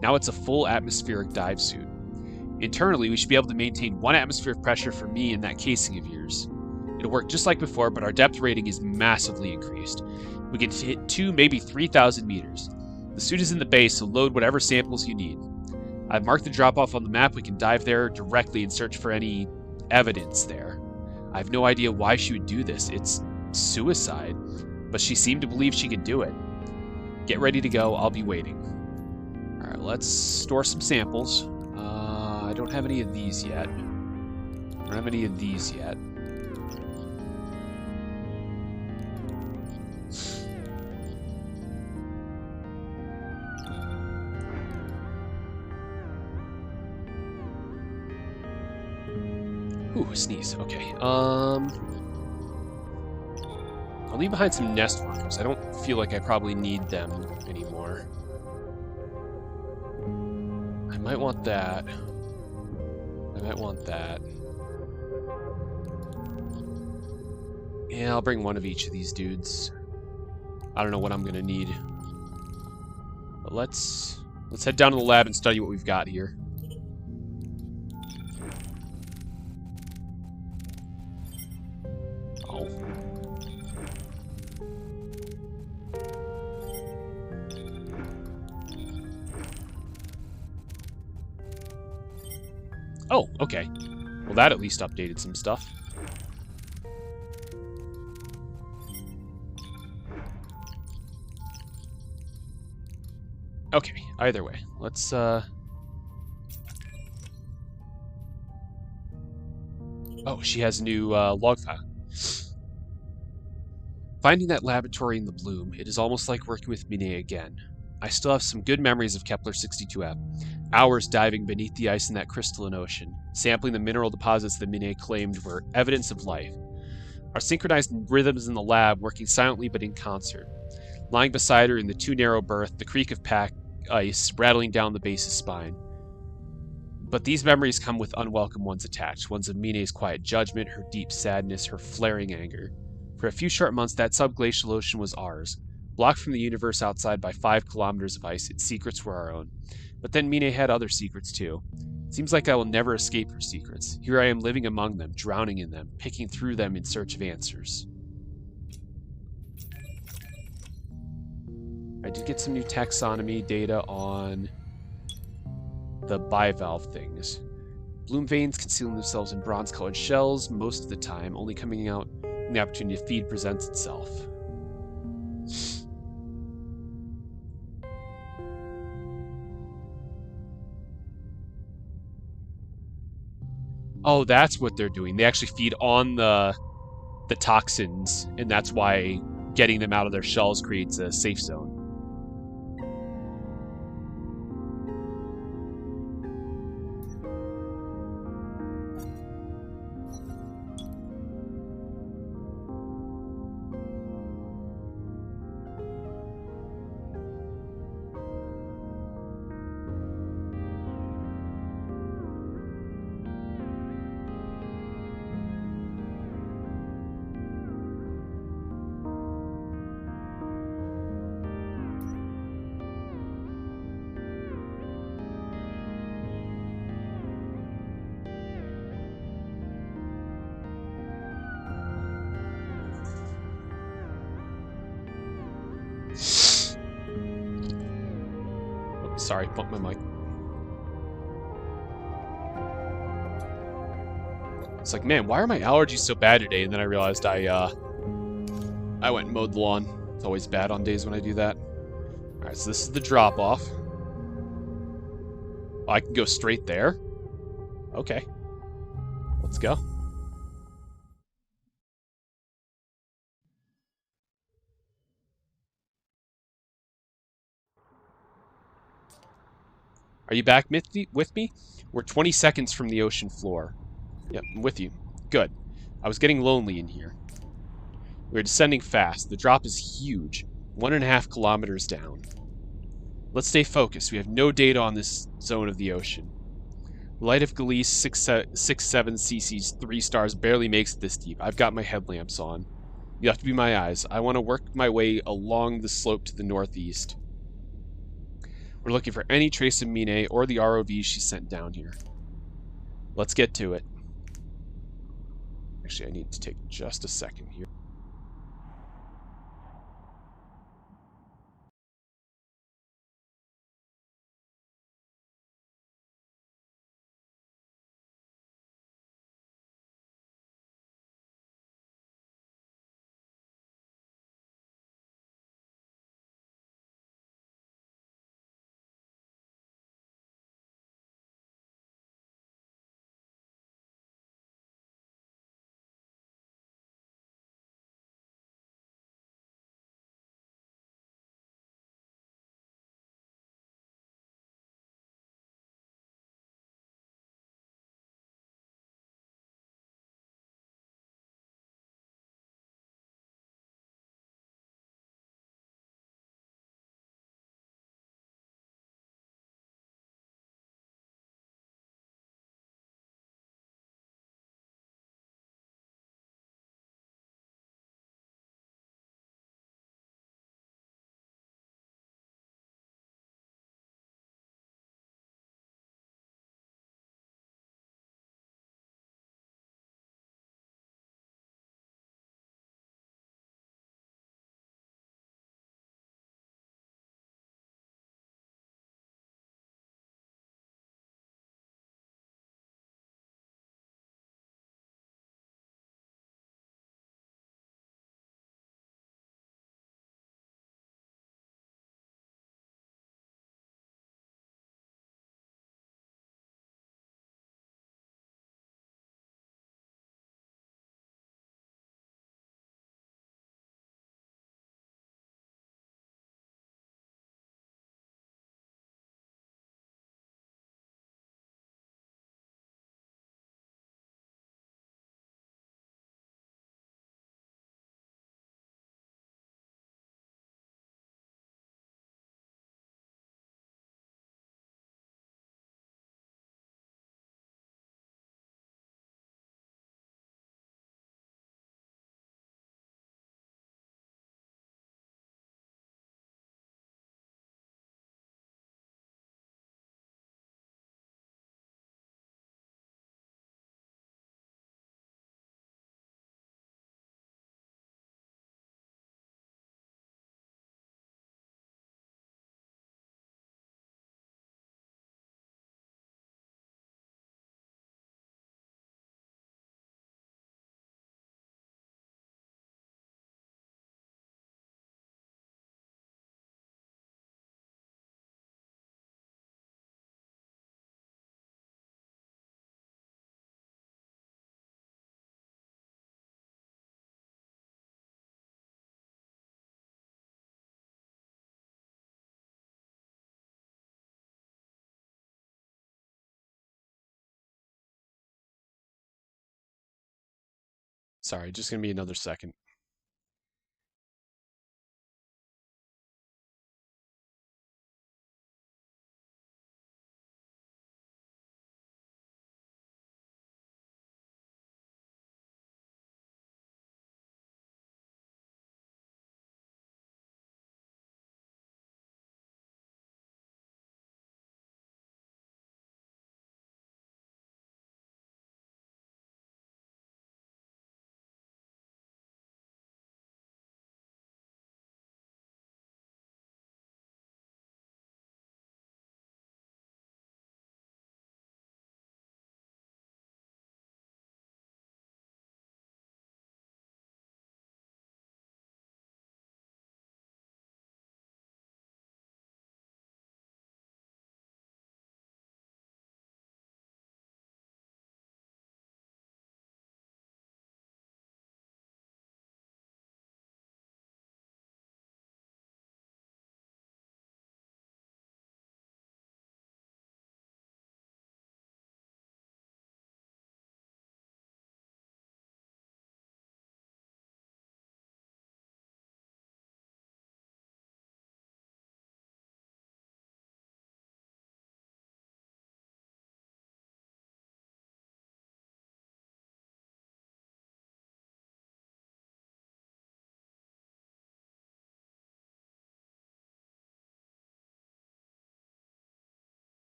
[SPEAKER 1] Now it's a full atmospheric dive suit. Internally, we should be able to maintain 1 atmosphere of pressure for me in that casing of yours. It'll work just like before, but our depth rating is massively increased. We can hit 2, maybe 3,000 meters. The suit is in the base, so load whatever samples you need. I've marked the drop-off on the map. We can dive there directly and search for any evidence there. I have no idea why she would do this. It's suicide, but she seemed to believe she could do it. Get ready to go. I'll be waiting. Alright, let's store some samples. I don't have any of these yet. Ooh, sneeze. Okay. I'll leave behind some nest workers. I don't feel like I probably need them anymore. I might want that. Yeah, I'll bring one of each of these dudes. I don't know what I'm gonna need. But let's head down to the lab and study what we've got here. Oh, okay. Well, that at least updated some stuff. Okay, either way. Let's, Oh, she has a new, log file. Finding that laboratory in the bloom, it is almost like working with Mine again. I still have some good memories of Kepler-62f. Hours diving beneath the ice in that crystalline ocean, sampling the mineral deposits that Mine claimed were evidence of life. Our synchronized rhythms in the lab working silently but in concert. Lying beside her in the too narrow berth, the creak of packed ice rattling down the base's spine. But these memories come with unwelcome ones attached, ones of Mine's quiet judgment, her deep sadness, her flaring anger. For a few short months, that subglacial ocean was ours. Blocked from the universe outside by 5 kilometers of ice, its secrets were our own. But then Mine had other secrets too. Seems like I will never escape her secrets. Here I am living among them, drowning in them, picking through them in search of answers. I did get some new taxonomy data on the bivalve things. Bloom veins concealing themselves in bronze-colored shells most of the time, only coming out when the opportunity to feed presents itself. Oh, that's what they're doing. They actually feed on the toxins, and that's why getting them out of their shells creates a safe zone. Oh, sorry, bumped my mic. It's like, man, why are my allergies so bad today? And then I realized I went and mowed the lawn. It's always bad on days when I do that. All right, so this is the drop-off. Oh, I can go straight there? Okay. Let's go. Are you back with me? We're 20 seconds from the ocean floor. Yep, I'm with you. Good. I was getting lonely in here. We're descending fast. The drop is huge. 1.5 kilometers down. Let's stay focused. We have no data on this zone of the ocean. Light of Galice 67 cc's 3 stars barely makes it this deep. I've got my headlamps on. You have to be my eyes. I want to work my way along the slope to the northeast. We're looking for any trace of Mine or the ROVs she sent down here. Let's get to it. Actually, I need to take just a second here. Sorry, just gonna be another second.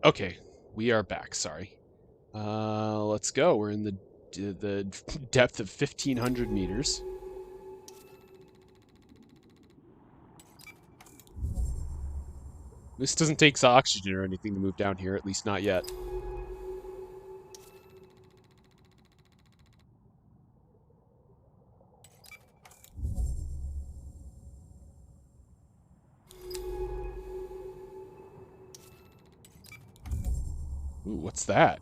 [SPEAKER 1] Okay, we are back. Sorry. Let's go. We're in the depth of 1,500 meters. This doesn't take oxygen or anything to move down here, at least not yet. Ooh, what's that?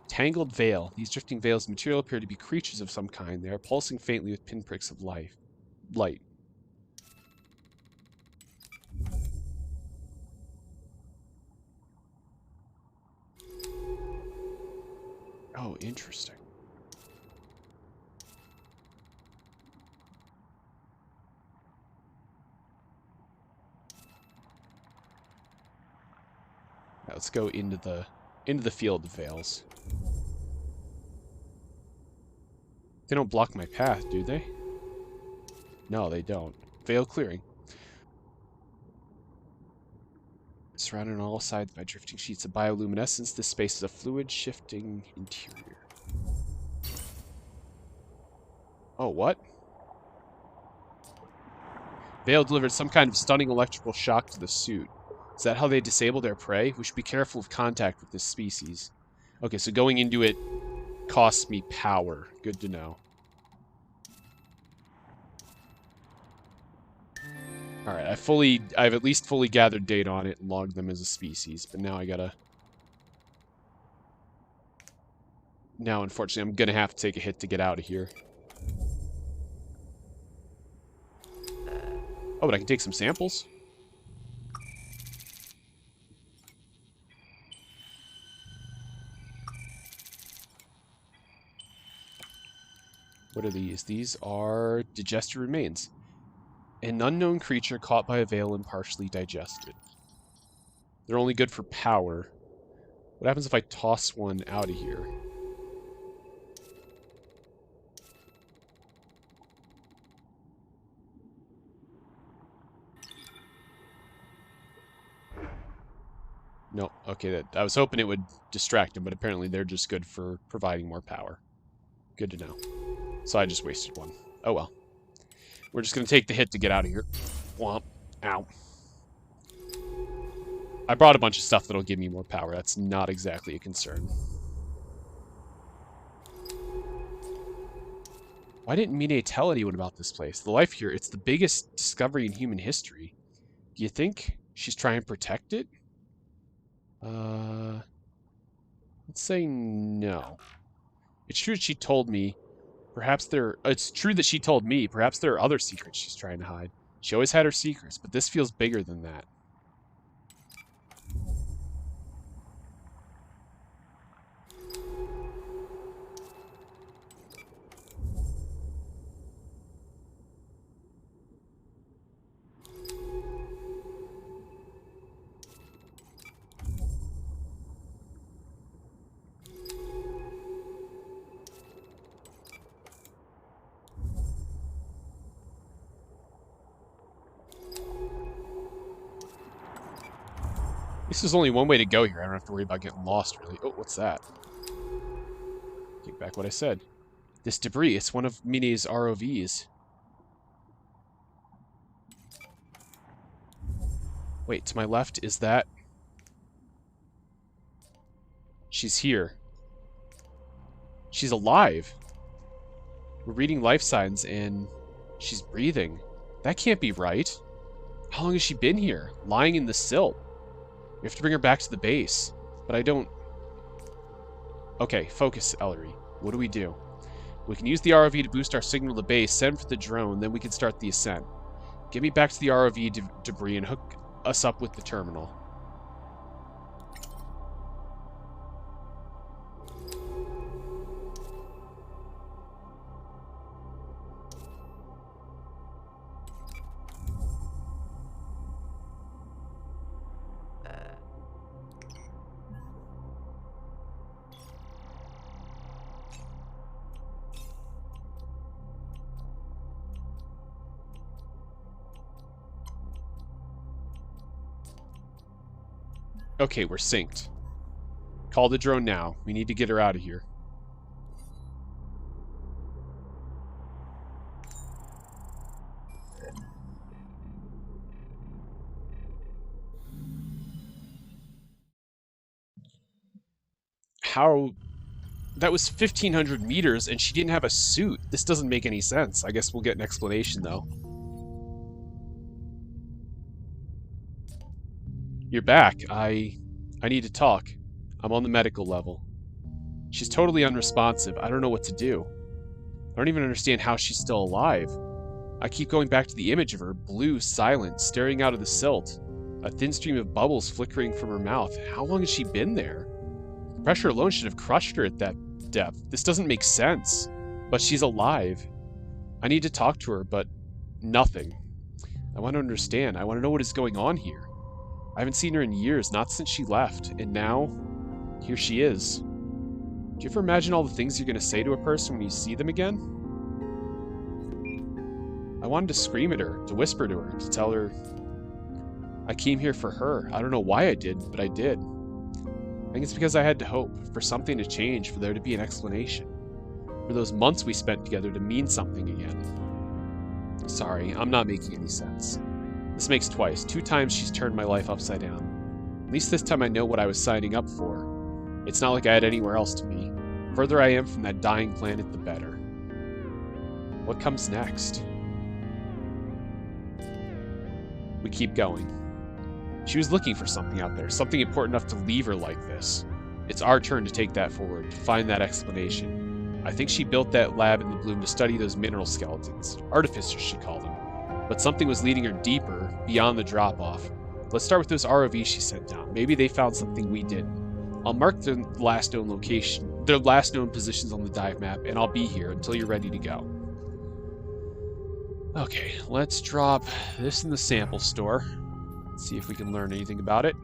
[SPEAKER 1] Tangled veil. These drifting veils of material appear to be creatures of some kind. They are pulsing faintly with pinpricks of light. Oh, interesting. Now let's go into the field of veils. They don't block my path, do they? No, they don't. Veil clearing. Surrounded on all sides by drifting sheets of bioluminescence, this space is a fluid, shifting interior. Oh, what? Vale delivered some kind of stunning electrical shock to the suit. Is that how they disable their prey? We should be careful of contact with this species. Okay, so going into it costs me power. Good to know. Alright, I've at least fully gathered data on it and logged them as a species, but now I gotta... Now, unfortunately, I'm gonna have to take a hit to get out of here. Oh, but I can take some samples? What are these? These are digested remains. An unknown creature caught by a veil and partially digested. They're only good for power. What happens if I toss one out of here? No, okay, I was hoping it would distract them, but apparently they're just good for providing more power. Good to know. So I just wasted one. Oh well. We're just going to take the hit to get out of here. Womp. Ow. I brought a bunch of stuff that'll give me more power. That's not exactly a concern. Why didn't Mine tell anyone about this place? The life here, it's the biggest discovery in human history. Do you think she's trying to protect it? Let's say no. It's true that she told me. It's true that she told me. Perhaps there are other secrets she's trying to hide. She always had her secrets, but this feels bigger than that. This is only one way to go here. I don't have to worry about getting lost, really. Oh, what's that? Take back what I said. This debris, it's one of Mine's ROVs. Wait, to my left, is that... She's here. She's alive. We're reading life signs, and she's breathing. That can't be right. How long has she been here? Lying in the silt. We have to bring her back to the base. But I don't... Okay, focus, Ellery. What do we do? We can use the ROV to boost our signal to the base, send for the drone, then we can start the ascent. Get me back to the ROV debris and hook us up with the terminal. Okay, we're synced. Call the drone now. We need to get her out of here. How... That was 1,500 meters, and she didn't have a suit. This doesn't make any sense. I guess we'll get an explanation, though. You're back. I need to talk. I'm on the medical level. She's totally unresponsive. I don't know what to do. I don't even understand how she's still alive. I keep going back to the image of her, blue, silent, staring out of the silt. A thin stream of bubbles flickering from her mouth. How long has she been there? The pressure alone should have crushed her at that depth. This doesn't make sense. But she's alive. I need to talk to her, but nothing. I want to understand. I want to know what is going on here. I haven't seen her in years, not since she left, and now, here she is. Do you ever imagine all the things you're going to say to a person when you see them again? I wanted to scream at her, to whisper to her, to tell her... I came here for her. I don't know why I did, but I did. I think it's because I had to hope for something to change, for there to be an explanation. For those months we spent together to mean something again. Sorry, I'm not making any sense. This makes twice. 2 times she's turned my life upside down. At least this time I know what I was signing up for. It's not like I had anywhere else to be. The further I am from that dying planet, the better. What comes next? We keep going. She was looking for something out there, something important enough to leave her like this. It's our turn to take that forward, to find that explanation. I think she built that lab in the Bloom to study those mineral skeletons. Artificers, she called them. But something was leading her deeper, beyond the drop-off. Let's start with those ROVs she sent down. Maybe they found something we didn't. I'll mark their last known positions on the dive map, and I'll be here until you're ready to go. Okay, let's drop this in the sample store. See if we can learn anything about it.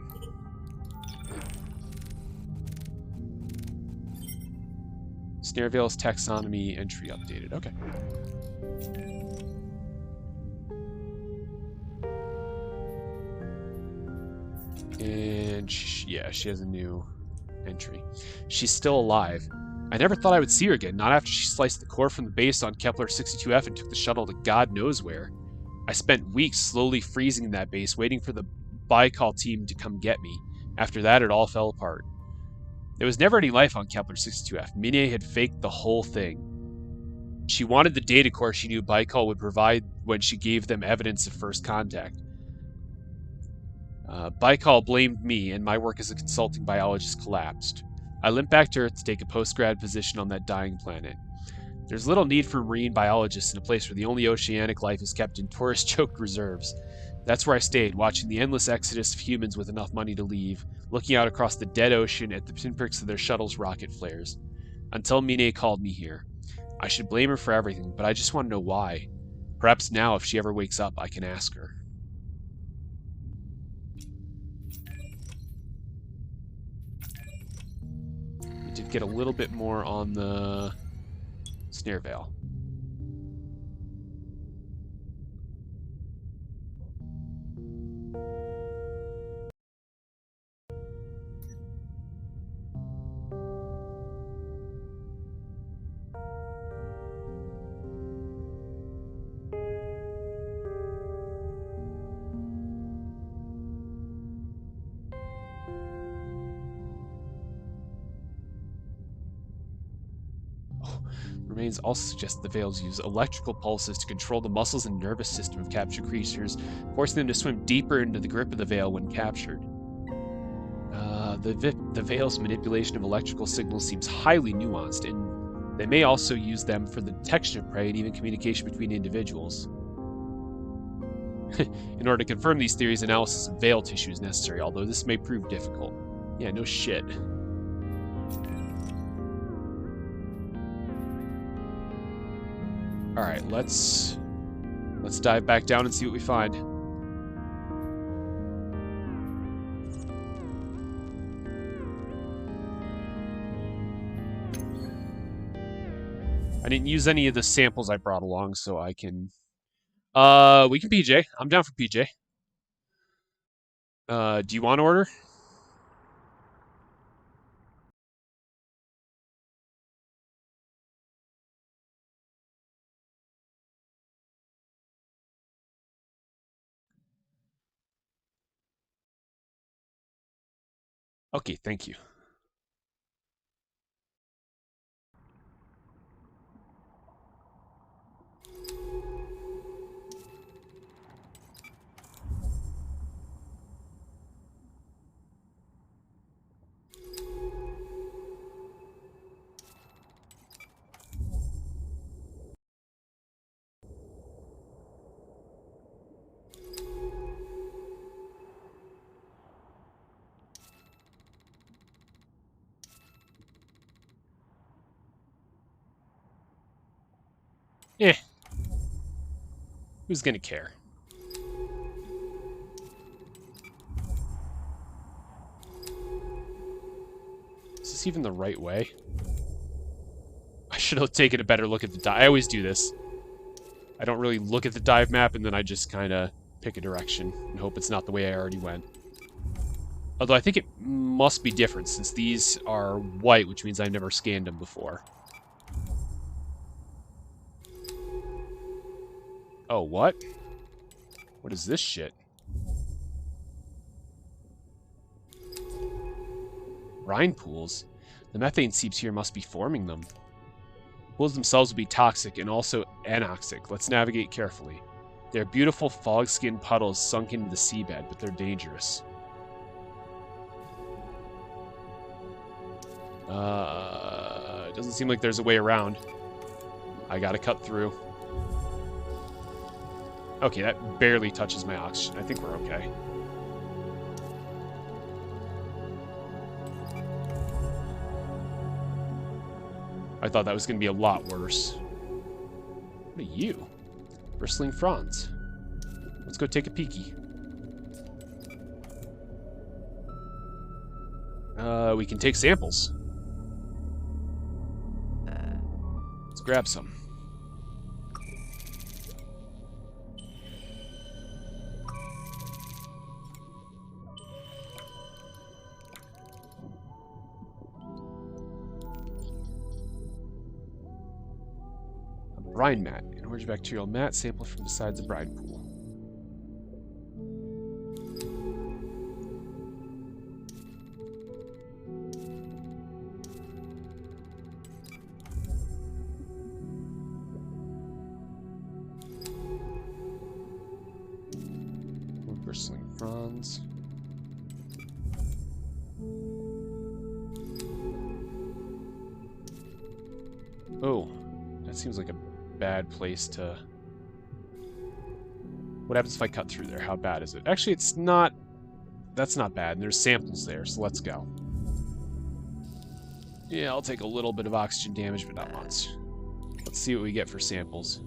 [SPEAKER 1] Snareveil's taxonomy entry updated. Okay. And yeah, she has a new entry. She's still alive. I never thought I would see her again, not after she sliced the core from the base on Kepler 62F and took the shuttle to God knows where. I spent weeks slowly freezing in that base, waiting for the Baikal team to come get me. After that, it all fell apart. There was never any life on Kepler 62F. Mine had faked the whole thing. She wanted the data core she knew Baikal would provide when she gave them evidence of first contact. Baikal blamed me, and my work as a consulting biologist collapsed. I limped back to Earth to take a post-grad position on that dying planet. There's little need for marine biologists in a place where the only oceanic life is kept in tourist-choked reserves. That's where I stayed, watching the endless exodus of humans with enough money to leave, looking out across the dead ocean at the pinpricks of their shuttle's rocket flares. Until Mine called me here. I should blame her for everything, but I just want to know why. Perhaps now, if she ever wakes up, I can ask her. We did get a little bit more on the Snareveil. Remains also suggests the Veils use electrical pulses to control the muscles and nervous system of captured creatures, forcing them to swim deeper into the grip of the Veil when captured. The Veil's manipulation of electrical signals seems highly nuanced, and they may also use them for the detection of prey and even communication between individuals. In order to confirm these theories, analysis of Veil tissue is necessary, although this may prove difficult. Yeah, no shit. Alright, let's dive back down and see what we find. I didn't use any of the samples I brought along, so I can... we can PJ. I'm down for PJ. Do you want to order? Okay, thank you. Eh. Who's gonna care? Is this even the right way? I should have taken a better look at the dive. I always do this. I don't really look at the dive map, and then I just kind of pick a direction and hope it's not the way I already went. Although I think it must be different since these are white, which means I've never scanned them before. Oh, what? What is this shit? Brine pools? The methane seeps here must be forming them. Pools themselves would be toxic and also anoxic. Let's navigate carefully. They're beautiful fog-skinned puddles sunk into the seabed, but they're dangerous. It doesn't seem like there's a way around. I gotta cut through. Okay, that barely touches my oxygen. I think we're okay. I thought that was going to be a lot worse. What are you? Bristling fronds. Let's go take a peeky. We can take samples. Let's grab some. Brine mat. An orange bacterial mat sampled from the sides of brine pool. More bristling fronds. Oh, that seems like a bad place to... What happens if I cut through there? How bad is it? Actually, it's not... That's not bad, and there's samples there, so let's go. Yeah, I'll take a little bit of oxygen damage, but not much. Let's see what we get for samples.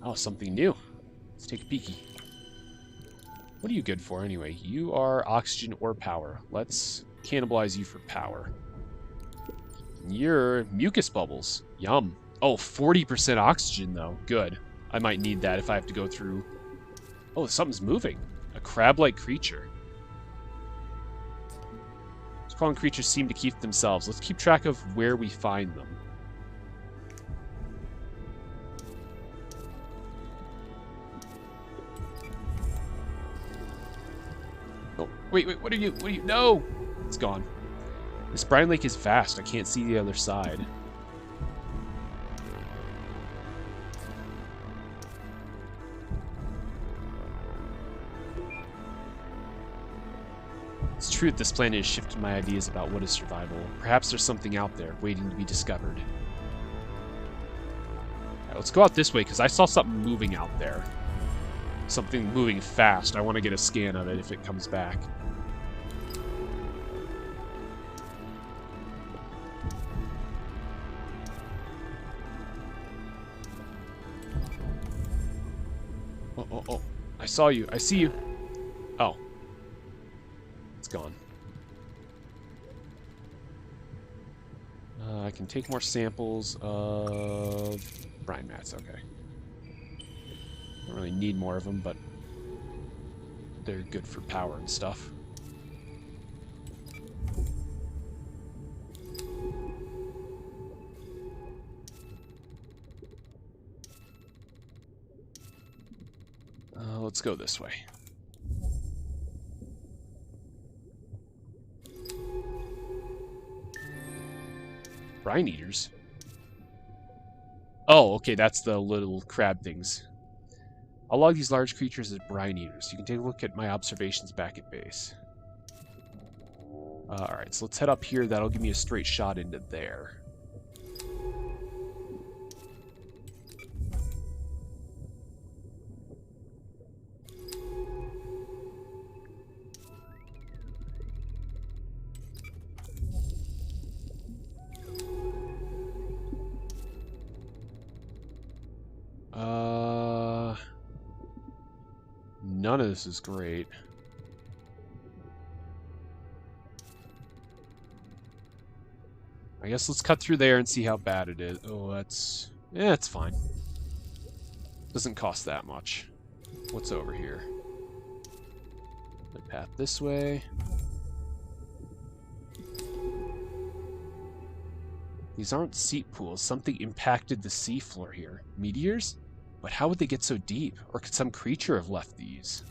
[SPEAKER 1] Oh, something new. Let's take a peeky. What are you good for, anyway? You are oxygen or power. Let's cannibalize you for power. You're mucus bubbles. Yum. Oh, 40% oxygen, though. Good. I might need that if I have to go through... Oh, something's moving. A crab-like creature. These crawling creatures seem to keep themselves. Let's keep track of where we find them. Oh, wait, what are you? No! It's gone. This brine lake is vast. I can't see the other side. It's true that this planet has shifted my ideas about what is survival. Perhaps there's something out there waiting to be discovered. Alright, let's go out this way, because I saw something moving out there. Something moving fast. I want to get a scan of it if it comes back. Oh. I saw you. I see you. Oh. It's gone. I can take more samples of brine mats. Okay. Don't really need more of them, but they're good for power and stuff. Let's go this way. Brine eaters? Oh, okay, that's the little crab things. I'll log these large creatures as brine eaters. You can take a look at my observations back at base. Alright, so let's head up here. That'll give me a straight shot into there. None of this is great. I guess let's cut through there and see how bad it is. Oh, that's... yeah, it's fine. Doesn't cost that much. What's over here? The path this way. These aren't seep pools. Something impacted the seafloor here. Meteors? But how would they get so deep? Or could some creature have left these?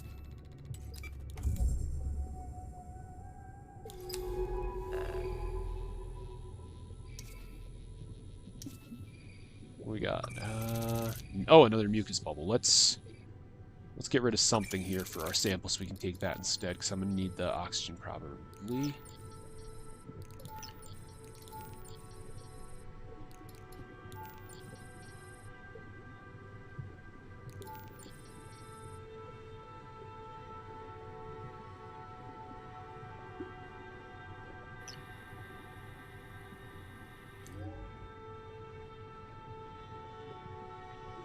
[SPEAKER 1] What we got? Oh, another mucus bubble. Let's get rid of something here for our sample so we can take that instead, because I'm going to need the oxygen probably.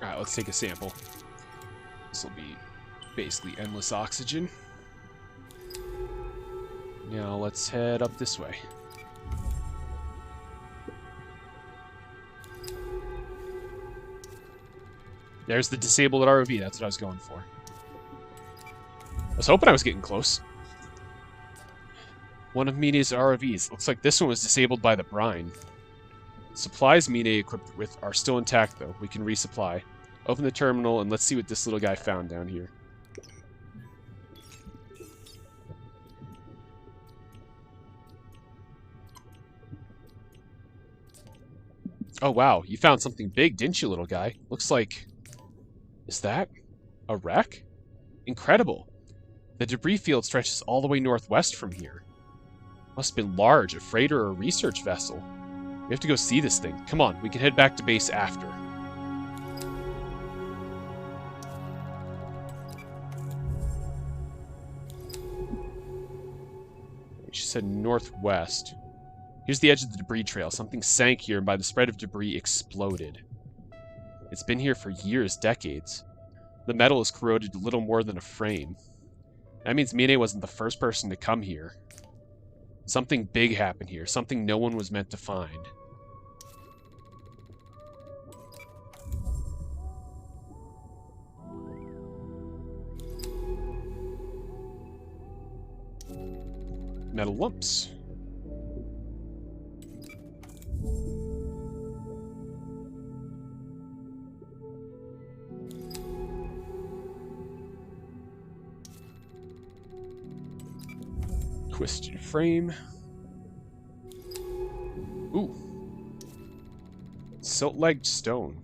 [SPEAKER 1] Alright, let's take a sample. This will be basically endless oxygen. Now let's head up this way. There's the disabled ROV, that's what I was going for. I was hoping I was getting close. One of Mine's ROVs. Looks like this one was disabled by the brine. Supplies Mine equipped with are still intact, though. We can resupply. Open the terminal, and let's see what this little guy found down here. Oh, wow. You found something big, didn't you, little guy? Looks like... Is that a wreck? Incredible. The debris field stretches all the way northwest from here. Must have been large, a freighter or a research vessel. We have to go see this thing. Come on, we can head back to base after. She said northwest. Here's the edge of the debris trail. Something sank here and by the spread of debris exploded. It's been here for years, decades. The metal is corroded to little more than a frame. That means Mine wasn't the first person to come here. Something big happened here. Something no one was meant to find. Metal lumps. Twisted frame. Ooh. Silt-legged stone.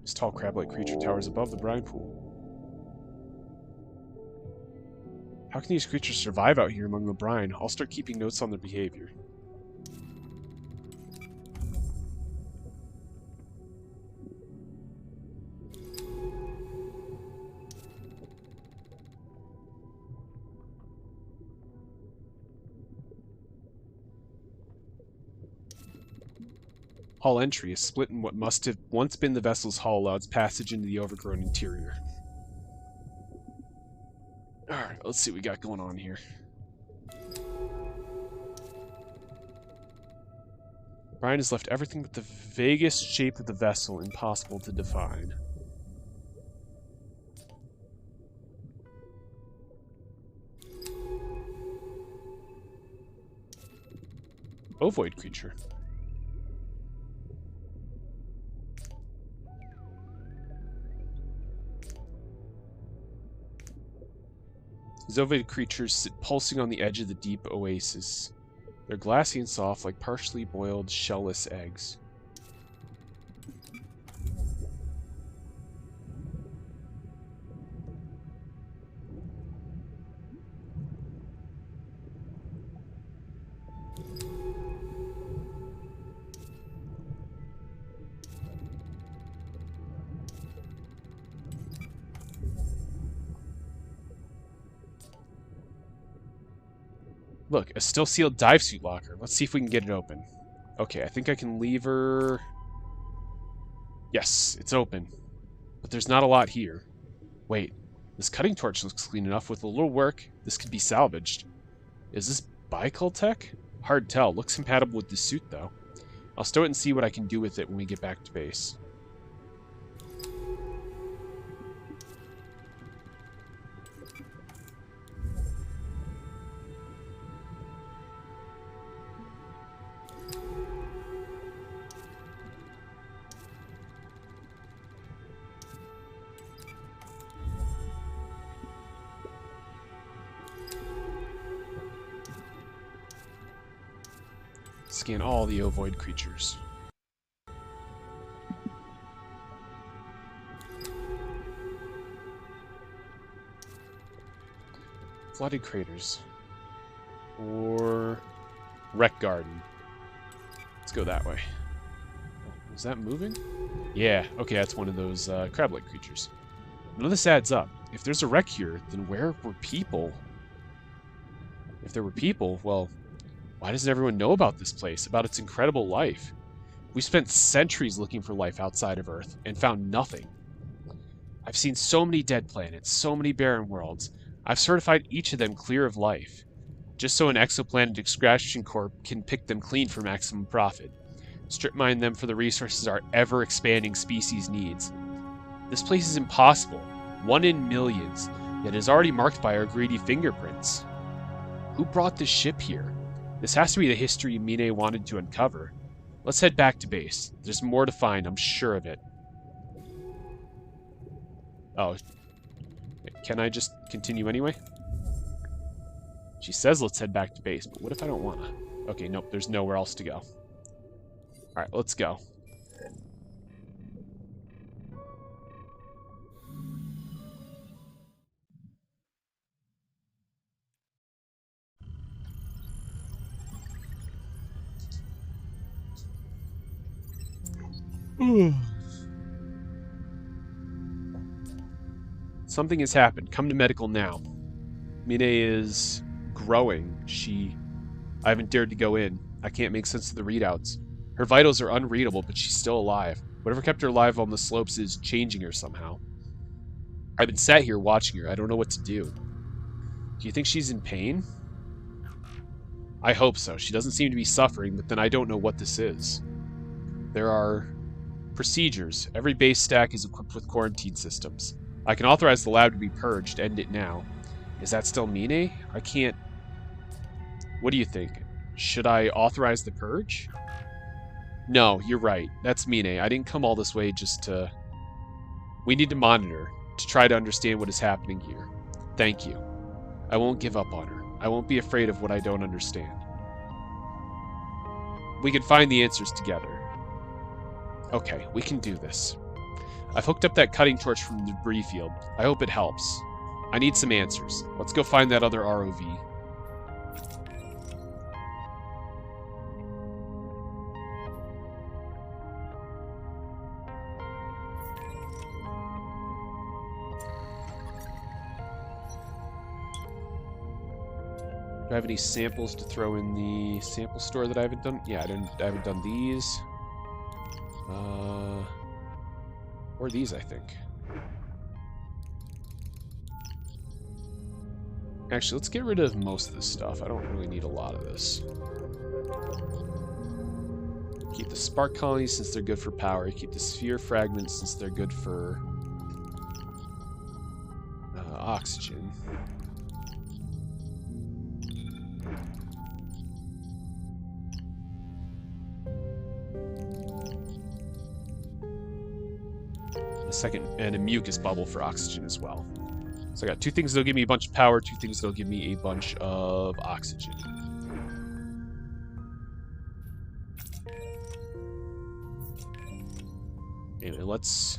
[SPEAKER 1] This tall crab-like creature towers above the brine pool. How can these creatures survive out here among the brine? I'll start keeping notes on their behavior. Hull entry, a split in what must have once been the vessel's hull allows passage into the overgrown interior. Alright, let's see what we got going on here. Brian has left everything but the vaguest shape of the vessel impossible to define. Ovoid creature. These ovoid creatures sit pulsing on the edge of the deep oasis. They're glassy and soft, like partially boiled, shellless eggs. Look, a still sealed dive suit locker. Let's see if we can get it open. Okay, I think I can lever... Yes, it's open. But there's not a lot here. Wait, this cutting torch looks clean enough. With a little work, this could be salvaged. Is this Bicol tech? Hard tell. Looks compatible with the suit, though. I'll stow it and see what I can do with it when we get back to base. Scan all the ovoid creatures. Flooded craters. Or wreck garden. Let's go that way. Oh, is that moving? Yeah, okay, that's one of those crab-like creatures. None of this adds up. If there's a wreck here, then where were people? If there were people, well, why doesn't everyone know about this place, about its incredible life? We spent centuries looking for life outside of Earth and found nothing. I've seen so many dead planets, so many barren worlds. I've certified each of them clear of life, just so an exoplanet extraction corp can pick them clean for maximum profit. Strip mine them for the resources our ever-expanding species needs. This place is impossible, 1 in millions, yet is already marked by our greedy fingerprints. Who brought this ship here? This has to be the history Mine wanted to uncover. Let's head back to base. There's more to find, I'm sure of it. Oh. Can I just continue anyway? She says let's head back to base, but what if I don't want to? Okay, nope, there's nowhere else to go. Alright, let's go. Something has happened. Come to medical now. Mine is growing. I haven't dared to go in. I can't make sense of the readouts. Her vitals are unreadable, but she's still alive. Whatever kept her alive on the slopes is changing her somehow. I've been sat here watching her. I don't know what to do. Do you think she's in pain? I hope so. She doesn't seem to be suffering, but then I don't know what this is. There are procedures. Every base stack is equipped with quarantine systems. I can authorize the lab to be purged. End it now. Is that still Mine? I can't... What do you think? Should I authorize the purge? No, you're right. That's Mine. I didn't come all this way just to... We need to monitor, to try to understand what is happening here. Thank you. I won't give up on her. I won't be afraid of what I don't understand. We can find the answers together. Okay, we can do this. I've hooked up that cutting torch from the debris field. I hope it helps. I need some answers. Let's go find that other ROV. Do I have any samples to throw in the sample store that I haven't done? Yeah, I haven't done these. Or these, I think. Actually, let's get rid of most of this stuff. I don't really need a lot of this. Keep the spark colonies since they're good for power. Keep the sphere fragments since they're good for oxygen. And a mucus bubble for oxygen as well. So I got 2 things that'll give me a bunch of power, 2 things that'll give me a bunch of oxygen. Anyway, let's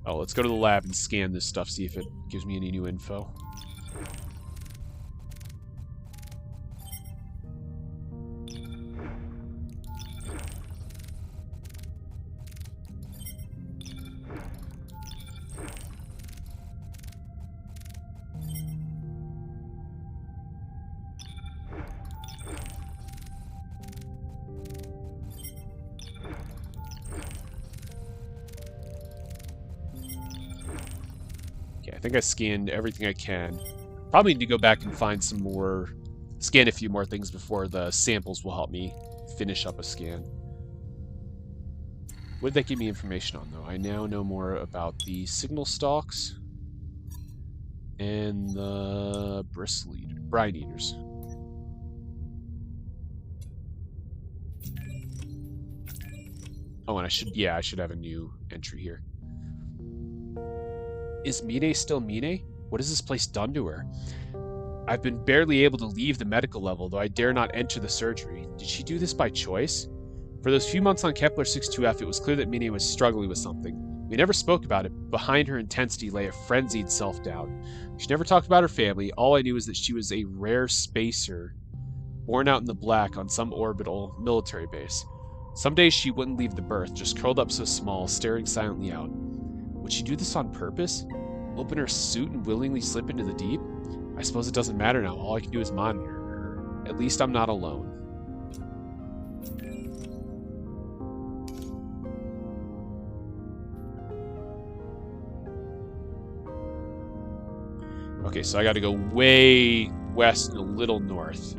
[SPEAKER 1] go to the lab and scan this stuff, see if it gives me any new info. I think I scanned everything I can. Probably need to go back and find some more, scan a few more things before the samples will help me finish up a scan. What did that give me information on, though? I now know more about the signal stalks and the brine eaters. Oh, and I should have a new entry here. Is Mine still Mine? What has this place done to her? I've been barely able to leave the medical level, though I dare not enter the surgery. Did she do this by choice? For those few months on Kepler 62F, it was clear that Minnie was struggling with something. We never spoke about it. Behind her intensity lay a frenzied self-doubt. She never talked about her family. All I knew was that she was a rare spacer, born out in the black on some orbital military base. Some days she wouldn't leave the berth, just curled up so small, staring silently out. Would she do this on purpose? Open her suit and willingly slip into the deep? I suppose it doesn't matter now. All I can do is monitor her. At least I'm not alone. Okay, so I got to go way west and a little north.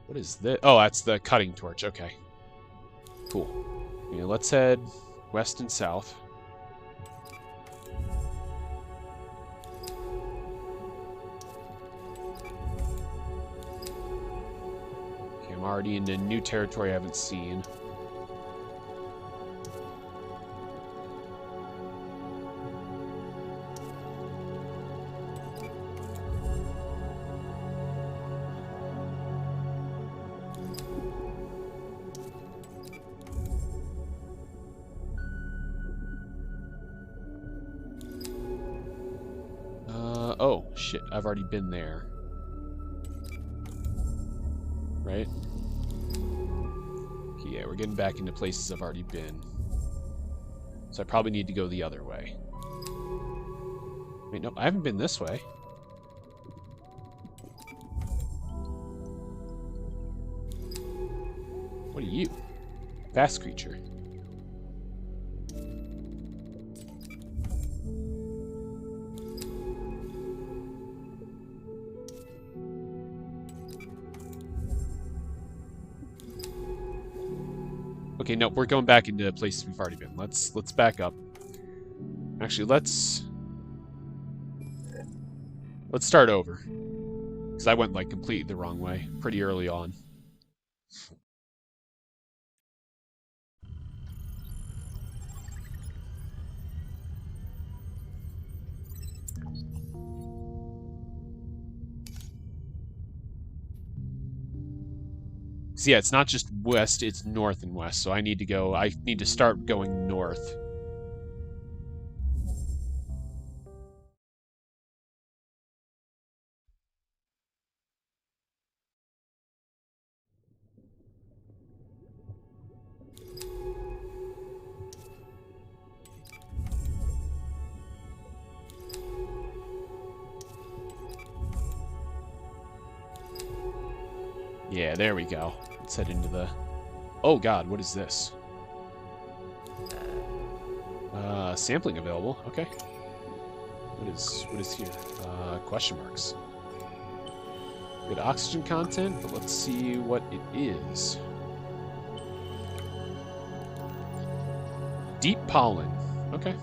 [SPEAKER 1] What is this? Oh, that's the cutting torch. Okay. Cool. Okay, let's head west and south. Okay, I'm already into new territory I haven't seen. Oh, shit, I've already been there. Right? Okay, yeah, we're getting back into places I've already been. So I probably need to go the other way. Wait, no, I haven't been this way. What are you? Fast creature. Okay, no, we're going back into places we've already been. Let's back up. Actually, let's start over. Because I went, like, completely the wrong way pretty early on. So yeah, it's not just west, it's north and west. So I need to start going north. Yeah, there we go. Let's head into the... Oh god, what is this? Sampling available. Okay. What is here? Question marks. Good oxygen content, but let's see what it is. Deep pollen. Okay.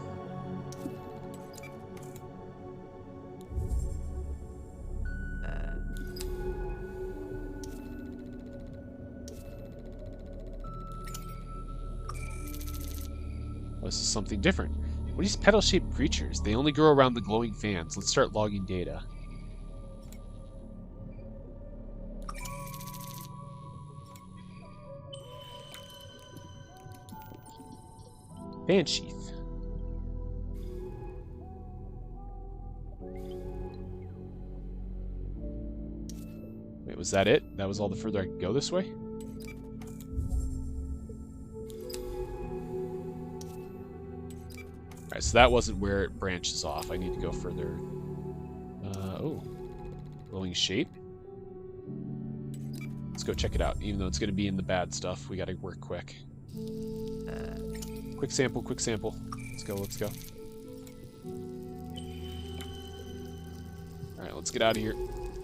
[SPEAKER 1] This is something different. What are these petal-shaped creatures? They only grow around the glowing fans. Let's start logging data. Fansheath. Wait, was that it? That was all the further I could go this way? Alright, so that wasn't where it branches off. I need to go further. Oh. Glowing shape. Let's go check it out. Even though it's going to be in the bad stuff, we got to work quick. Quick sample, quick sample. Let's go, let's go. Alright, let's get out of here.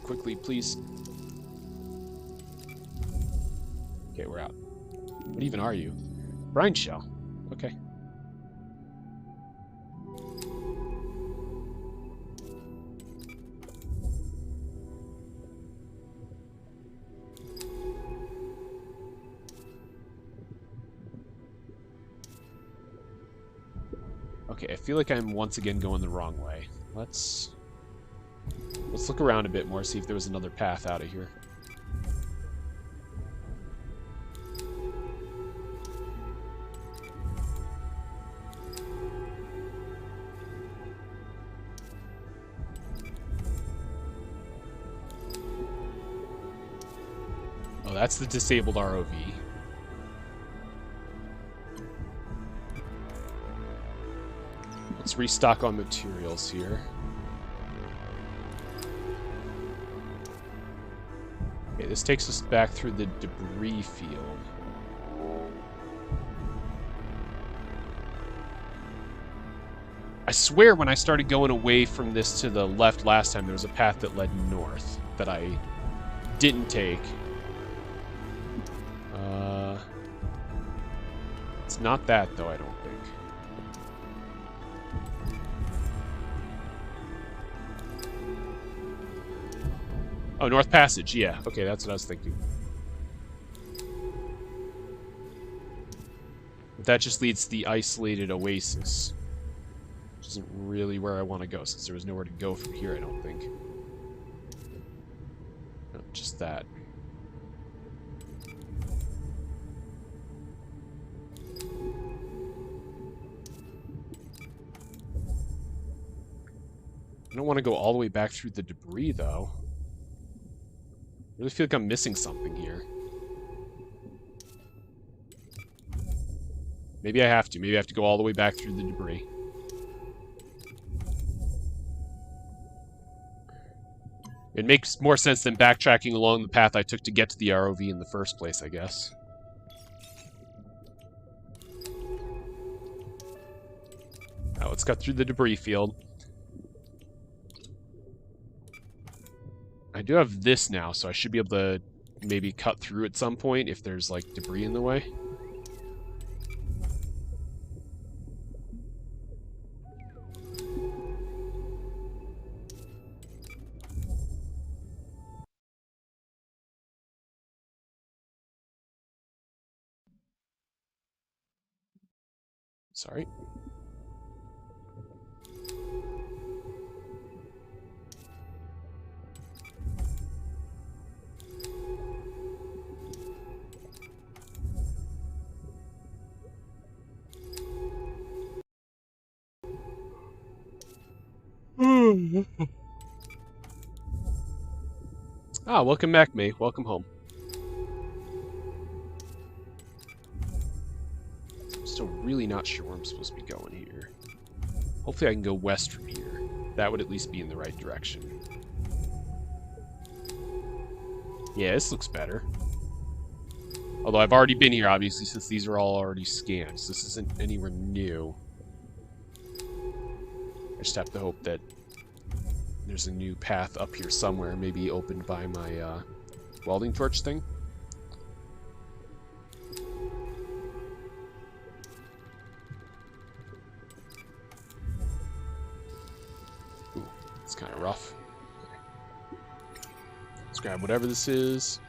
[SPEAKER 1] Quickly, please. Okay, we're out. What even are you? Brine shell. Okay. Okay, I feel like I'm once again going the wrong way. Let's look around a bit more, see if there was another path out of here. Oh, that's the disabled ROV. Let's restock on materials here. Okay, this takes us back through the debris field. I swear when I started going away from this to the left last time, there was a path that led north that I didn't take. It's not that, though, I don't think. Oh, North Passage, yeah. Okay, that's what I was thinking. But that just leads to the isolated oasis. Which isn't really where I want to go, since there was nowhere to go from here, I don't think. No, just that. I don't want to go all the way back through the debris, though. I really feel like I'm missing something here. Maybe I have to. Maybe I have to go all the way back through the debris. It makes more sense than backtracking along the path I took to get to the ROV in the first place, I guess. Now let's cut through the debris field. I do have this now, so I should be able to maybe cut through at some point if there's, like, debris in the way. Sorry. Ah, welcome back, May. Welcome home. I'm still really not sure where I'm supposed to be going here. Hopefully I can go west from here. That would at least be in the right direction. Yeah, this looks better. Although I've already been here, obviously, since these are all already scanned, so this isn't anywhere new. I just have to hope that there's a new path up here somewhere, maybe opened by my welding torch thing. Ooh, it's kind of rough. Okay. Let's grab whatever this is.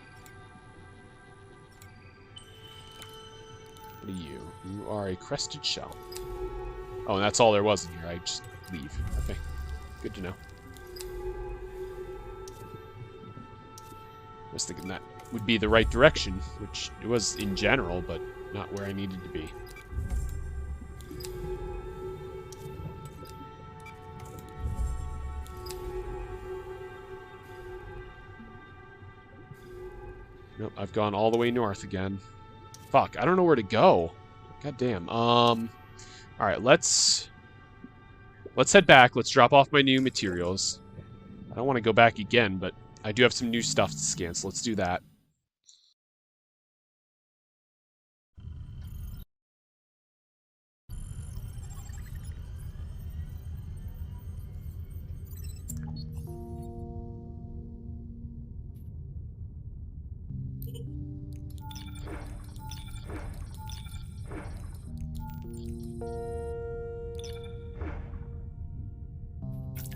[SPEAKER 1] What are you? You are a crested shell. Oh, and that's all there was in here. I just leave. Okay. Good to know. I was thinking that would be the right direction, which it was in general, but not where I needed to be. Nope, I've gone all the way north again. Fuck, I don't know where to go. God damn. Alright, let's head back. Let's drop off my new materials. I don't want to go back again, but I do have some new stuff to scan, so let's do that.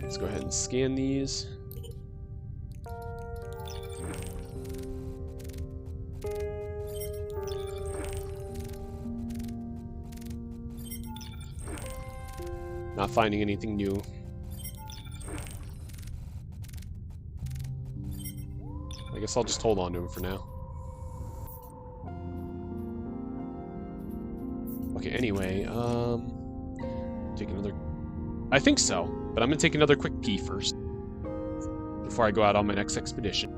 [SPEAKER 1] Let's go ahead and scan these. Not finding anything new. I guess I'll just hold on to him for now. Okay, anyway, take another... I think so, but I'm gonna take another quick pee first before I go out on my next expedition.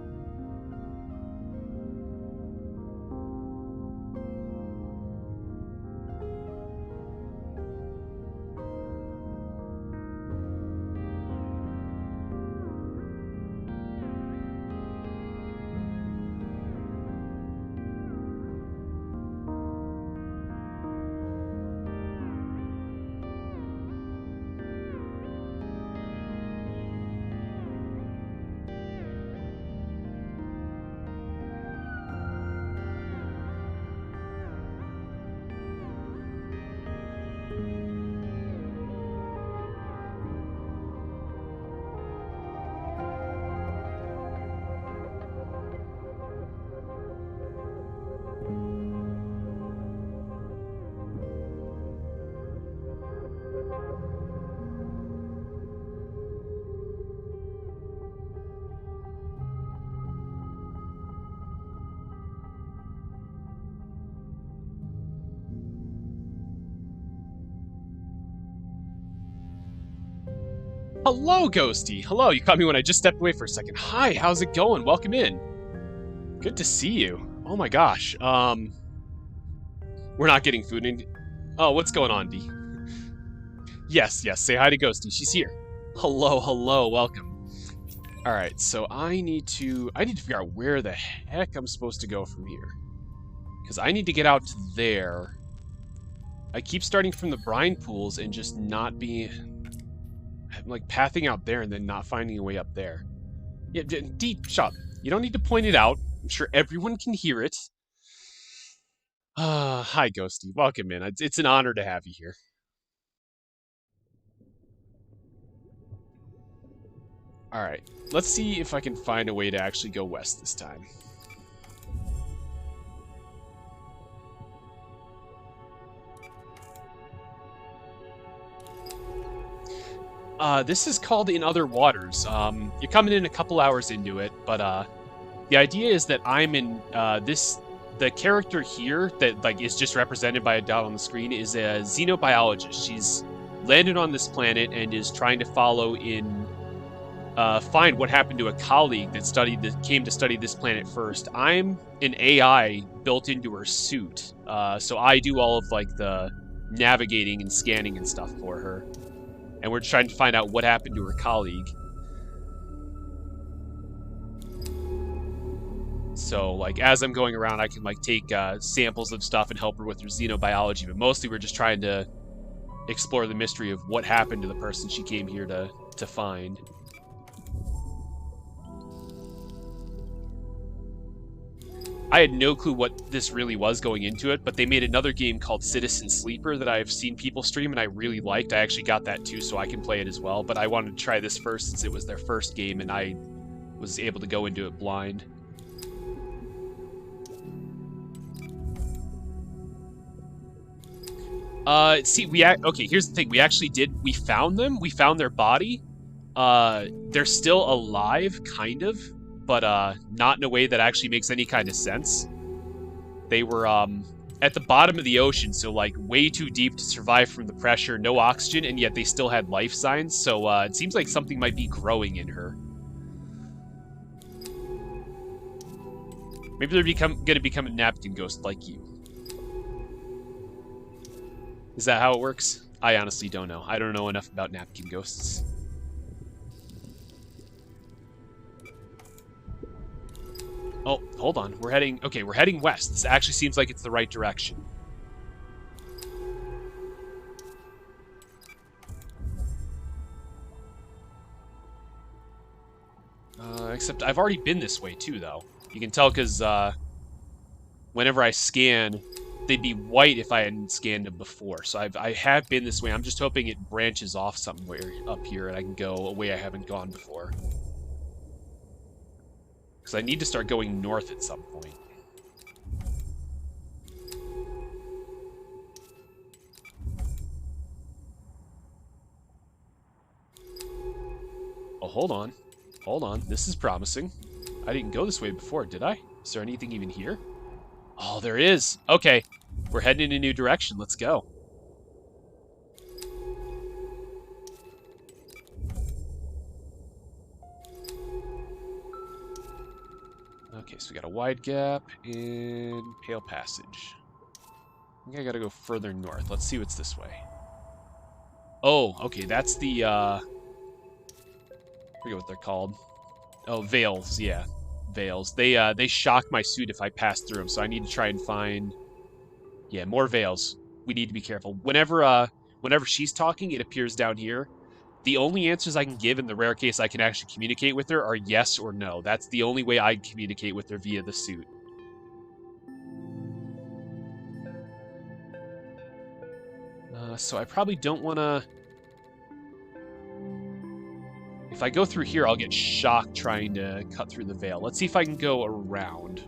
[SPEAKER 1] Hello, Ghosty! Hello, you caught me when I just stepped away for a second. Hi, how's it going? Welcome in. Good to see you. Oh my gosh, we're not getting food in... Oh, what's going on, D? Yes, say hi to Ghosty, she's here. Hello, welcome. Alright, so I need to figure out where the heck I'm supposed to go from here. Because I need to get out to there. I keep starting from the brine pools and just not be... I'm like pathing out there and then not finding a way up there. Yeah, deep shot. You don't need to point it out. I'm sure everyone can hear it. Hi, Ghosty. Welcome in. It's an honor to have you here. Alright, let's see if I can find a way to actually go west this time. This is called In Other Waters. You're coming in a couple hours into it, but the idea is that I'm in the character here that like is just represented by a dot on the screen is a xenobiologist. She's landed on this planet and is trying to find what happened to a colleague that came to study this planet first. I'm an AI built into her suit, so I do all of like the navigating and scanning and stuff for her. And we're trying to find out what happened to her colleague. So, like, as I'm going around, I can, like, take samples of stuff and help her with her xenobiology, but mostly we're just trying to explore the mystery of what happened to the person she came here to find. I had no clue what this really was going into it, but they made another game called Citizen Sleeper that I've seen people stream and I really liked. I actually got that too, so I can play it as well, but I wanted to try this first since it was their first game and I was able to go into it blind. See, okay, here's the thing. We found them. We found their body. They're still alive, kind of. But not in a way that actually makes any kind of sense. They were at the bottom of the ocean, so like way too deep to survive from the pressure, no oxygen, and yet they still had life signs, so it seems like something might be growing in her. Maybe they're gonna become a napkin ghost like you. Is that how it works? I honestly don't know. I don't know enough about napkin ghosts. Oh, hold on. We're heading west. This actually seems like it's the right direction. Except I've already been this way too, though. You can tell because whenever I scan, they'd be white if I hadn't scanned them before. So I have been this way. I'm just hoping it branches off somewhere up here and I can go a way I haven't gone before. Because I need to start going north at some point. hold on. Hold on. This is promising. I didn't go this way before, did I? Is there anything even here? Oh, there is. Okay. We're heading in a new direction. Let's go. Okay, so we got a wide gap and Pale Passage. I think I gotta go further north. Let's see what's this way. Oh, okay, that's the, I forget what they're called. Oh, veils, yeah. Veils. They shock my suit if I pass through them, so I need to try and find... Yeah, more veils. We need to be careful. Whenever she's talking, it appears down here. The only answers I can give in the rare case I can actually communicate with her are yes or no. That's the only way I communicate with her via the suit. So I probably don't want to... If I go through here, I'll get shocked trying to cut through the veil. Let's see if I can go around.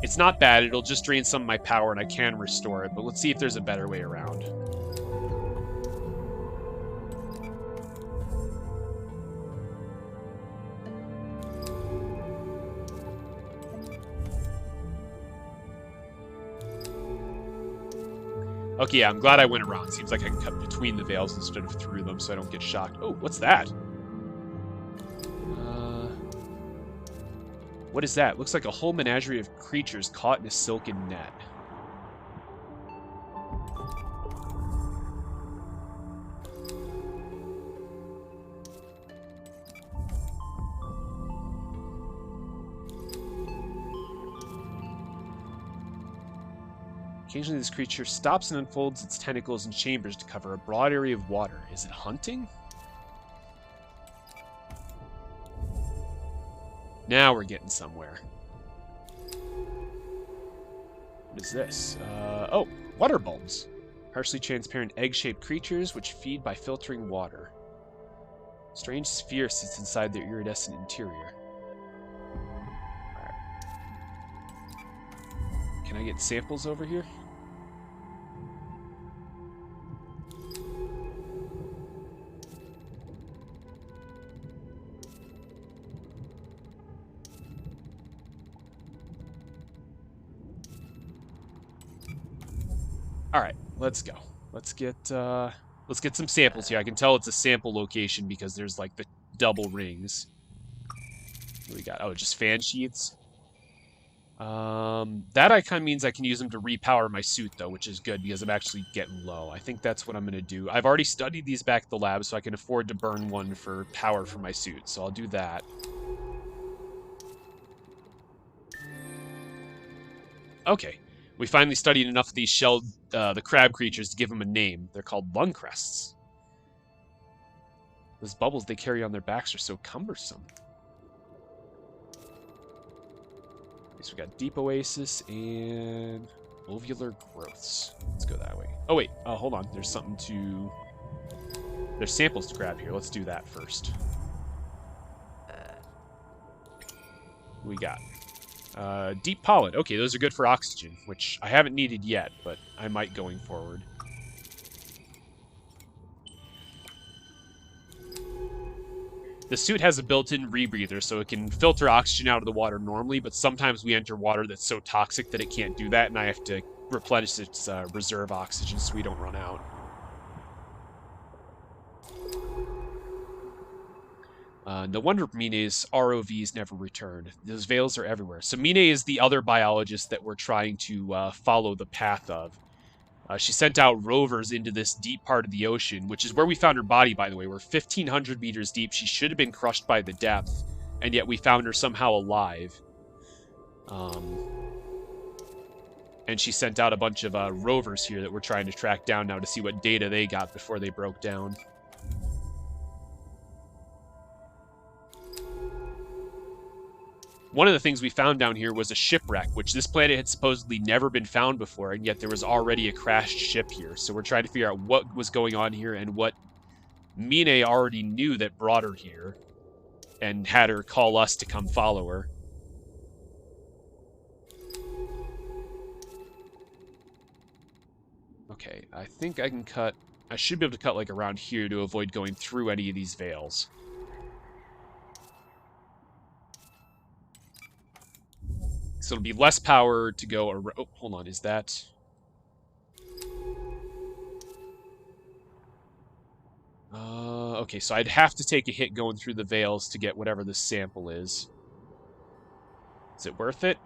[SPEAKER 1] It's not bad. It'll just drain some of my power, and I can restore it. But let's see if there's a better way around. Okay, yeah, I'm glad I went around. Seems like I can cut between the veils instead of through them so I don't get shocked. Oh, what's that? What is that? Looks like a whole menagerie of creatures caught in a silken net. Occasionally, this creature stops and unfolds its tentacles and chambers to cover a broad area of water. Is it hunting? Now we're getting somewhere. What is this? Oh, water bulbs. Partially transparent egg-shaped creatures which feed by filtering water. Strange sphere sits inside their iridescent interior. Alright. Can I get samples over here? Alright, let's go. Let's get some samples here. I can tell it's a sample location because there's like the double rings. What do we got? Oh, just fan sheaths. That kind of means I can use them to repower my suit though, which is good because I'm actually getting low. I think that's what I'm gonna do. I've already studied these back at the lab, so I can afford to burn one for power for my suit. So I'll do that. Okay. We finally studied enough of these shelled, the crab creatures to give them a name. They're called lung crests. Those bubbles they carry on their backs are so cumbersome. Okay, so we got deep oasis and ovular growths. Let's go that way. Oh wait, hold on. There's something to... There's samples to grab here. Let's do that first. What we got? Deep pollen. Okay, those are good for oxygen, which I haven't needed yet, but I might going forward. The suit has a built-in rebreather, so it can filter oxygen out of the water normally, but sometimes we enter water that's so toxic that it can't do that, and I have to replenish its reserve oxygen so we don't run out. No wonder Mine's ROVs never returned. Those veils are everywhere. So Mine is the other biologist that we're trying to follow the path of. She sent out rovers into this deep part of the ocean, which is where we found her body, by the way. We're 1,500 meters deep. She should have been crushed by the depth, and yet we found her somehow alive. And she sent out a bunch of rovers here that we're trying to track down now to see what data they got before they broke down. One of the things we found down here was a shipwreck, which this planet had supposedly never been found before, and yet there was already a crashed ship here. So we're trying to figure out what was going on here and what Mine already knew that brought her here and had her call us to come follow her. Okay, I think I can cut I should be able to cut, like, around here to avoid going through any of these veils. So it'll be less power to go around. Oh, hold on, is that... okay, so I'd have to take a hit going through the veils to get whatever this sample is. Is it worth it?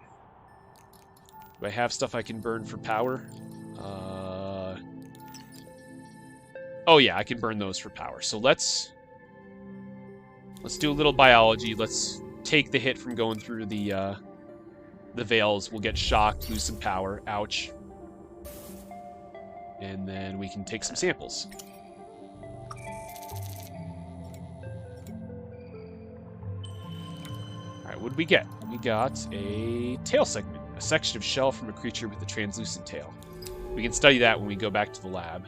[SPEAKER 1] Do I have stuff I can burn for power? Oh yeah, I can burn those for power. So let's do a little biology. Let's take the hit from going through the veils. We'll get shocked, lose some power. Ouch. And then we can take some samples. Alright, what did we get? We got a tail segment. A section of shell from a creature with a translucent tail. We can study that when we go back to the lab.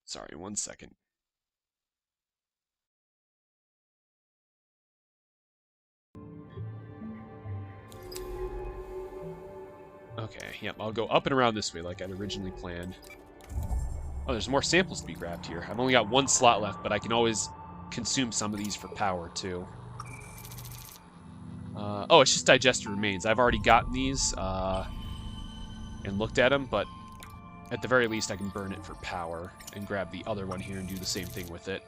[SPEAKER 1] Sorry, 1 second. Okay, yep, I'll go up and around this way like I'd originally planned. Oh, there's more samples to be grabbed here. I've only got 1 slot left, but I can always consume some of these for power, too. Oh, it's just digested remains. I've already gotten these and looked at them, but at the very least I can burn it for power and grab the other one here and do the same thing with it.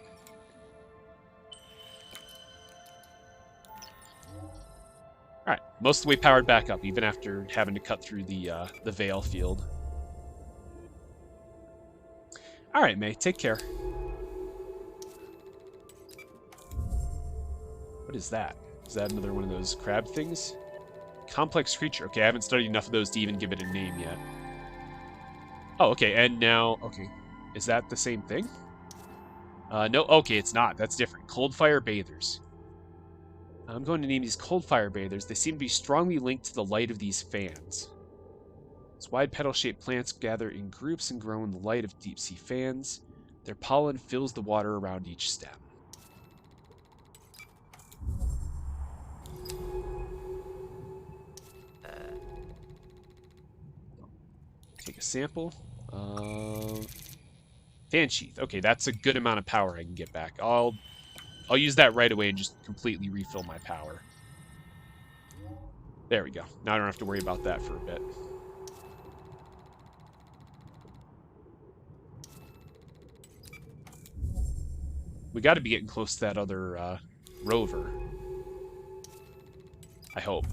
[SPEAKER 1] Alright, most of the way powered back up, even after having to cut through the veil field. Alright, May, take care. What is that? Is that another one of those crab things? Complex creature. Okay, I haven't studied enough of those to even give it a name yet. Oh, okay, and now... Okay, is that the same thing? No, okay, it's not. That's different. Cold fire bathers. I'm going to name these cold fire bathers. They seem to be strongly linked to the light of these fans. These wide petal-shaped plants gather in groups and grow in the light of deep-sea fans. Their pollen fills the water around each stem. Take a sample. Fan sheath. Okay, that's a good amount of power I can get back. I'll use that right away and just completely refill my power. There we go. Now I don't have to worry about that for a bit. We got to be getting close to that other rover. I hope.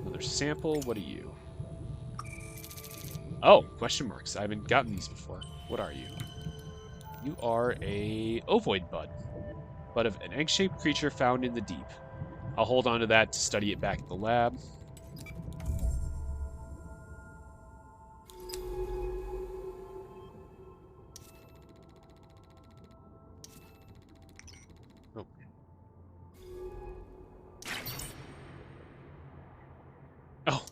[SPEAKER 1] Another sample. What are you? Oh, question marks. I haven't gotten these before. What are you? You are a ovoid bud. Bud of an egg-shaped creature found in the deep. I'll hold on to that to study it back at the lab. Oh. Oh.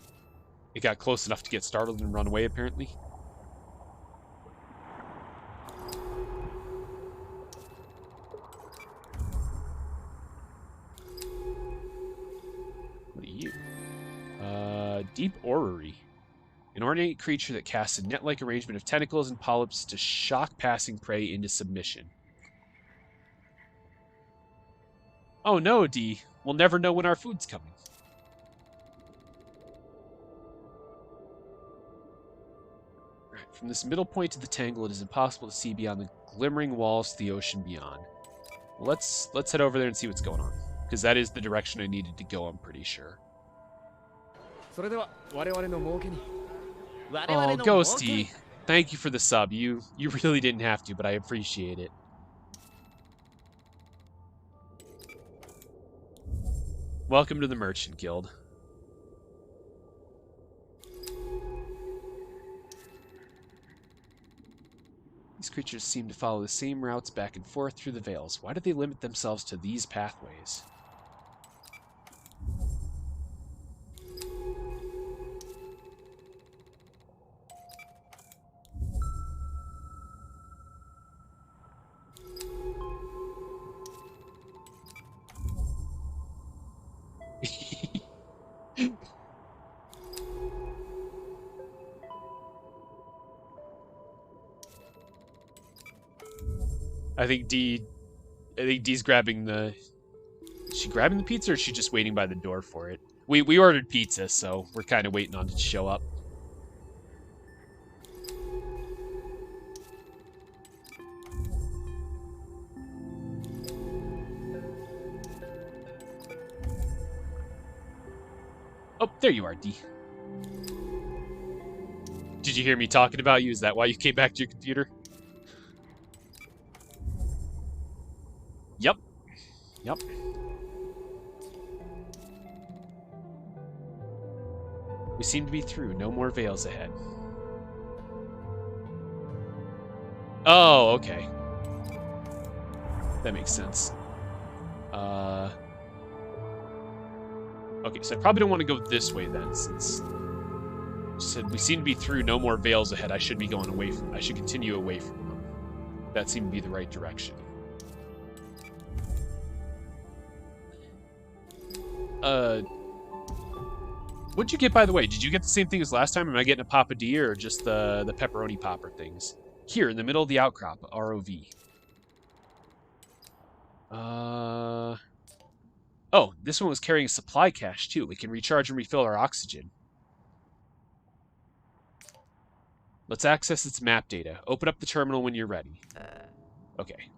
[SPEAKER 1] It got close enough to get startled and run away, apparently. What are you? Deep orrery. An ornate creature that casts a net-like arrangement of tentacles and polyps to shock passing prey into submission. Oh no, D. We'll never know when our food's coming. From this middle point to the tangle, it is impossible to see beyond the glimmering walls to the ocean beyond. Let's head over there and see what's going on, because that is the direction I needed to go, I'm pretty sure. Oh, Ghosty, thank you for the sub. You really didn't have to, but I appreciate it. Welcome to the Merchant Guild. These creatures seem to follow the same routes back and forth through the veils. Why do they limit themselves to these pathways? I think D's grabbing the... Is she grabbing the pizza, or is she just waiting by the door for it? We ordered pizza, so we're kind of waiting on it to show up. Oh, there you are, D. Did you hear me talking about you? Is that why you came back to your computer? Yep. Yep. We seem to be through. No more veils ahead. Oh, okay. That makes sense. Okay, so I probably don't want to go this way then, since you said we seem to be through. No more veils ahead. I should be going away from... I should continue away from them. That seemed to be the right direction. What'd you get, by the way? Did you get the same thing as last time? Am I getting a Papadilla or just the pepperoni popper things? Here, in the middle of the outcrop, ROV. Oh, this one was carrying a supply cache, too. We can recharge and refill our oxygen. Let's access its map data. Open up the terminal when you're ready. Okay.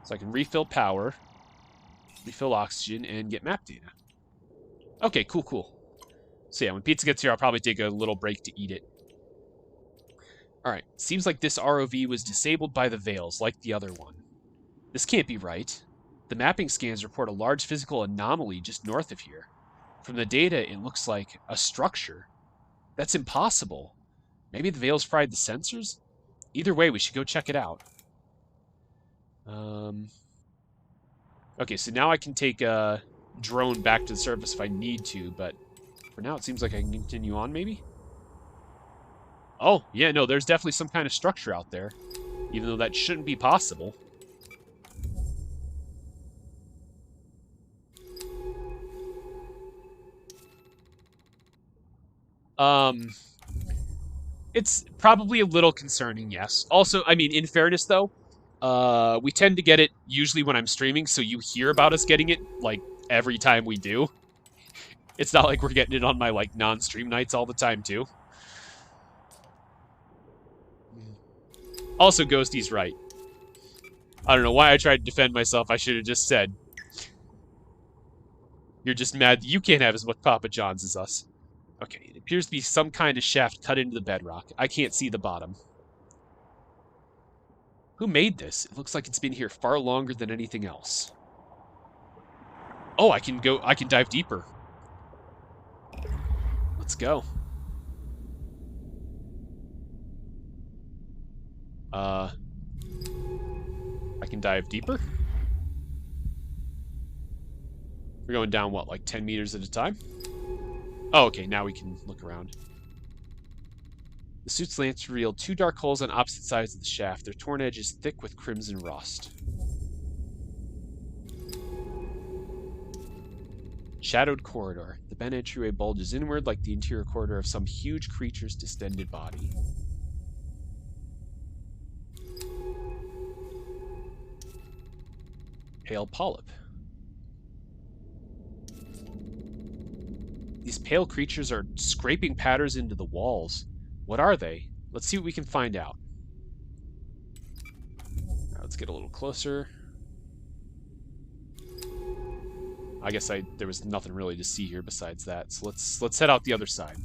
[SPEAKER 1] So I can refill power, refill oxygen, and get map data. Okay, cool, cool. So yeah, when pizza gets here, I'll probably take a little break to eat it. Alright, seems like this ROV was disabled by the veils, like the other one. This can't be right. The mapping scans report a large physical anomaly just north of here. From the data, it looks like a structure. That's impossible. Maybe the veils fried the sensors? Either way, we should go check it out. Okay, so now I can take a drone back to the surface if I need to, but for now it seems like I can continue on, maybe? Oh, yeah, no, there's definitely some kind of structure out there, even though that shouldn't be possible. It's probably a little concerning, yes. Also, I mean, in fairness, though, we tend to get it usually when I'm streaming, so you hear about us getting it, like, every time we do. It's not like we're getting it on my, like, non-stream nights all the time, too. Also, Ghosty's right. I don't know why I tried to defend myself. I should have just said, you're just mad that you can't have as much Papa John's as us. Okay, it appears to be some kind of shaft cut into the bedrock. I can't see the bottom. Who made this? It looks like it's been here far longer than anything else. Oh, I can dive deeper. Let's go. I can dive deeper? We're going down, what, like 10 meters at a time? Oh, okay, now we can look around. The suit's lance revealed two dark holes on opposite sides of the shaft, their torn edges thick with crimson rust. Shadowed corridor. The bent entryway bulges inward like the interior corridor of some huge creature's distended body. Pale polyp. These pale creatures are scraping patterns into the walls. What are they? Let's see what we can find out. Right, let's get a little closer. I guess there was nothing really to see here besides that, so let's head out the other side.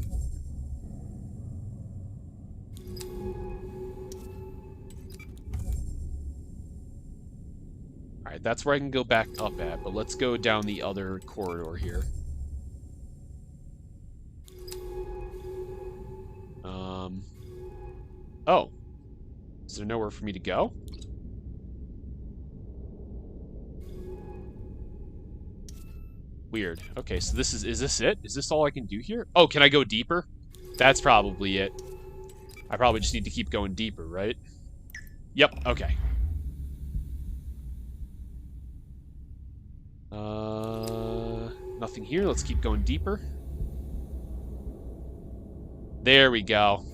[SPEAKER 1] Alright, that's where I can go back up at, but let's go down the other corridor here. Oh. Is there nowhere for me to go? Weird. Okay, so is this it? Is this all I can do here? Oh, can I go deeper? That's probably it. I probably just need to keep going deeper, right? Yep, okay. Nothing here. Let's keep going deeper. There we go.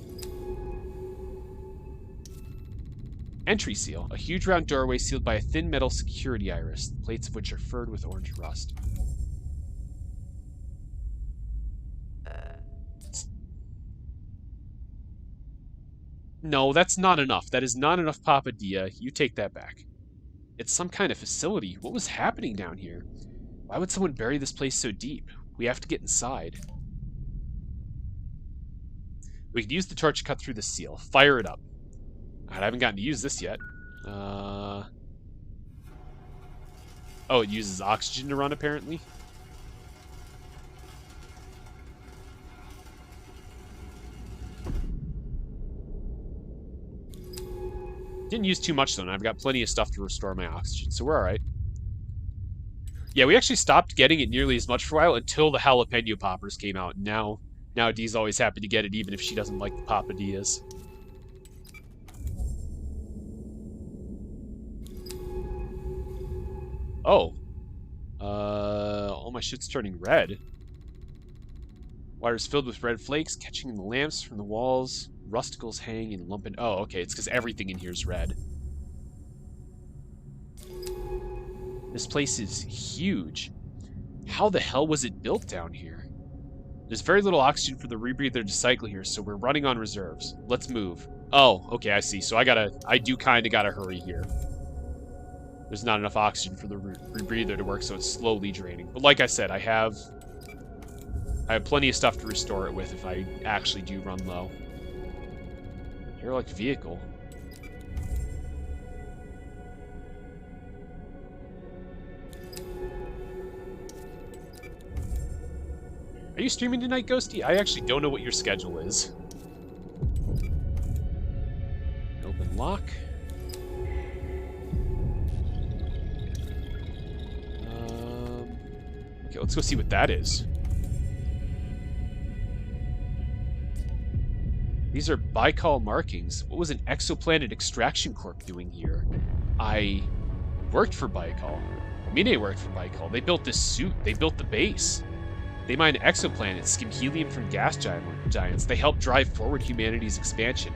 [SPEAKER 1] Entry seal. A huge round doorway sealed by a thin metal security iris, the plates of which are furred with orange rust. No, that's not enough. That is not enough papadilla. You take that back. It's some kind of facility. What was happening down here? Why would someone bury this place so deep? We have to get inside. We can use the torch to cut through the seal. Fire it up. I haven't gotten to use this yet. Oh, it uses oxygen to run, apparently. Didn't use too much, though, and I've got plenty of stuff to restore my oxygen, so we're alright. Yeah, we actually stopped getting it nearly as much for a while until the jalapeno poppers came out. And now Dee's always happy to get it, even if she doesn't like the papadillas. Oh. All my shit's turning red. Water's filled with red flakes, catching the lamps from the walls. Rusticles hang and lumping. Oh, okay, it's because everything in here is red. This place is huge. How the hell was it built down here? There's very little oxygen for the rebreather to cycle here, so we're running on reserves. Let's move. Oh, okay, I see. So I do kind of gotta hurry here. There's not enough oxygen for the rebreather to work, so it's slowly draining. But like I said, I have plenty of stuff to restore it with if I actually do run low. Derelict vehicle. Are you streaming tonight, Ghosty? I actually don't know what your schedule is. Open lock. Okay, let's go see what that is. These are Baikal markings. What was an exoplanet extraction corp doing here? I worked for Baikal. Mine worked for Baikal. They built this suit. They built the base. They mine exoplanets, skim helium from gas giants. They helped drive forward humanity's expansion.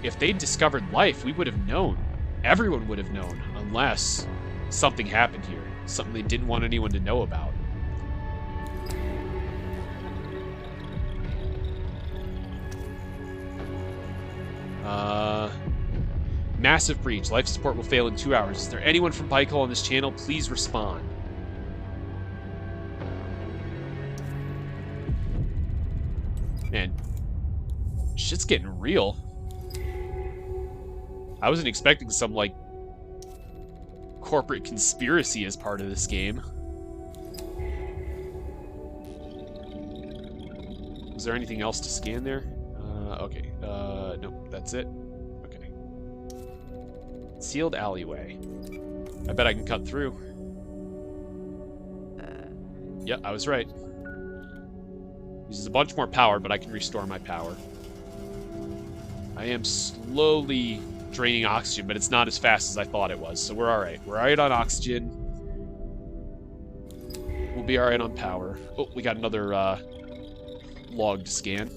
[SPEAKER 1] If they'd discovered life, we would have known. Everyone would have known, unless something happened here. Something they didn't want anyone to know about. Massive breach. Life support will fail in 2 hours. Is there anyone from Baikal on this channel? Please respond. Man, shit's getting real. I wasn't expecting some, like, corporate conspiracy as part of this game. Was there anything else to scan there? Okay. Nope, that's it. Okay. Sealed alleyway. I bet I can cut through. Yeah, I was right. Uses a bunch more power, but I can restore my power. I am slowly draining oxygen, but it's not as fast as I thought it was, so we're alright. We're alright on oxygen. We'll be alright on power. Oh, we got another log to scan.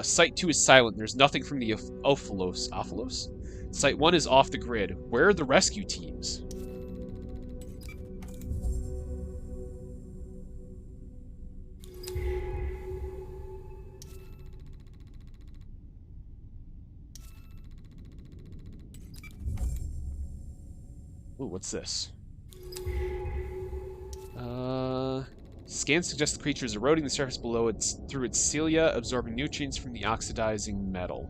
[SPEAKER 1] Site 2 is silent. There's nothing from the Ophilos. Ophilos? Site 1 is off the grid. Where are the rescue teams? Ooh, what's this? Scans suggest the creature is eroding the surface below it through its cilia, absorbing nutrients from the oxidizing metal.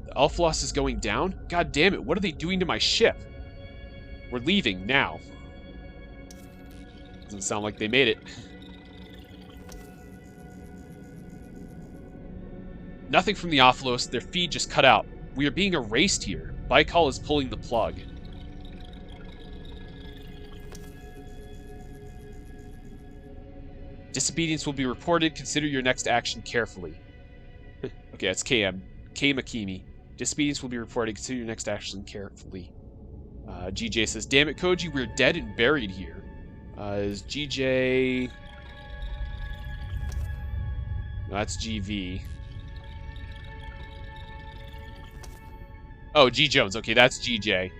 [SPEAKER 1] The Alphalos is going down? God damn it, what are they doing to my ship? We're leaving now. Doesn't sound like they made it. Nothing from the Ophilos. Their feed just cut out. We are being erased here. Baikal is pulling the plug. Disobedience will be reported. Consider your next action carefully. Okay, that's KM. K Makimi. Disobedience will be reported. Consider your next action carefully. GJ says, damn it, Koji, we're dead and buried here. Is GJ... No, that's GV. Oh, G Jones. Okay, that's GJ.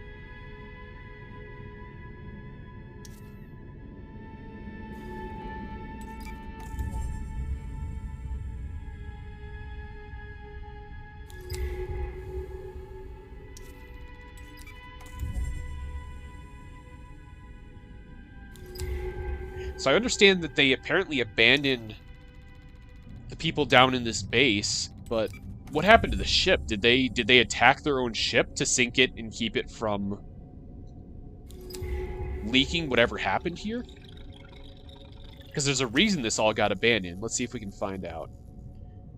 [SPEAKER 1] So I understand that they apparently abandoned the people down in this base, but what happened to the ship? Did they attack their own ship to sink it and keep it from leaking whatever happened here? Because there's a reason this all got abandoned. Let's see if we can find out.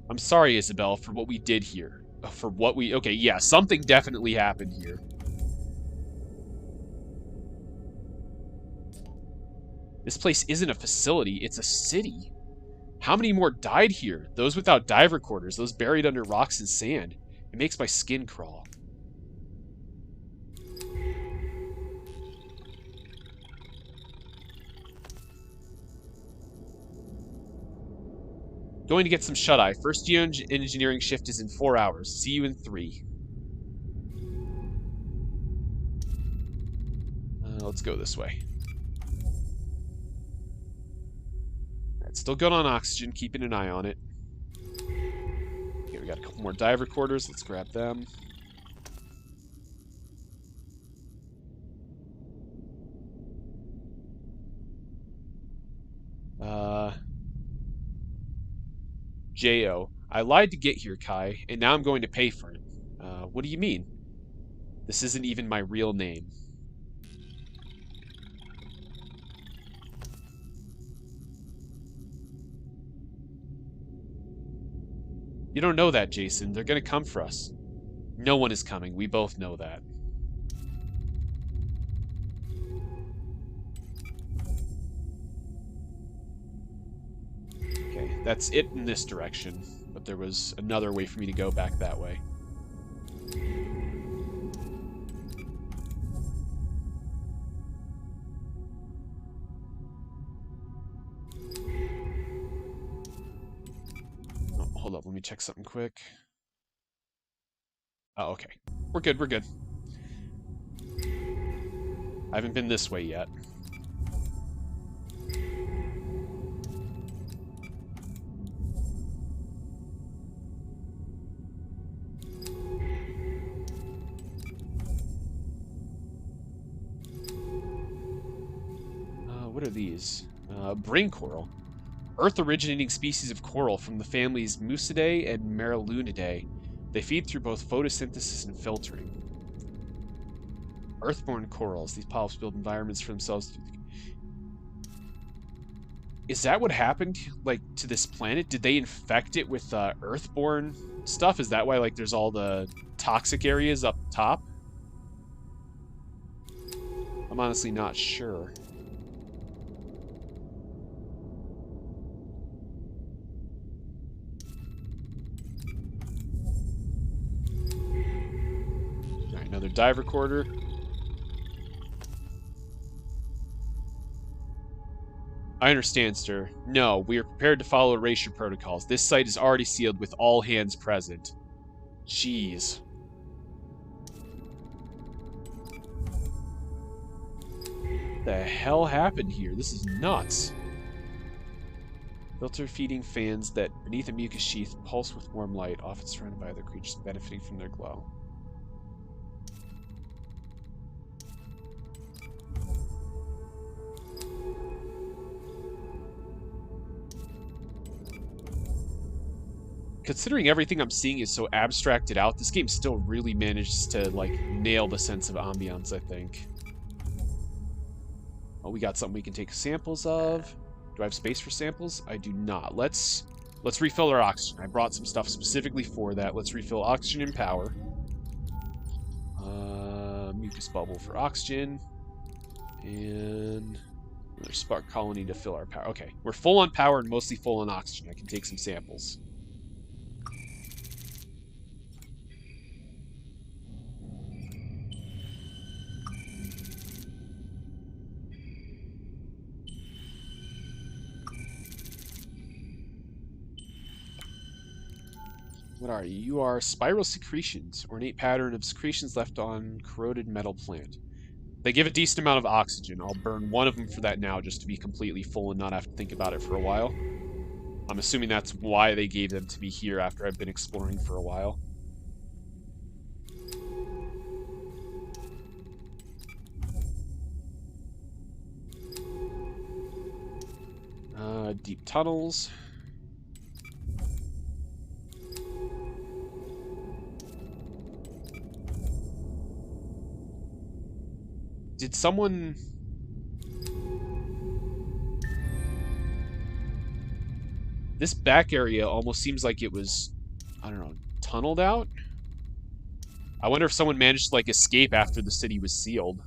[SPEAKER 1] I'm sorry, Isabel, for what we did here. For what we... Okay, yeah, something definitely happened here. This place isn't a facility, it's a city. How many more died here? Those without dive recorders, those buried under rocks and sand. It makes my skin crawl. Going to get some shut-eye. First engineering shift is in 4 hours. See you in 3. Let's go this way. Alright, still good on oxygen, keeping an eye on it. Okay, we got a couple more dive recorders. Let's grab them. J.O. I lied to get here, Kai, and now I'm going to pay for it. What do you mean? This isn't even my real name. You don't know that, Jason. They're gonna come for us. No one is coming. We both know that. Okay, that's it in this direction. But there was another way for me to go back that way. Oh, hold up, let me check something quick. Oh, okay. We're good, we're good. I haven't been this way yet. What are these? Brain coral. Earth-originating species of coral from the families Musidae and Marulinidae. They feed through both photosynthesis and filtering. Earthborn corals. These polyps build environments for themselves. Is that what happened, like, to this planet? Did they infect it with earthborn stuff? Is that why, like, there's all the toxic areas up top? I'm honestly not sure. Alright, another dive recorder. I understand, sir. No, we are prepared to follow erasure protocols. This site is already sealed with all hands present. Jeez. What the hell happened here? This is nuts. Filter feeding fans that, beneath a mucus sheath, pulse with warm light, often surrounded by other creatures benefiting from their glow. Considering everything I'm seeing is so abstracted out, this game still really manages to, like, nail the sense of ambiance, I think. Oh, we got something we can take samples of. Do I have space for samples? I do not. Let's refill our oxygen. I brought some stuff specifically for that. Let's refill oxygen and power. Mucus bubble for oxygen. And another spark colony to fill our power. Okay, we're full on power and mostly full on oxygen. I can take some samples. What are you? You are spiral secretions, ornate pattern of secretions left on corroded metal plant. They give a decent amount of oxygen. I'll burn one of them for that now just to be completely full and not have to think about it for a while. I'm assuming that's why they gave them to me here after I've been exploring for a while. Deep tunnels. Did someone... This back area almost seems like it was, I don't know, tunneled out? I wonder if someone managed to, like, escape after the city was sealed.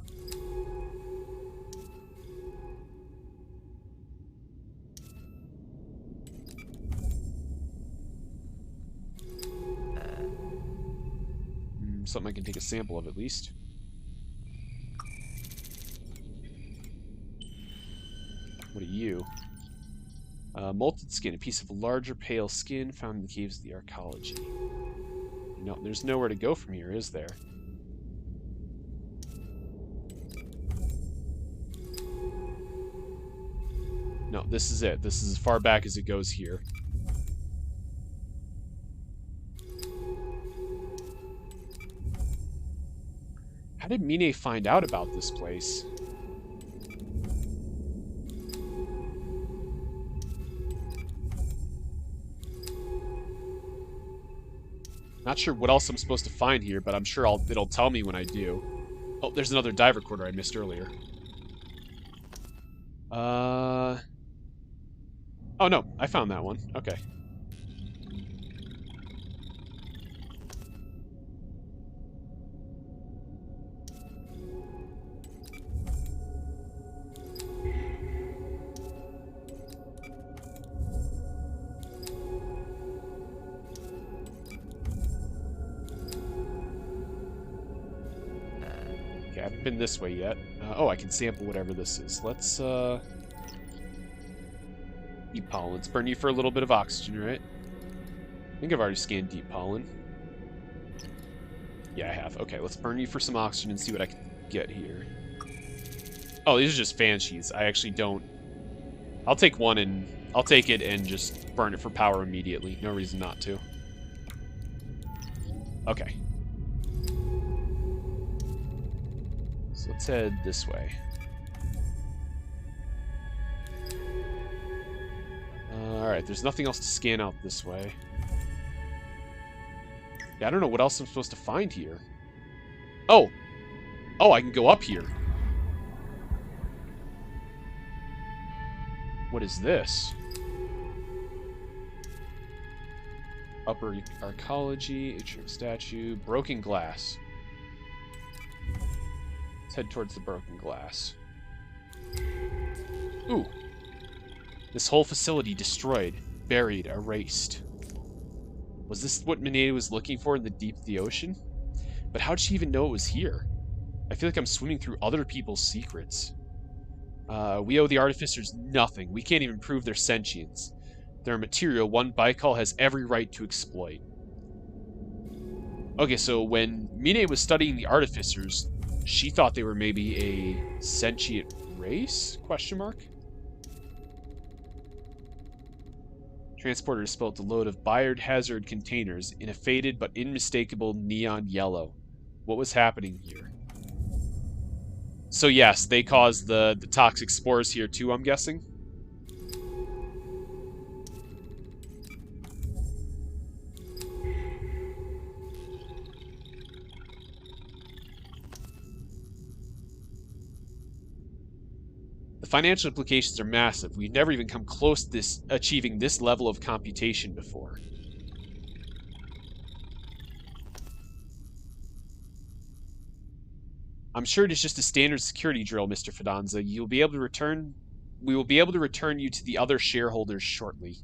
[SPEAKER 1] Something I can take a sample of, at least. What are you? Molted skin, a piece of larger pale skin found in the caves of the archaeology. No, there's nowhere to go from here, is there? No, this is it. This is as far back as it goes here. How did Mine find out about this place? Not sure what else I'm supposed to find here, but I'm sure it'll tell me when I do. Oh, there's another dive recorder I missed earlier. Oh no, I found that one. Okay. Okay, I haven't been this way yet. Oh, I can sample whatever this is. Let's, Deep pollen. Let's burn you for a little bit of oxygen, right? I think I've already scanned deep pollen. Yeah, I have. Okay, let's burn you for some oxygen and see what I can get here. Oh, these are just fan sheets. I actually don't... I'll take one and... I'll take it and just burn it for power immediately. No reason not to. Okay. So let's head this way. Alright, there's nothing else to scan out this way. Yeah, I don't know what else I'm supposed to find here. Oh! Oh, I can go up here. What is this? Upper archaeology, atrium statue, broken glass. Let's head towards the broken glass. Ooh! This whole facility destroyed, buried, erased. Was this what Mineta was looking for in the deep of the ocean? But how did she even know it was here? I feel like I'm swimming through other people's secrets. We owe the artificers nothing. We can't even prove their sentience. They're a material one Baikal has every right to exploit. Okay, so when Mine was studying the artificers, she thought they were maybe a sentient race? Question mark? Transporter dispelled a load of biohazard containers in a faded but unmistakable neon yellow. What was happening here? So yes, they caused the toxic spores here too, I'm guessing? The financial implications are massive. We've never even come close to achieving this level of computation before. I'm sure it is just a standard security drill, Mr. Fidanza. We will be able to return you to the other shareholders shortly.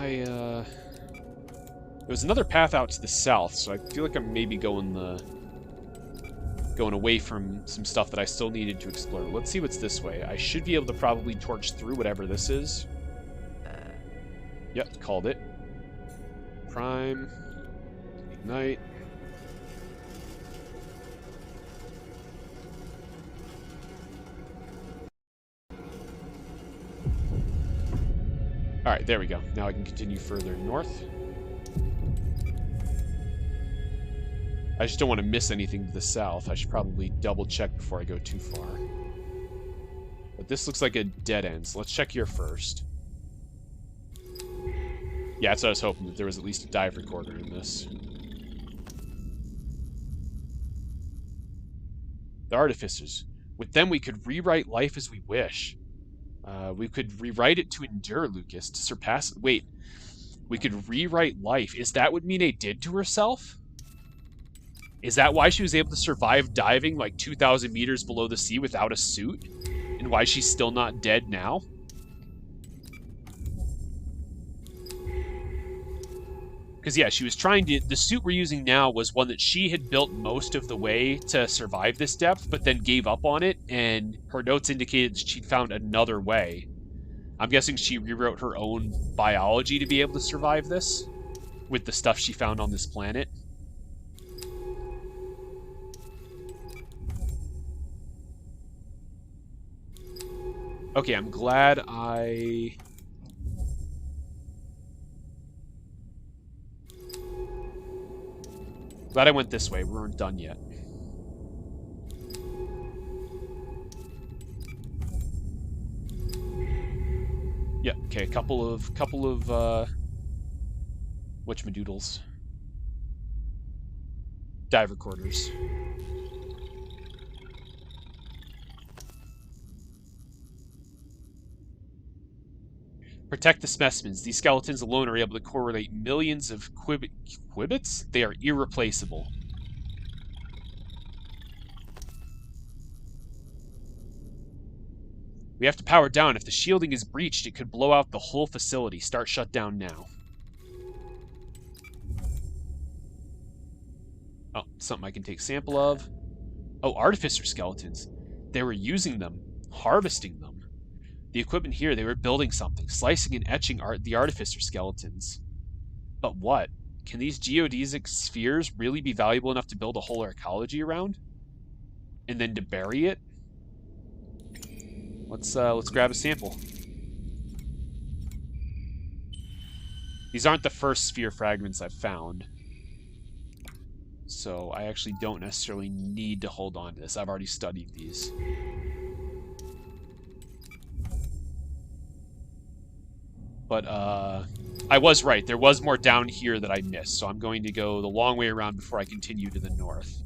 [SPEAKER 1] There was another path out to the south, so I feel like I'm maybe going away from some stuff that I still needed to explore. Let's see what's this way. I should be able to probably torch through whatever this is. Yep, called it. Prime. Ignite. Alright, there we go. Now I can continue further north. I just don't want to miss anything to the south. I should probably double check before I go too far. But this looks like a dead end, so let's check here first. Yeah, that's what I was hoping, that there was at least a dive recorder in this. The Artificers. With them, we could rewrite life as we wish. We could rewrite it to endure, Lucas, to surpass... Wait. We could rewrite life. Is that what Mine did to herself? Is that why she was able to survive diving like 2,000 meters below the sea without a suit? And why she's still not dead now? Because, yeah, she was trying to... The suit we're using now was one that she had built most of the way to survive this depth, but then gave up on it, and her notes indicated that she'd found another way. I'm guessing she rewrote her own biology to be able to survive this, with the stuff she found on this planet. Okay, I'm glad I... Glad I went this way. We weren't done yet. Yeah, okay, a couple of whatchamadoodles. Dive recorders. Protect the specimens. These skeletons alone are able to correlate millions of qubits? They are irreplaceable. We have to power down. If the shielding is breached, it could blow out the whole facility. Start shutdown now. Oh, something I can take sample of. Oh, artificer skeletons. They were using them, harvesting them. The equipment here, they were building something, slicing and etching the artificer skeletons. But what? Can these geodesic spheres really be valuable enough to build a whole archaeology around? And then to bury it? Let's grab a sample. These aren't the first sphere fragments I've found. So I actually don't necessarily need to hold on to this. I've already studied these. But, I was right. There was more down here that I missed, so I'm going to go the long way around before I continue to the north.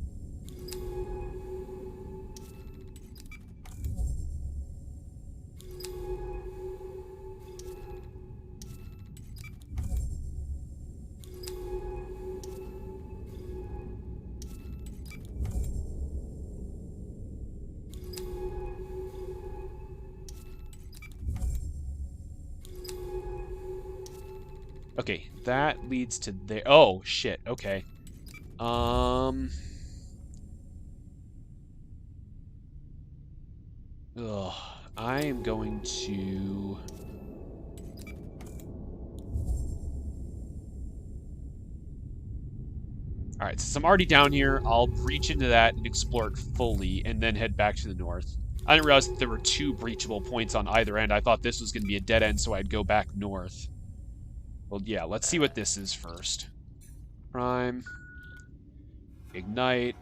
[SPEAKER 1] Okay, that leads to there. Oh, shit. Okay. Ugh. I am going to... Alright, since I'm already down here, I'll reach into that and explore it fully, and then head back to the north. I didn't realize that there were two breachable points on either end. I thought this was going to be a dead end, so I'd go back north. Well, yeah, let's see what this is first. Prime. Ignite.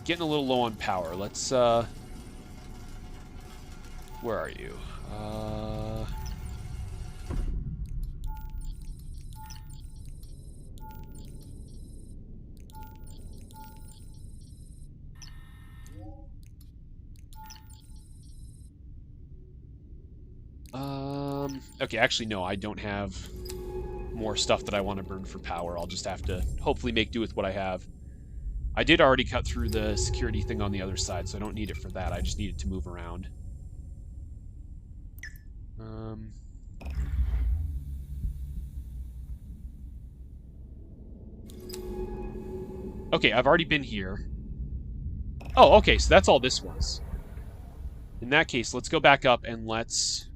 [SPEAKER 1] Getting a little low on power. Let's, where are you? Okay, actually, no, I don't have more stuff that I want to burn for power. I'll just have to hopefully make do with what I have. I did already cut through the security thing on the other side, so I don't need it for that. I just need it to move around. Okay, I've already been here. Oh, okay, so that's all this was. In that case, let's go back up and let's...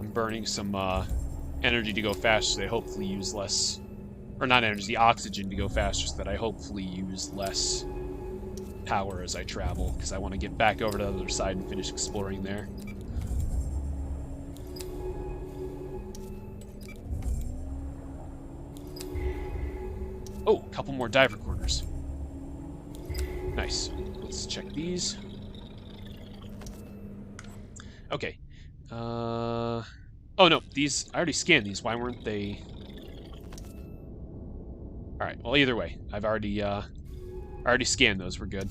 [SPEAKER 1] I'm burning some energy to go faster so they hopefully use less... Or not energy, the oxygen to go faster so that I hopefully use less power as I travel, because I want to get back over to the other side and finish exploring there. Oh, a couple more diver corners. Nice. Let's check these. Okay. Oh no, these... I already scanned these. Why weren't they... Alright, well either way. I've already scanned those. We're good.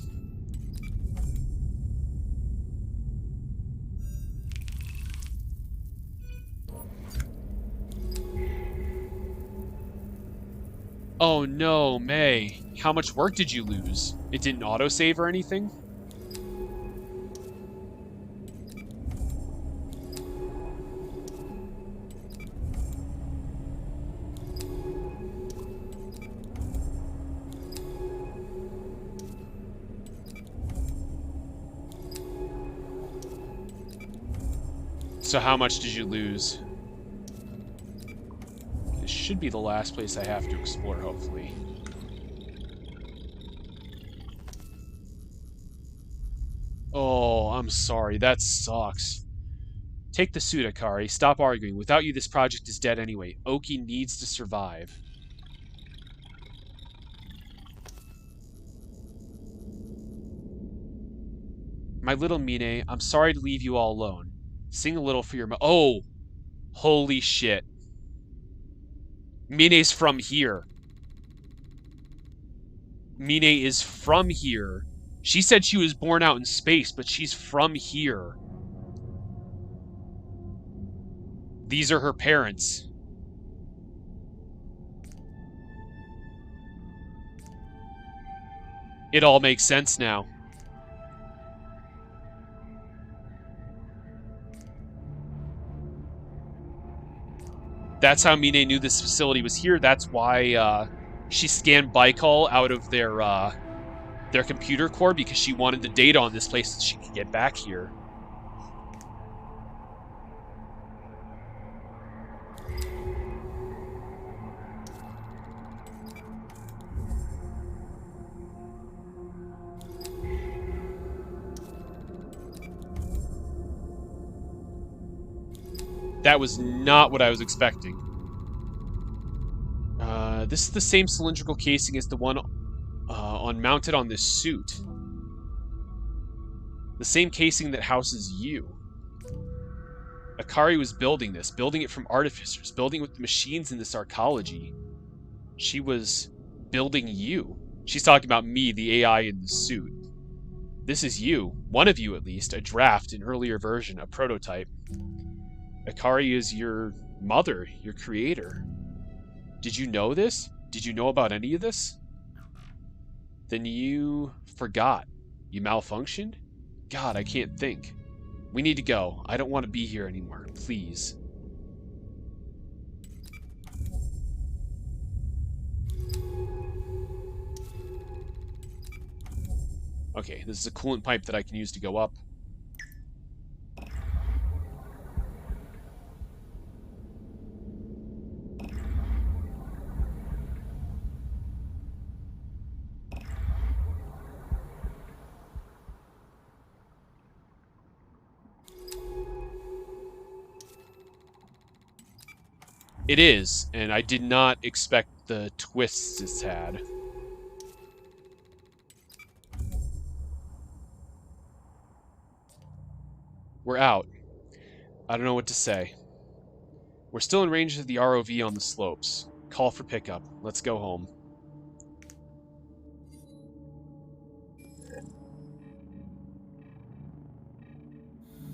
[SPEAKER 1] Oh no, May. How much work did you lose? It didn't autosave or anything? So how much did you lose? This should be the last place I have to explore, hopefully. Oh, I'm sorry. That sucks. Take the suit, Akari. Stop arguing. Without you, this project is dead anyway. Oki needs to survive. My little Mine, I'm sorry to leave you all alone. Sing a little for your oh! Holy shit. Mine's from here. Mine is from here. She said she was born out in space, but she's from here. These are her parents. It all makes sense now. That's how Mine knew this facility was here. That's why she scanned Baikal out of their computer core, because she wanted the data on this place so she could get back here. That was not what I was expecting. This is the same cylindrical casing as the one mounted on this suit. The same casing that houses you. Akari was building this, building it from artificers, building with the machines in this arcology. She was building you. She's talking about me, the AI in the suit. This is you, one of you at least, a draft, an earlier version, a prototype. Akari is your mother, your creator. Did you know this? Did you know about any of this? Then you forgot. You malfunctioned? God, I can't think. We need to go. I don't want to be here anymore. Please. Okay, this is a coolant pipe that I can use to go up. It is, and I did not expect the twists it's had. We're out. I don't know what to say. We're still in range of the ROV on the slopes. Call for pickup. Let's go home.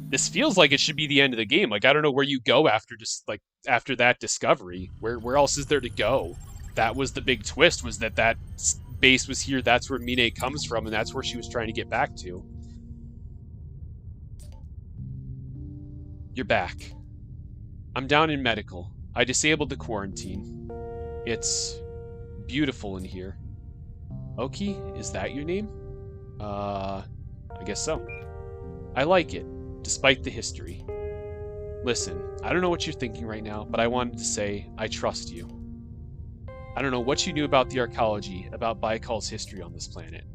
[SPEAKER 1] This feels like it should be the end of the game. Like, I don't know where you go after just, like, after that discovery. Where else is there to go? That was the big twist, was that base was here. That's where Mine comes from, and that's where she was trying to get back to. You're back. I'm down in medical. I disabled the quarantine. It's beautiful in here. Oki, is that your name? I guess so. I like it, despite the history. Listen, I don't know what you're thinking right now, but I wanted to say I trust you. I don't know what you knew about the archaeology, about Baikal's history on this planet,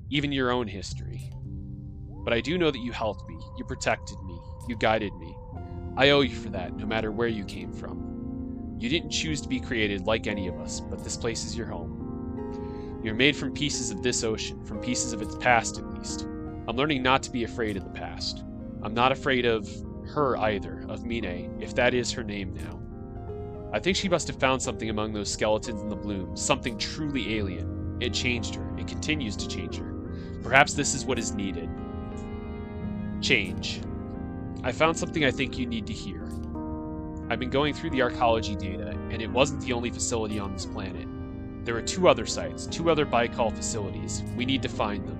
[SPEAKER 1] even your own history. But I do know that you helped me, you protected me, you guided me. I owe you for that, no matter where you came from. You didn't choose to be created like any of us, but this place is your home. You're made from pieces of this ocean, from pieces of its past at least. I'm learning not to be afraid of the past. I'm not afraid of her either, of Mine, if that is her name now. I think she must have found something among those skeletons in the bloom, something truly alien. It changed her. It continues to change her. Perhaps this is what is needed. Change. I found something I think you need to hear. I've been going through the archaeology data, and it wasn't the only facility on this planet. There are 2 other sites, 2 other Baikal facilities. We need to find them.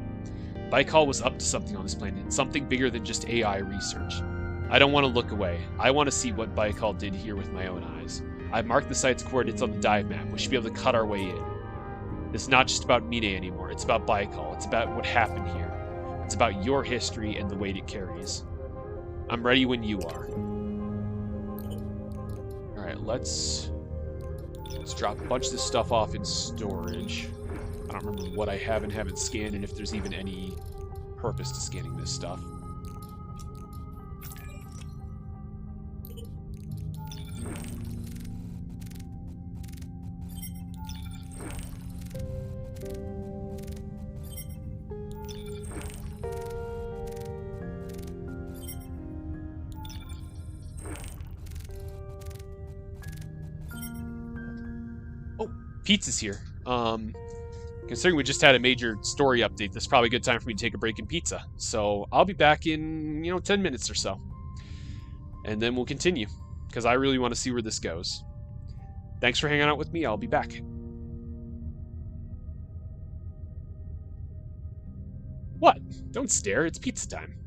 [SPEAKER 1] Baikal was up to something on this planet, something bigger than just AI research. I don't want to look away. I want to see what Baikal did here with my own eyes. I've marked the site's coordinates on the dive map. We should be able to cut our way in. It's not just about Mine anymore. It's about Baikal. It's about what happened here. It's about your history and the weight it carries. I'm ready when you are. Alright, let's drop a bunch of this stuff off in storage. I don't remember what I have and haven't scanned, and if there's even any purpose to scanning this stuff. Oh, pizza's here. Considering we just had a major story update, this is probably a good time for me to take a break in pizza. So I'll be back in, 10 minutes or so. And then we'll continue, because I really want to see where this goes. Thanks for hanging out with me. I'll be back. What? Don't stare. It's pizza time.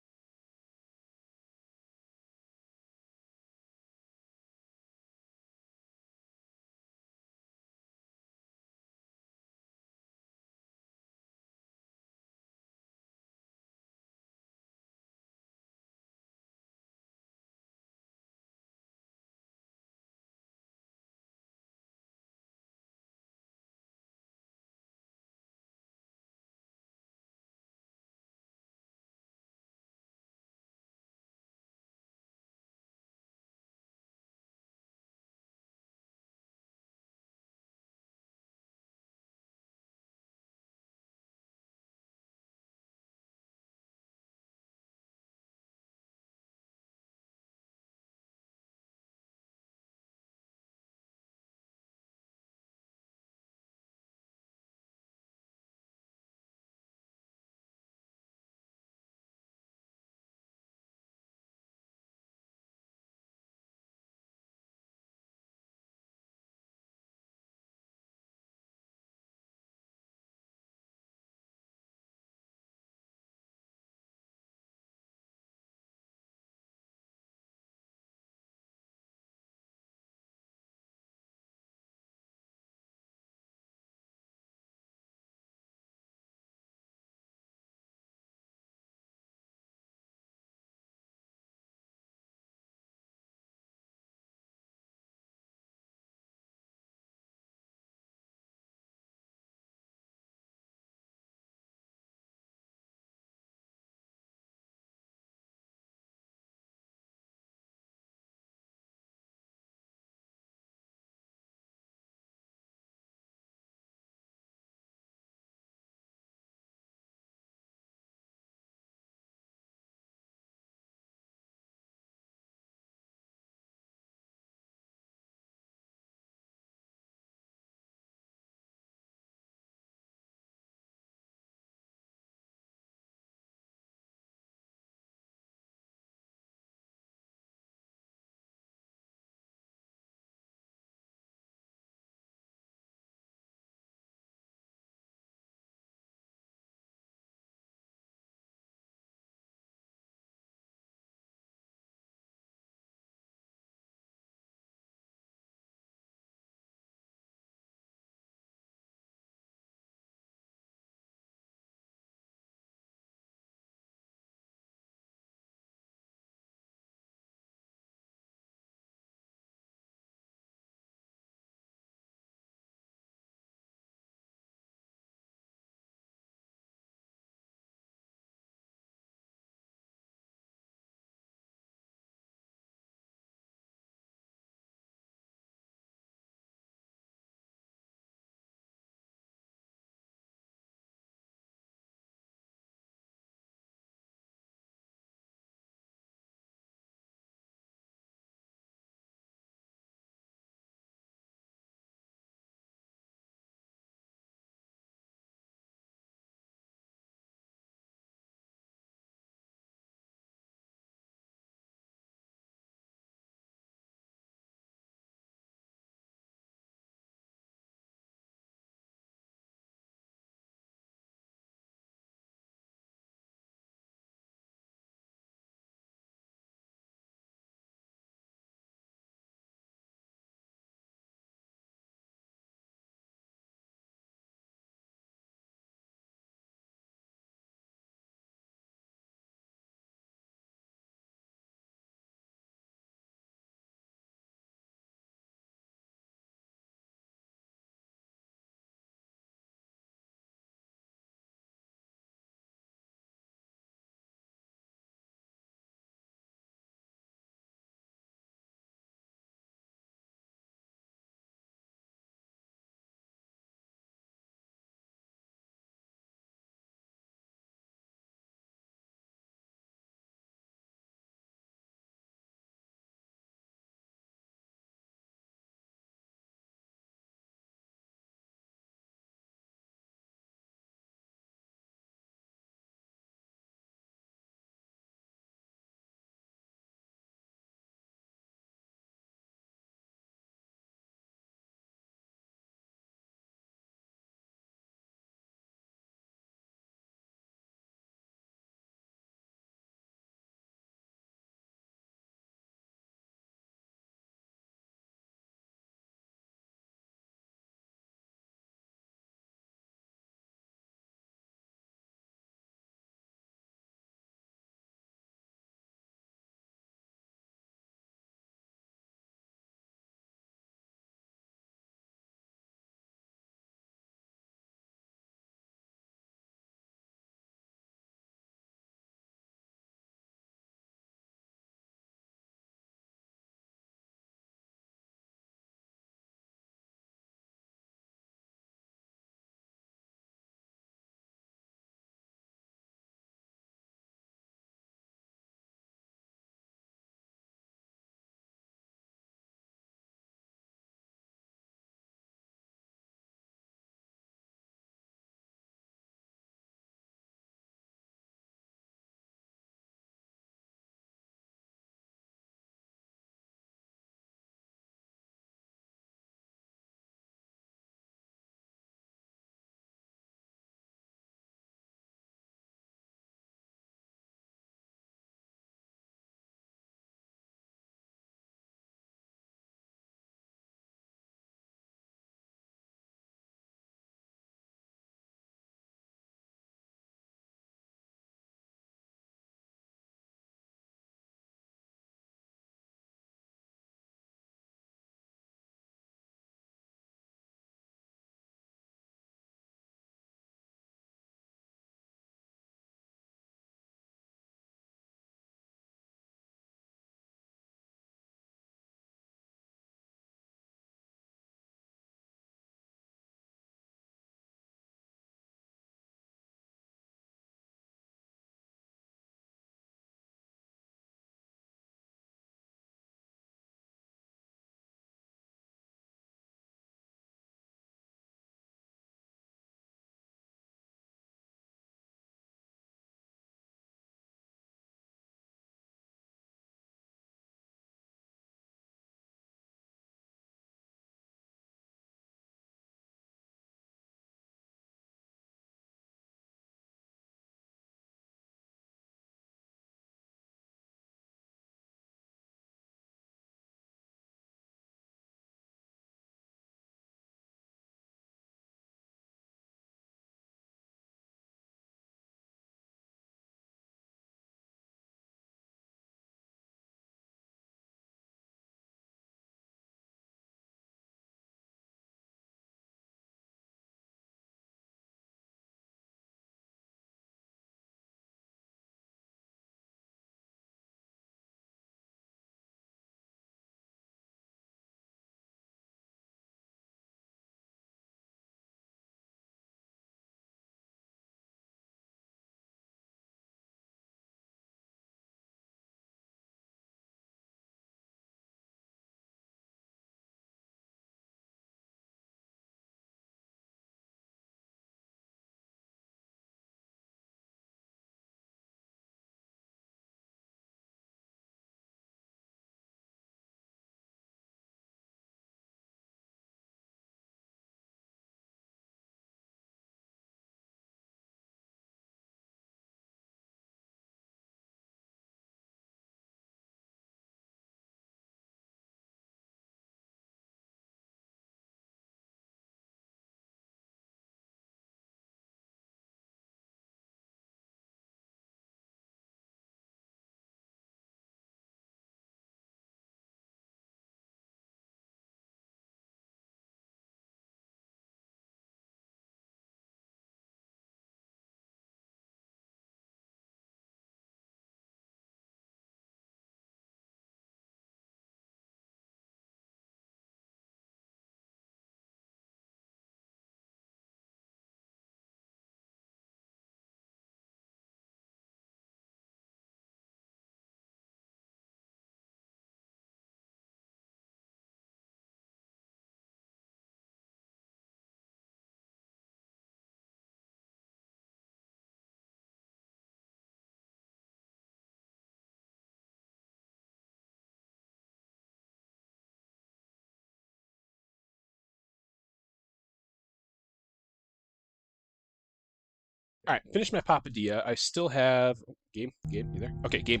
[SPEAKER 1] All right, finish my papadilla. I still have game. You there? Okay, game.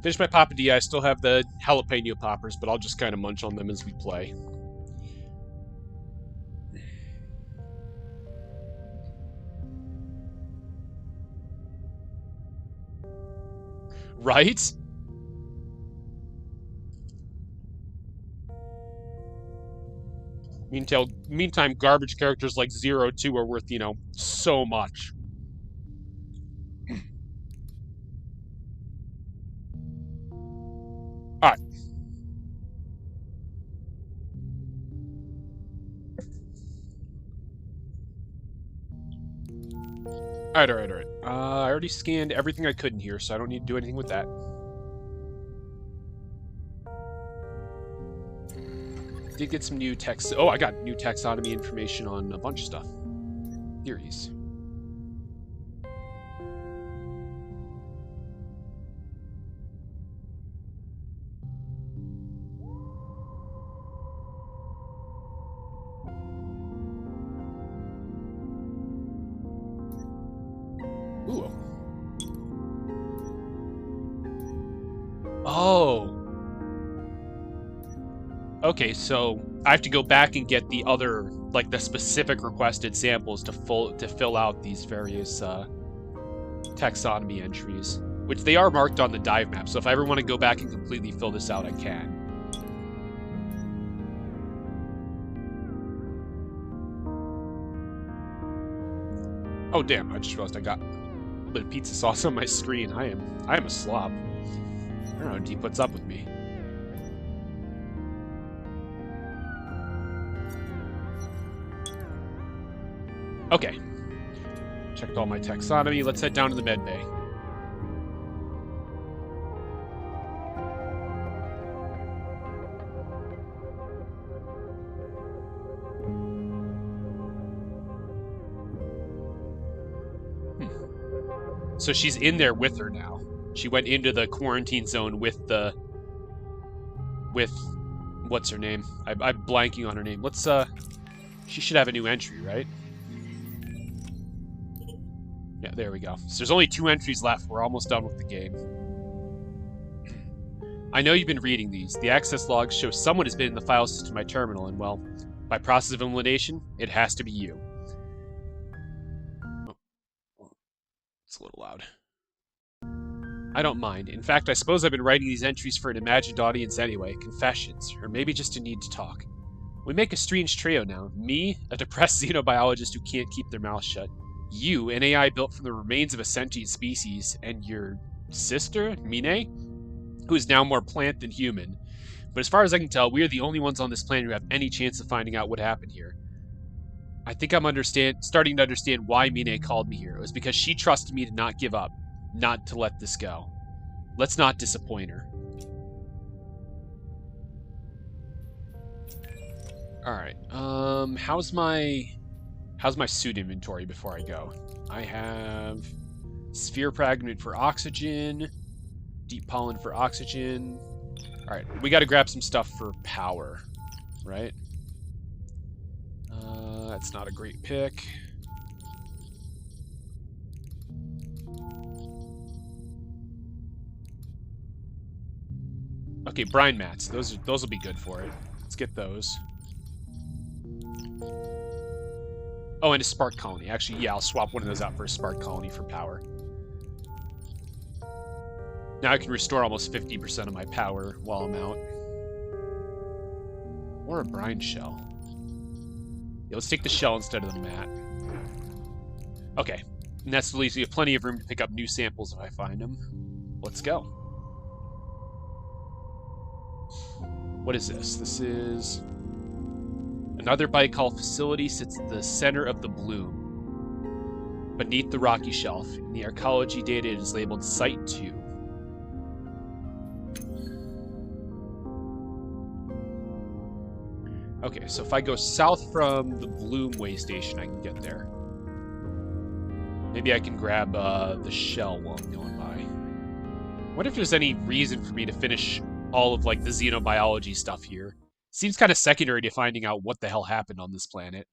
[SPEAKER 1] Finish my papadilla. I still have the jalapeno poppers, but I'll just kind of munch on them as we play. Right? Meantime, garbage characters like 0-2 are worth, so much. All right. All right. I already scanned everything I could in here, so I don't need to do anything with that. Did get some new text. Oh, I got new taxonomy information on a bunch of stuff. Theories. Ooh. Oh. Okay, so I have to go back and get the other, like the specific requested samples to fill out these various taxonomy entries, which they are marked on the dive map. So if I ever want to go back and completely fill this out, I can. Oh damn! I just realized I got a bit of pizza sauce on my screen. I am a slob. I don't know if he puts up with me. Okay. Checked all my taxonomy. Let's head down to the med bay. So she's in there with her now. She went into the quarantine zone with what's her name? I'm blanking on her name. Let's she should have a new entry, right? Yeah, there we go. So there's only 2 entries left. We're almost done with the game. I know you've been reading these. The access logs show someone has been in the file system of my terminal, and well, by process of elimination, it has to be you. Oh, it's a little loud. I don't mind. In fact, I suppose I've been writing these entries for an imagined audience anyway. Confessions, or maybe just a need to talk. We make a strange trio now. Me, a depressed xenobiologist who can't keep their mouth shut. You, an AI built from the remains of a sentient species, and your sister, Mine, who is now more plant than human. But as far as I can tell, we are the only ones on this planet who have any chance of finding out what happened here. I think I'm starting to understand why Mine called me here. It was because she trusted me to not give up, not to let this go. Let's not disappoint her. All right. How's my suit inventory before I go? I have sphere fragment for oxygen, deep pollen for oxygen. All right, we got to grab some stuff for power, right? That's not a great pick. Okay, brine mats. Those will be good for it. Let's get those. Oh, and a spark colony. Actually, yeah, I'll swap one of those out for a spark colony for power. Now I can restore almost 50% of my power while I'm out. Or a brine shell. Yeah, let's take the shell instead of the mat. Okay. And that's leaves me plenty of room to pick up new samples if I find them. Let's go. What is this? This is... Another Baikal facility sits at the center of the bloom. Beneath the rocky shelf. In the archaeology data, it is labeled Site 2. Okay, so if I go south from the Bloom way station, I can get there. Maybe I can grab the shell while I'm going by. What if there's any reason for me to finish all of like the xenobiology stuff here? Seems kind of secondary to finding out what the hell happened on this planet.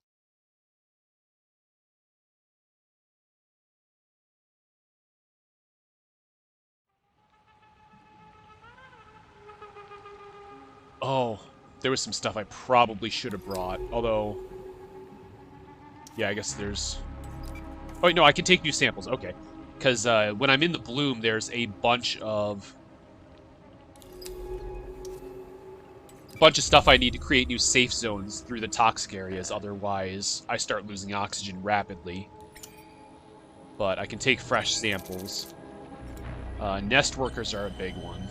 [SPEAKER 1] Oh, there was some stuff I probably should have brought. Although, yeah, I guess there's... Oh, no, I can take new samples. Okay. Because when I'm in the bloom, there's a bunch of stuff I need to create new safe zones through the toxic areas. Otherwise, I start losing oxygen rapidly. But I can take fresh samples. Nest workers are a big one.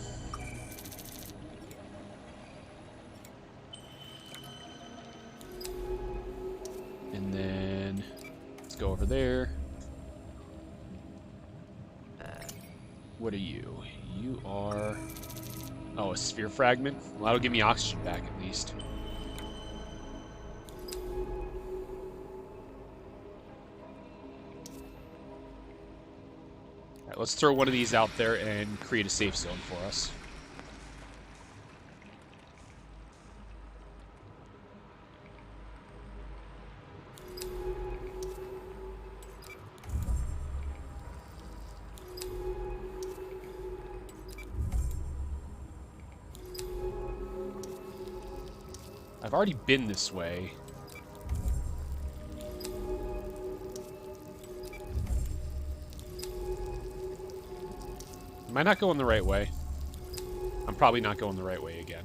[SPEAKER 1] And then let's go over there. What are you? You are... Oh, a sphere fragment? Well, that'll give me oxygen back at least. Alright, let's throw one of these out there and create a safe zone for us. I've already been this way. Am I not going the right way? I'm probably not going the right way again.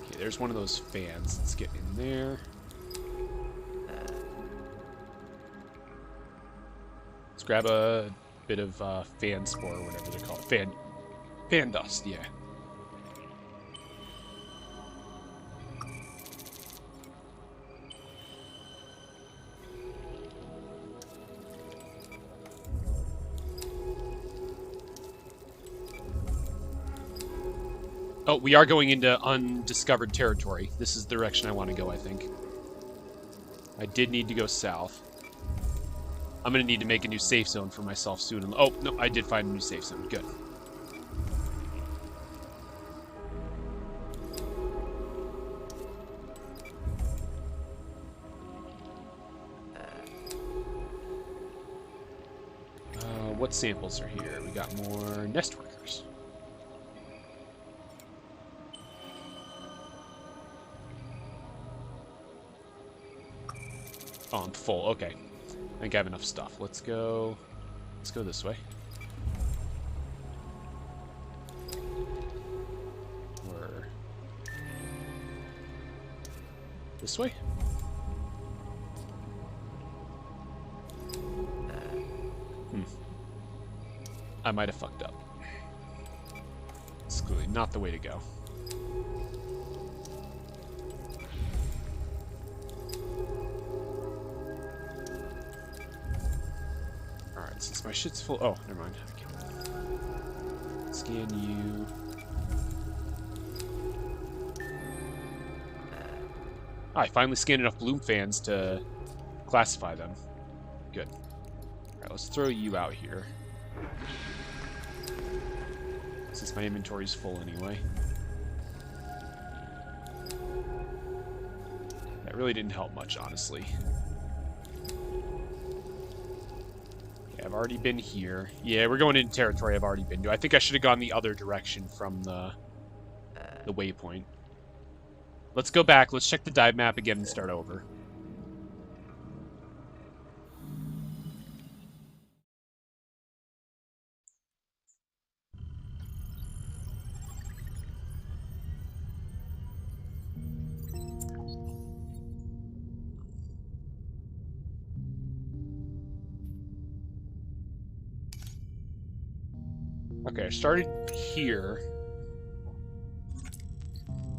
[SPEAKER 1] Okay, there's one of those fans. Let's get in there. Let's grab a bit of fan spore or whatever they're called. Fan dust, yeah. Oh, we are going into undiscovered territory. This is the direction I want to go, I think. I did need to go south. I'm going to need to make a new safe zone for myself soon. Oh, no, I did find a new safe zone. Good. What samples are here? We got more nest workers. Oh, I'm full. Okay. I think I have enough stuff. Let's go this way. Or this way? I might have fucked up. It's clearly not the way to go. Alright, since my shit's full... Oh, never mind. Okay. Scan you. Oh, I finally scanned enough bloom fans to classify them. Good. Alright, let's throw you out here. Since my inventory's full anyway. That really didn't help much, honestly. Okay, I've already been here. Yeah, we're going into territory I've already been to. I think I should have gone the other direction from the waypoint. Let's go back. Let's check the dive map again and start over. Okay, I started here.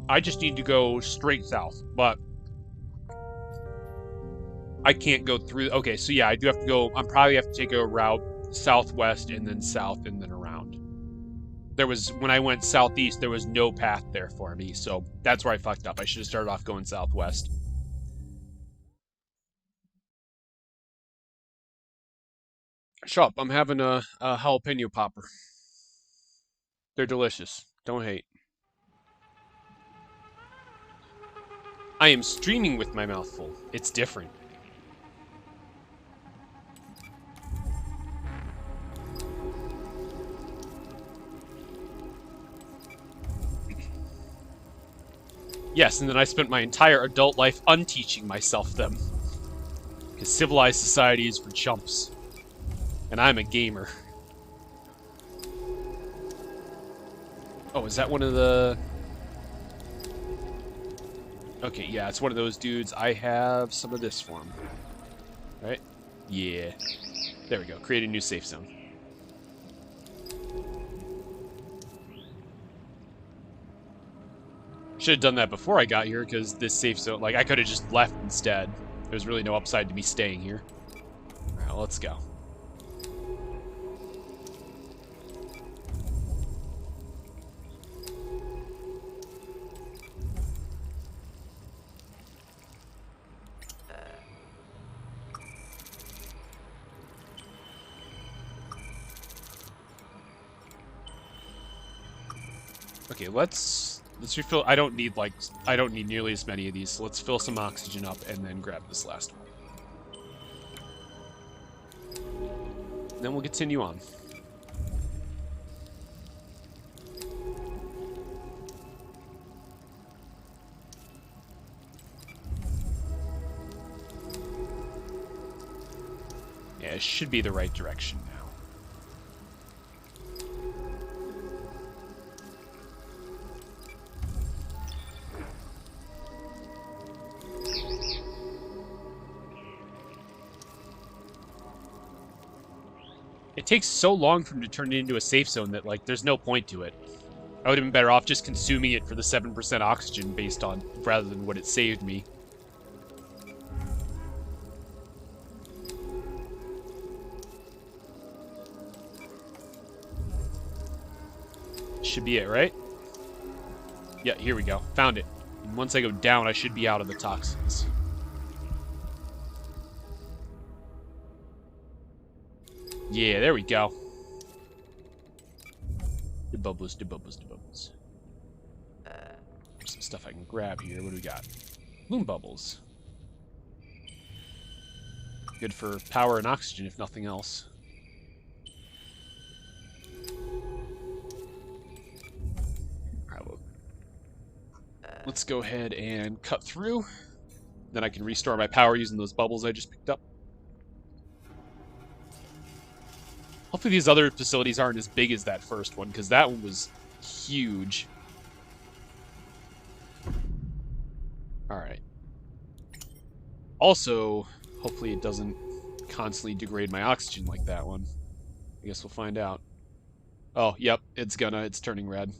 [SPEAKER 1] I just need to go straight south, but I can't go through. Okay, so yeah, I do have to go. I'm probably have to take a route southwest and then south and then around. There was, when I went southeast, there was no path there for me, so that's where I fucked up. I should have started off going southwest. Shut up, I'm having a jalapeno popper. They're delicious. Don't hate. I am streaming with my mouth full. It's different. Yes, and then I spent my entire adult life unteaching myself them. Because civilized society is for chumps. And I'm a gamer. Oh, is that one of the... Okay, yeah, it's one of those dudes. I have some of this for him. Right? Yeah. There we go. Create a new safe zone. Should have done that before I got here, because this safe zone... Like, I could have just left instead. There's really no upside to me staying here. Alright, let's go. Okay, let's refill. I don't need nearly as many of these, so let's fill some oxygen up and then grab this last one. Then we'll continue on. Yeah, it should be the right direction now. It takes so long for him to turn it into a safe zone that, like, there's no point to it. I would have been better off just consuming it for the 7% oxygen based on, rather than what it saved me. Should be it, right? Yeah, here we go. Found it. And once I go down, I should be out of the toxins. Yeah, there we go. The bubbles, the bubbles, the bubbles. There's some stuff I can grab here. What do we got? Bloom bubbles. Good for power and oxygen, if nothing else. Alright, well, let's go ahead and cut through. Then I can restore my power using those bubbles I just picked up. Hopefully these other facilities aren't as big as that first one, because that one was huge. Alright. Also, hopefully it doesn't constantly degrade my oxygen like that one. I guess we'll find out. Oh, yep, it's turning red.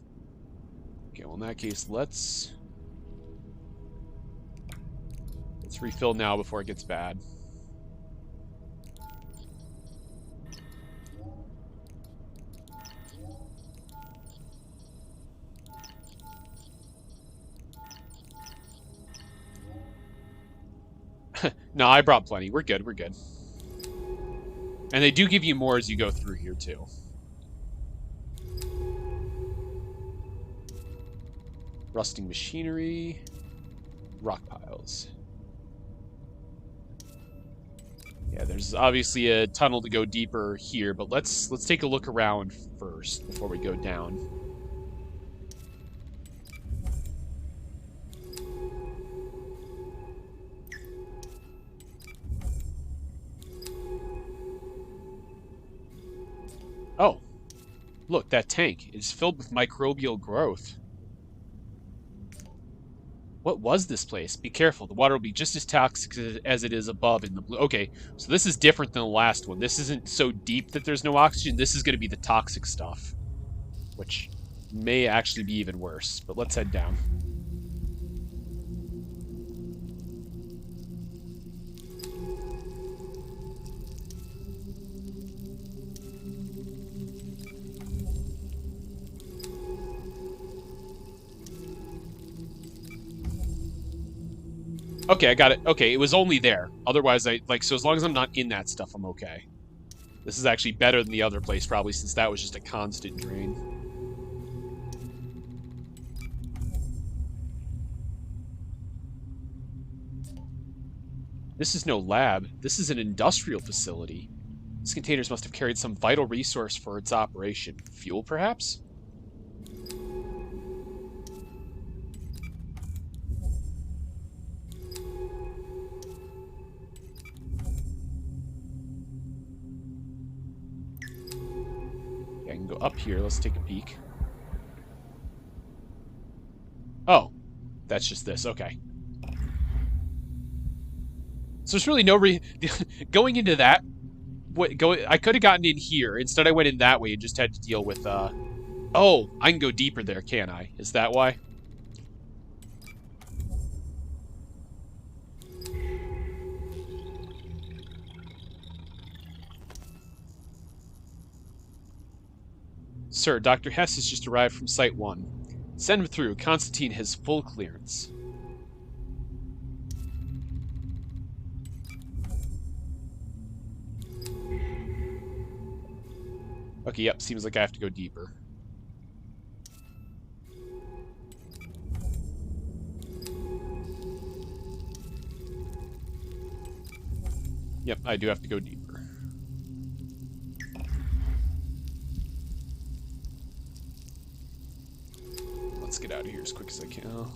[SPEAKER 1] Okay, well in that case, let's refill now before it gets bad. No, I brought plenty. We're good, we're good. And they do give you more as you go through here, too. Rusting machinery. Rock piles. Yeah, there's obviously a tunnel to go deeper here, but let's take a look around first before we go down. Oh, look, that tank is filled with microbial growth. What was this place? Be careful. The water will be just as toxic as it is above in the blue. Okay, so this is different than the last one. This isn't so deep that there's no oxygen. This is going to be the toxic stuff, which may actually be even worse. But let's head down. Okay, I got it. Okay, it was only there. Otherwise, so as long as I'm not in that stuff, I'm okay. This is actually better than the other place, probably, since that was just a constant drain. This is no lab. This is an industrial facility. These containers must have carried some vital resource for its operation. Fuel, perhaps? go up here. Let's take a peek. Oh, that's just this. Okay. So there's really no going into that. I could have gotten in here. Instead, I went in that way and just had to deal with. Oh, I can go deeper there, can't I? Is that why? Sir, Dr. Hess has just arrived from Site 1. Send him through. Constantine has full clearance. Okay, yep, seems like I have to go deeper. Yep, I do have to go deeper. Let's get out of here as quick as I can. Oh.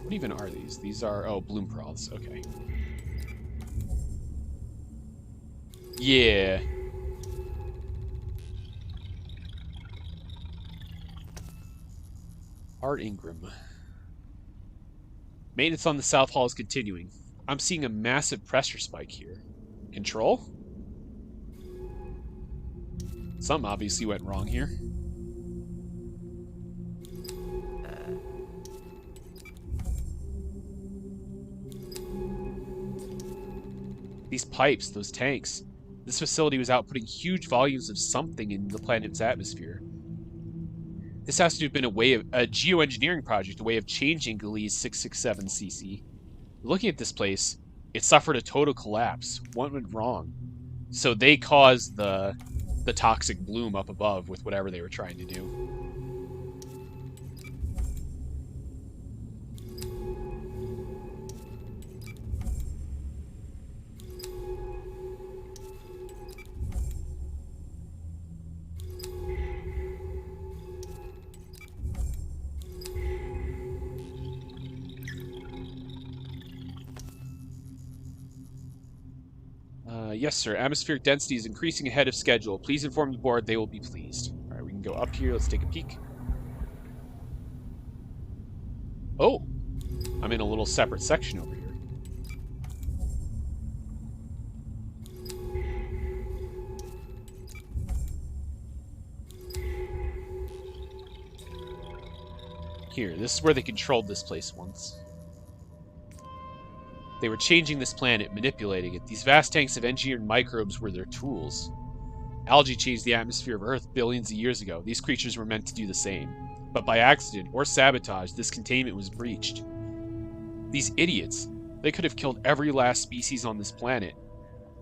[SPEAKER 1] What even are these? These are, oh, bloom proths. Okay. Yeah. Art Ingram. Maintenance on the South Hall is continuing. I'm seeing a massive pressure spike here. Control? Something obviously went wrong here. These pipes, those tanks. This facility was outputting huge volumes of something in the planet's atmosphere. This has to have been a geoengineering project, a way of changing Gliese 667cc. Looking at this place, it suffered a total collapse. What went wrong? So they caused the toxic bloom up above with whatever they were trying to do. Yes, sir. Atmospheric density is increasing ahead of schedule. Please inform the board. They will be pleased. All right, we can go up here. Let's take a peek. Oh, I'm in a little separate section over here. Here, this is where they controlled this place once. They were changing this planet, manipulating it. These vast tanks of engineered microbes were their tools. Algae changed the atmosphere of Earth billions of years ago. These creatures were meant to do the same. But by accident or sabotage, this containment was breached. These idiots, they could have killed every last species on this planet.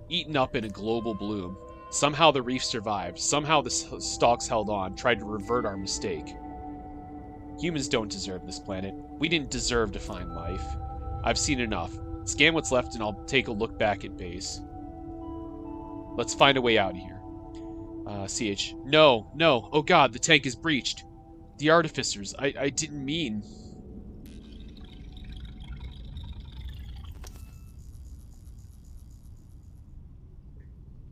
[SPEAKER 1] Eaten up in a global bloom. Somehow the reef survived. Somehow the stalks held on, tried to revert our mistake. Humans don't deserve this planet. We didn't deserve to find life. I've seen enough. Scan what's left and I'll take a look back at base. Let's find a way out of here. CH. No, no. Oh god, the tank is breached. The artificers. I didn't mean...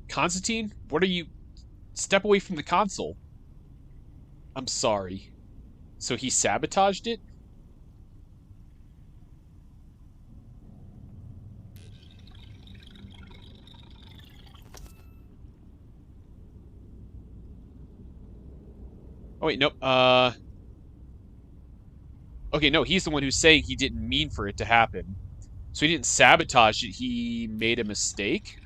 [SPEAKER 1] Constantine? What are you... Step away from the console. I'm sorry. So he sabotaged it? Oh, wait, nope. Okay, no, he's the one who's saying he didn't mean for it to happen. So he didn't sabotage it, he made a mistake?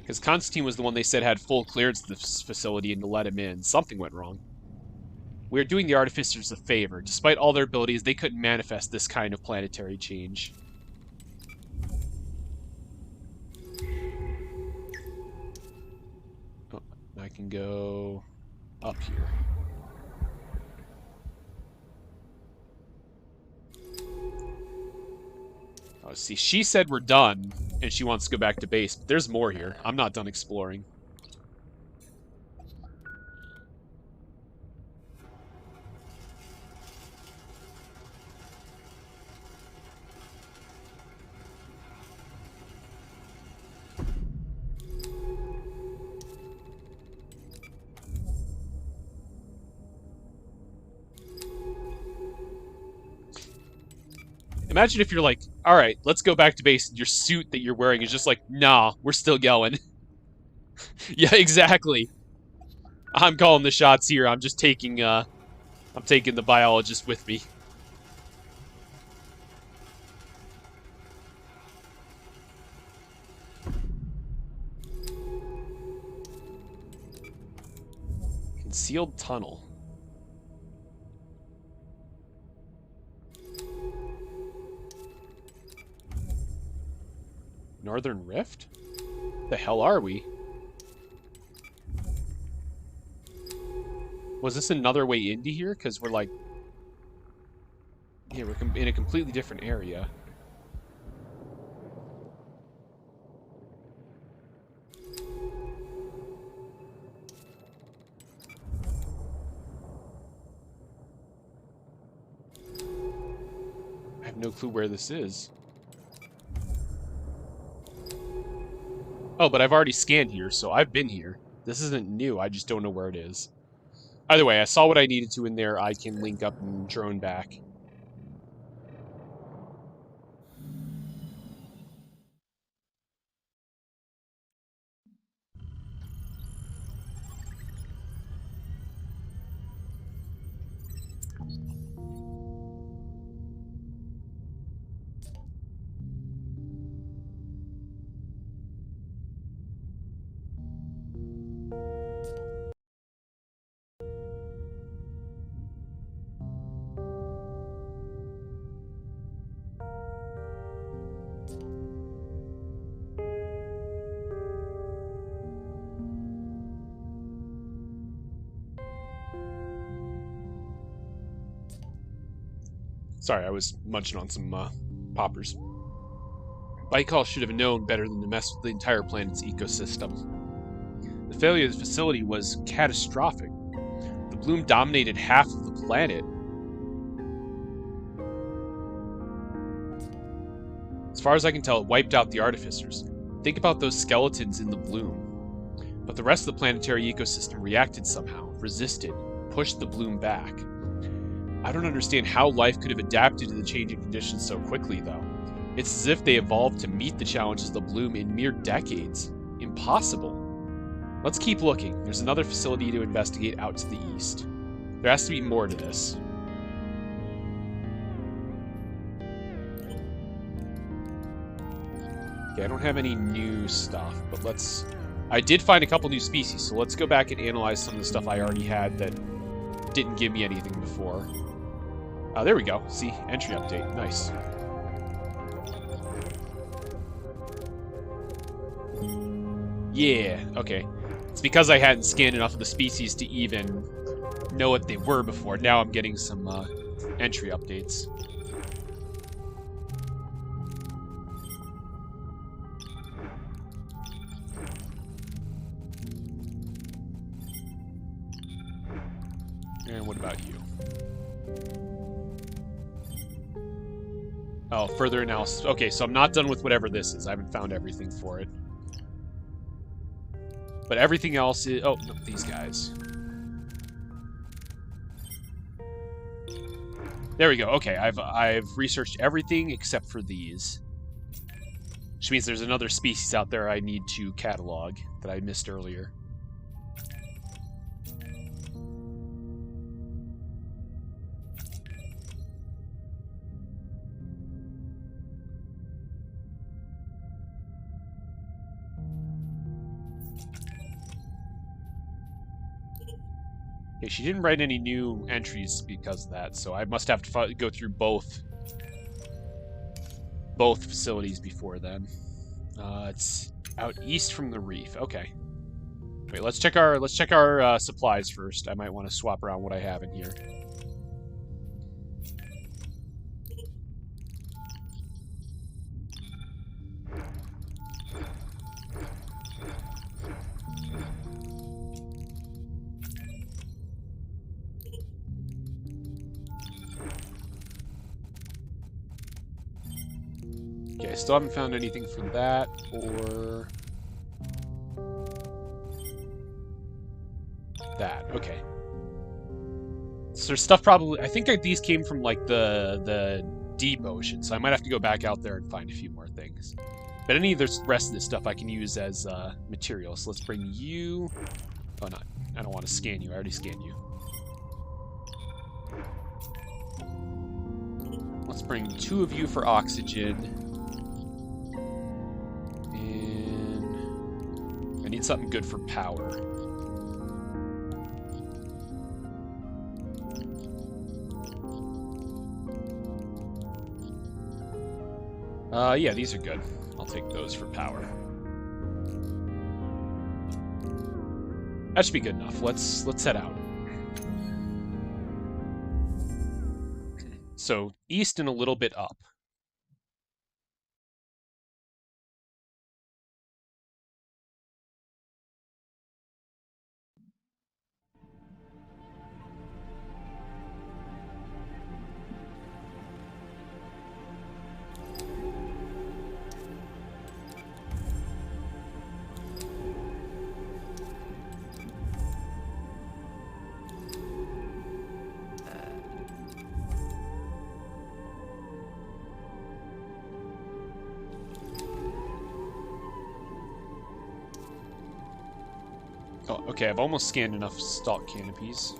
[SPEAKER 1] Because Constantine was the one they said had full clearance to this facility and to let him in. Something went wrong. We are doing the Artificers a favor. Despite all their abilities, they couldn't manifest this kind of planetary change. Oh, I can go up here. Oh, see, she said we're done, and she wants to go back to base, but there's more here. I'm not done exploring. Imagine if you're like, all right, let's go back to base, and your suit that you're wearing is just like, nah, we're still going. Yeah, exactly. I'm calling the shots here. I'm just taking, I'm taking the biologist with me. Concealed tunnel. Northern Rift? The hell are we? Was this another way into here? Because we're like... Yeah, we're in a completely different area. I have no clue where this is. Oh, but I've already scanned here, so I've been here. This isn't new, I just don't know where it is. Either way, I saw what I needed to in there. I can link up and drone back. Sorry, I was munching on some poppers. Baikal should have known better than to mess with the entire planet's ecosystem. The failure of the facility was catastrophic. The bloom dominated half of the planet. As far as I can tell, it wiped out the artificers. Think about those skeletons in the bloom. But the rest of the planetary ecosystem reacted somehow, resisted, pushed the bloom back. I don't understand how life could have adapted to the changing conditions so quickly, though. It's as if they evolved to meet the challenges of the bloom in mere decades. Impossible. Let's keep looking. There's another facility to investigate out to the east. There has to be more to this. Okay, I don't have any new stuff, but let's... I did find a couple new species, so let's go back and analyze some of the stuff I already had that didn't give me anything before. There we go. See, entry update. Nice. Yeah, okay. It's because I hadn't scanned enough of the species to even know what they were before. Now I'm getting some entry updates. And what about you? Oh, further analysis. Okay, so I'm not done with whatever this is. I haven't found everything for it. But everything else is... Oh, no, these guys. There we go. Okay, I've researched everything except for these. Which means there's another species out there I need to catalog that I missed earlier. Okay, she didn't write any new entries because of that, so I must have to go through both facilities before then. It's out east from the reef. Okay. Wait, let's check our supplies first. I might want to swap around what I have in here. Okay, still haven't found anything for that, or that. Okay. So there's stuff probably... I think these came from, like, the deep ocean, so I might have to go back out there and find a few more things. But any of the rest of this stuff I can use as material. So let's bring you... Oh, no. I don't want to scan you. I already scanned you. Let's bring 2 of you for oxygen. And I need something good for power. Yeah, these are good. I'll take those for power. That should be good enough. Let's head out. So, east and a little bit up. Oh, okay, I've almost scanned enough stalk canopies.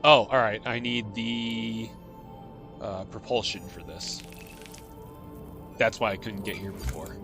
[SPEAKER 1] Oh, alright, I need the propulsion for this. That's why I couldn't get here before.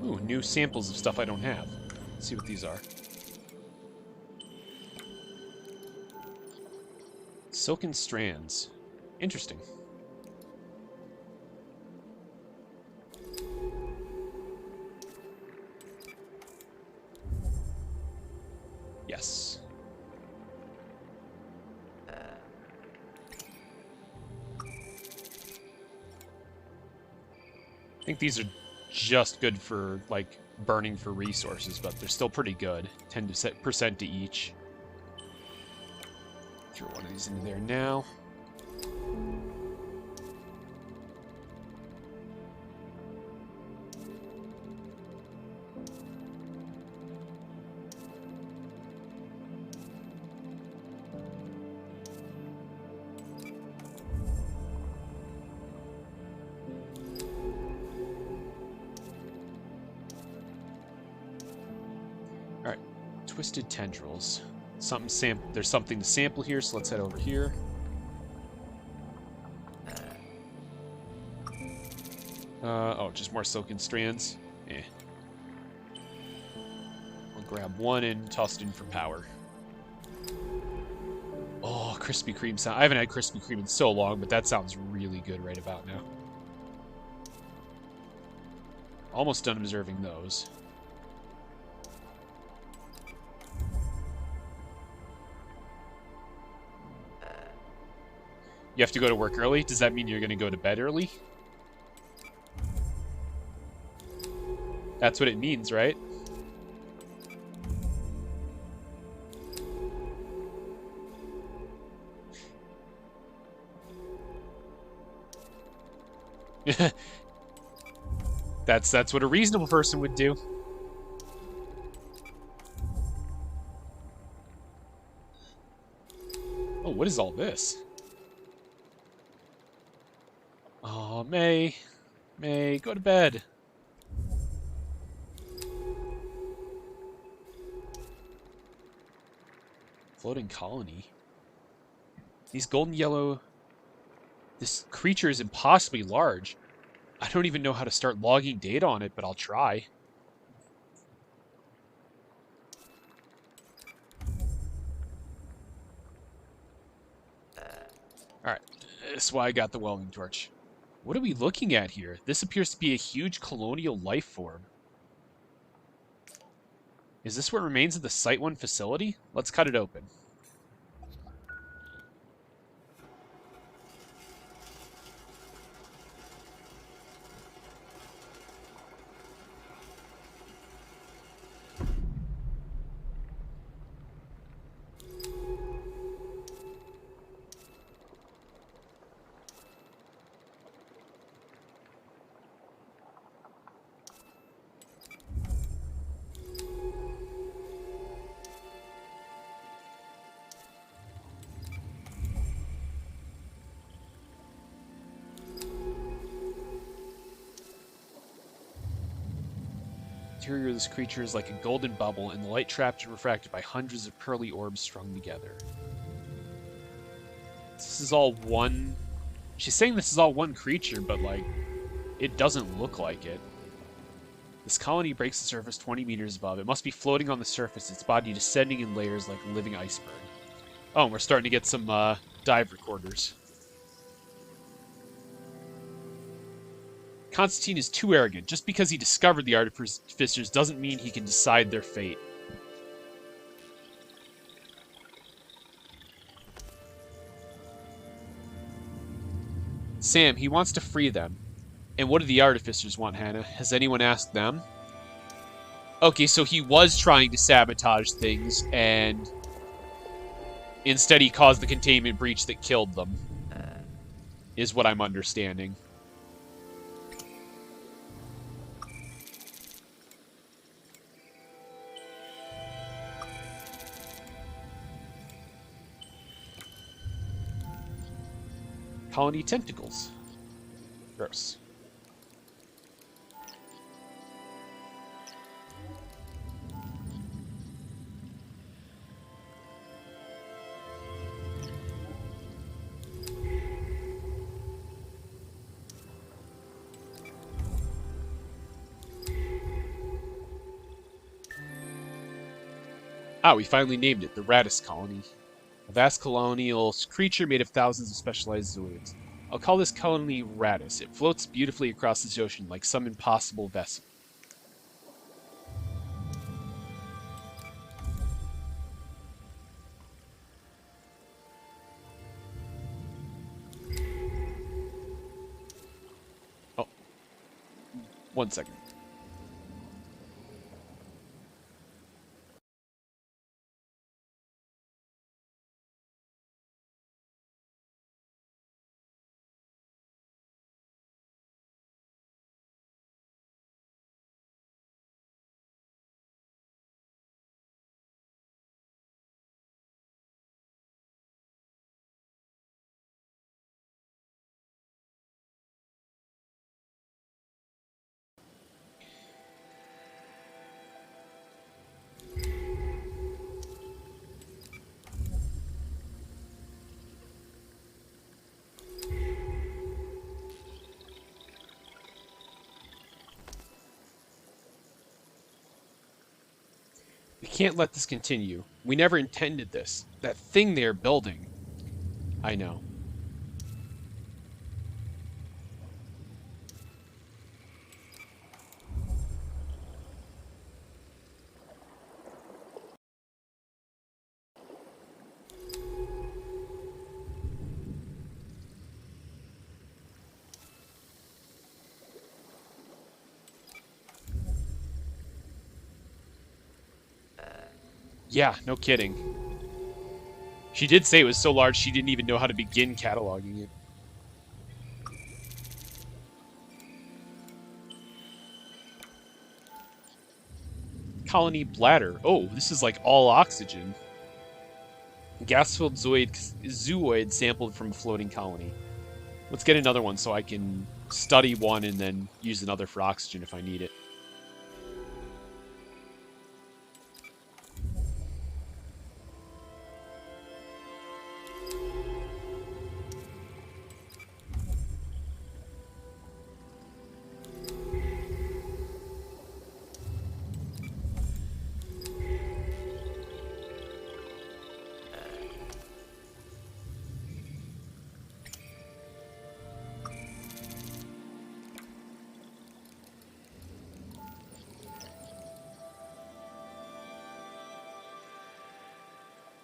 [SPEAKER 1] Ooh, new samples of stuff I don't have. Let's see what these are. Silken strands. Interesting. Yes. I think these are just good for, like, burning for resources, but they're still pretty good. 10% to each. Throw one of these into there now. Alright, twisted tendrils. There's something to sample here, so let's head over here. Oh, just more silken strands. Eh. I'll grab one and toss it in for power. Oh, Krispy Kreme sound. I haven't had Krispy Kreme in so long, but that sounds really good right about now. Almost done observing those. You have to go to work early? Does that mean you're going to go to bed early? That's what it means, right? That's what a reasonable person would do. Oh, what is all this? Oh, May. May, go to bed. Floating colony. These golden yellow... This creature is impossibly large. I don't even know how to start logging data on it, but I'll try. Alright, that's why I got the welding torch. What are we looking at here? This appears to be a huge colonial life form. Is this what remains of the Site 1 facility? Let's cut it open. The interior of this creature is like a golden bubble, and the light trapped and refracted by hundreds of pearly orbs strung together. This is all one... She's saying this is all one creature, but, like, it doesn't look like it. This colony breaks the surface 20 meters above. It must be floating on the surface, its body descending in layers like a living iceberg. Oh, and we're starting to get some dive recorders. Constantine is too arrogant. Just because he discovered the artificers doesn't mean he can decide their fate. Sam, he wants to free them. And what do the artificers want, Hannah? Has anyone asked them? Okay, so he was trying to sabotage things, and instead he caused the containment breach that killed them. Is what I'm understanding. Colony tentacles. Gross. Ah, we finally named it, the Radis Colony. A vast colonial creature made of thousands of specialized zooids. I'll call this colony Radis. It floats beautifully across this ocean like some impossible vessel. Oh. 1 second. We can't let this continue. We never intended this. That thing they are building. I know. Yeah, no kidding. She did say it was so large she didn't even know how to begin cataloging it. Colony bladder. Oh, this is like all oxygen. Gas-filled zooid sampled from a floating colony. Let's get another one so I can study one and then use another for oxygen if I need it.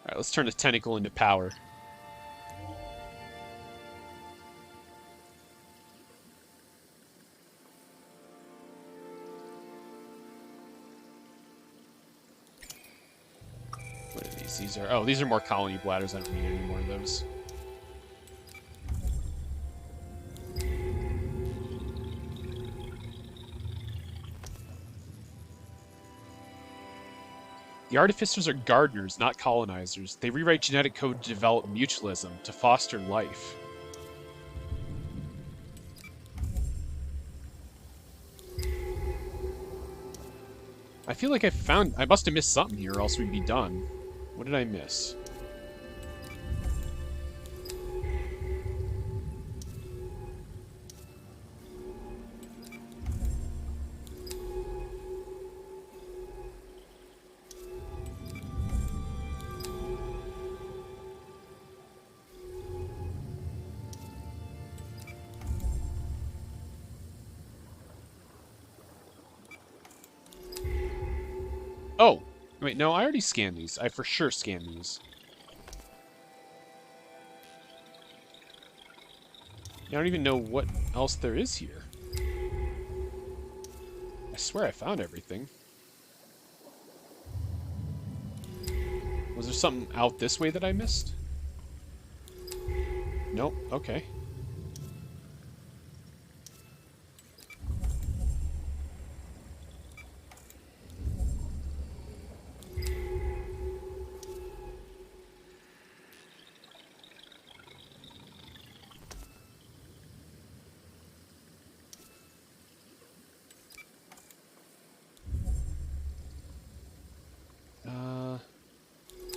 [SPEAKER 1] Alright, let's turn the tentacle into power. What are these? These are more colony bladders. I don't need any more of those. The artificers are gardeners, not colonizers. They rewrite genetic code to develop mutualism, to foster life. I feel like I must have missed something here, or else we'd be done. What did I miss? Oh! Wait, no, I already scanned these. I for sure scanned these. I don't even know what else there is here. I swear I found everything. Was there something out this way that I missed? Nope, okay.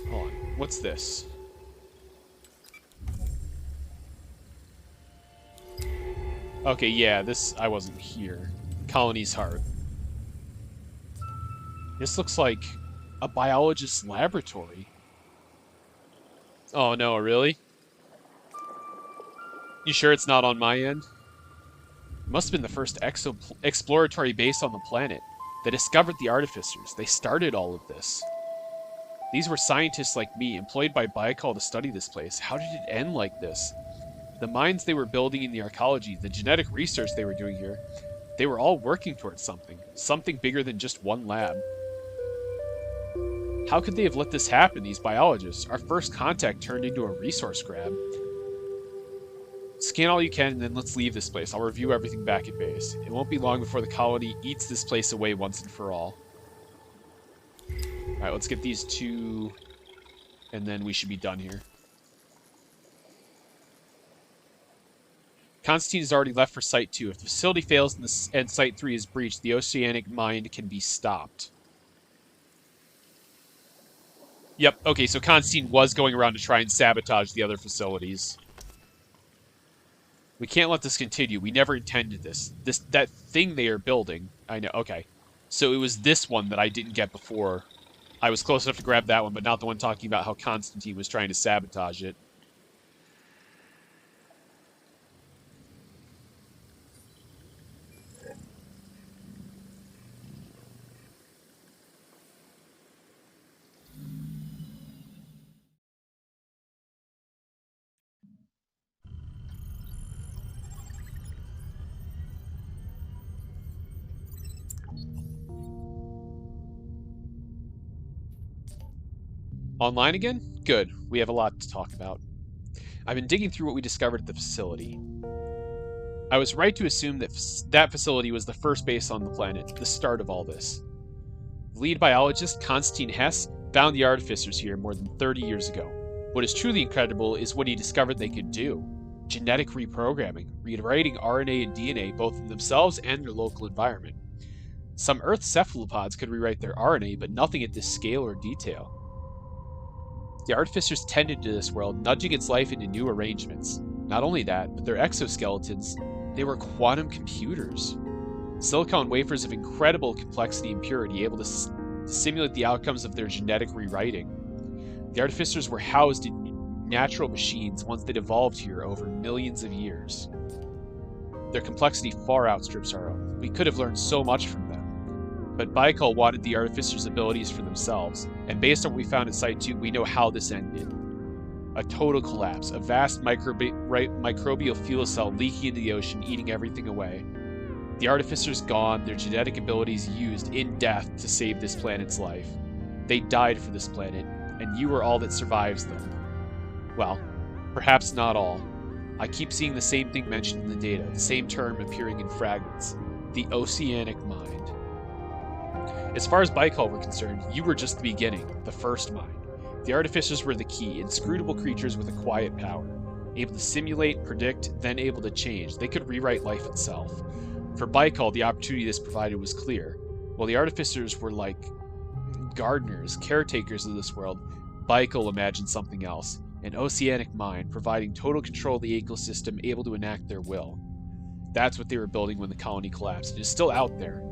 [SPEAKER 1] Hold on. What's this? Okay, yeah, I wasn't here. Colony's heart. This looks like a biologist's laboratory. Oh no, really? You sure it's not on my end? It must have been the first exploratory base on the planet. They discovered the artificers. They started all of this. These were scientists like me, employed by Baikal to study this place. How did it end like this? The minds they were building in the archaeology, the genetic research they were doing here, they were all working towards something. Something bigger than just one lab. How could they have let this happen, these biologists? Our first contact turned into a resource grab. Scan all you can, and then let's leave this place. I'll review everything back at base. It won't be long before the colony eats this place away once and for all. Alright, let's get these two, and then we should be done here. Constantine has already left for Site 2. If the facility fails and Site 3 is breached, the oceanic mine can be stopped. Yep, okay, so Constantine was going around to try and sabotage the other facilities. We can't let this continue. We never intended this. That thing they are building. I know, okay. So it was this one that I didn't get before. I was close enough to grab that one, but not the one talking about how Constantine was trying to sabotage it. Online again? Good. We have a lot to talk about. I've been digging through what we discovered at the facility. I was right to assume that that facility was the first base on the planet, the start of all this. The lead biologist, Konstantin Hess, found the artificers here more than 30 years ago. What is truly incredible is what he discovered they could do. Genetic reprogramming, rewriting RNA and DNA both in themselves and their local environment. Some Earth cephalopods could rewrite their RNA, but nothing at this scale or detail. The artificers tended to this world, nudging its life into new arrangements. Not only that, but their exoskeletons, they were quantum computers. Silicon wafers of incredible complexity and purity, able to simulate the outcomes of their genetic rewriting. The artificers were housed in natural machines once they'd evolved here over millions of years. Their complexity far outstrips our own. We could have learned so much from them. But Baikal wanted the Artificer's abilities for themselves, and based on what we found at Site 2, we know how this ended. A total collapse, a vast microbial fuel cell leaking into the ocean, eating everything away. The Artificer's gone, their genetic abilities used in death to save this planet's life. They died for this planet, and you are all that survives them. Well, perhaps not all. I keep seeing the same thing mentioned in the data, the same term appearing in fragments. The Oceanic Mind. As far as Baikal were concerned, you were just the beginning, the first mind. The Artificers were the key, inscrutable creatures with a quiet power. Able to simulate, predict, then able to change. They could rewrite life itself. For Baikal, the opportunity this provided was clear. While the Artificers were like gardeners, caretakers of this world, Baikal imagined something else. An Oceanic Mind, providing total control of the ecosystem, able to enact their will. That's what they were building when the colony collapsed. It is still out there.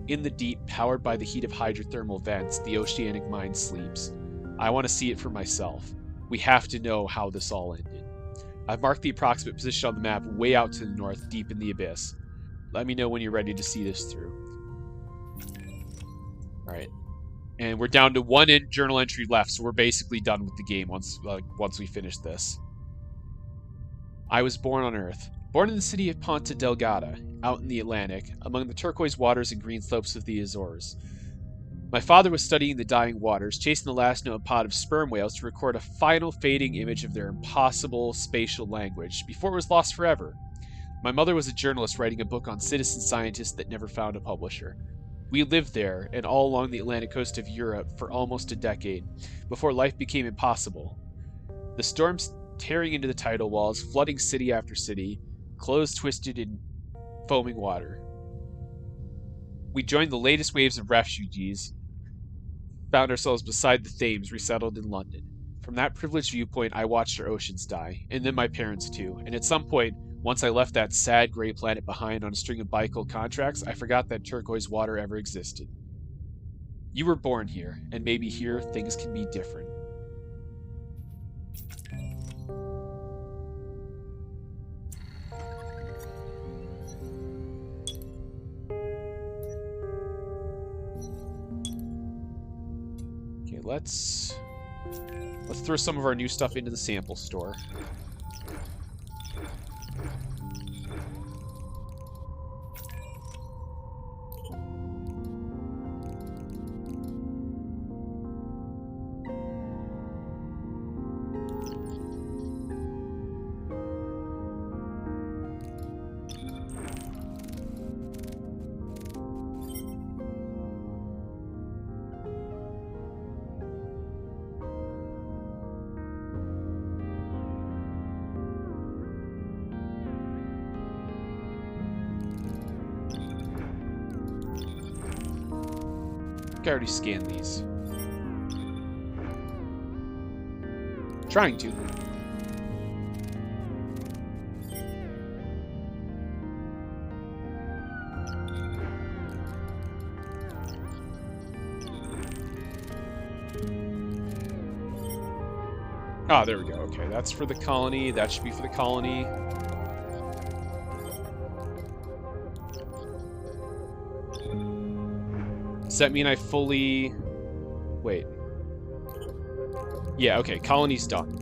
[SPEAKER 1] In the deep, powered by the heat of hydrothermal vents, the Oceanic Mind sleeps. I want to see it for myself. We have to know how this all ended. I've marked the approximate position on the map way out to the north, deep in the abyss. Let me know when you're ready to see this through. Alright. And we're down to one journal entry left, so we're basically done with the game once we finish this. I was born on Earth. Born in the city of Ponta Delgada, out in the Atlantic, among the turquoise waters and green slopes of the Azores. My father was studying the dying waters, chasing the last known pod of sperm whales to record a final fading image of their impossible spatial language, before it was lost forever. My mother was a journalist writing a book on citizen scientists that never found a publisher. We lived there, and all along the Atlantic coast of Europe, for almost a decade, before life became impossible. The storms tearing into the tidal walls, flooding city after city, clothes twisted in foaming water. We joined the latest waves of refugees, found ourselves beside the Thames, resettled in London. From that privileged viewpoint, I watched our oceans die, and then my parents too, and at some point, once I left that sad gray planet behind on a string of Baikal contracts, I forgot that turquoise water ever existed. You were born here, and maybe here things can be different. Okay, let's throw some of our new stuff into the sample store. I already scanned these. Trying to. Ah, there we go. Okay, that's for the colony. That should be for the colony. Does that mean I fully... Wait. Yeah, okay, colony's done.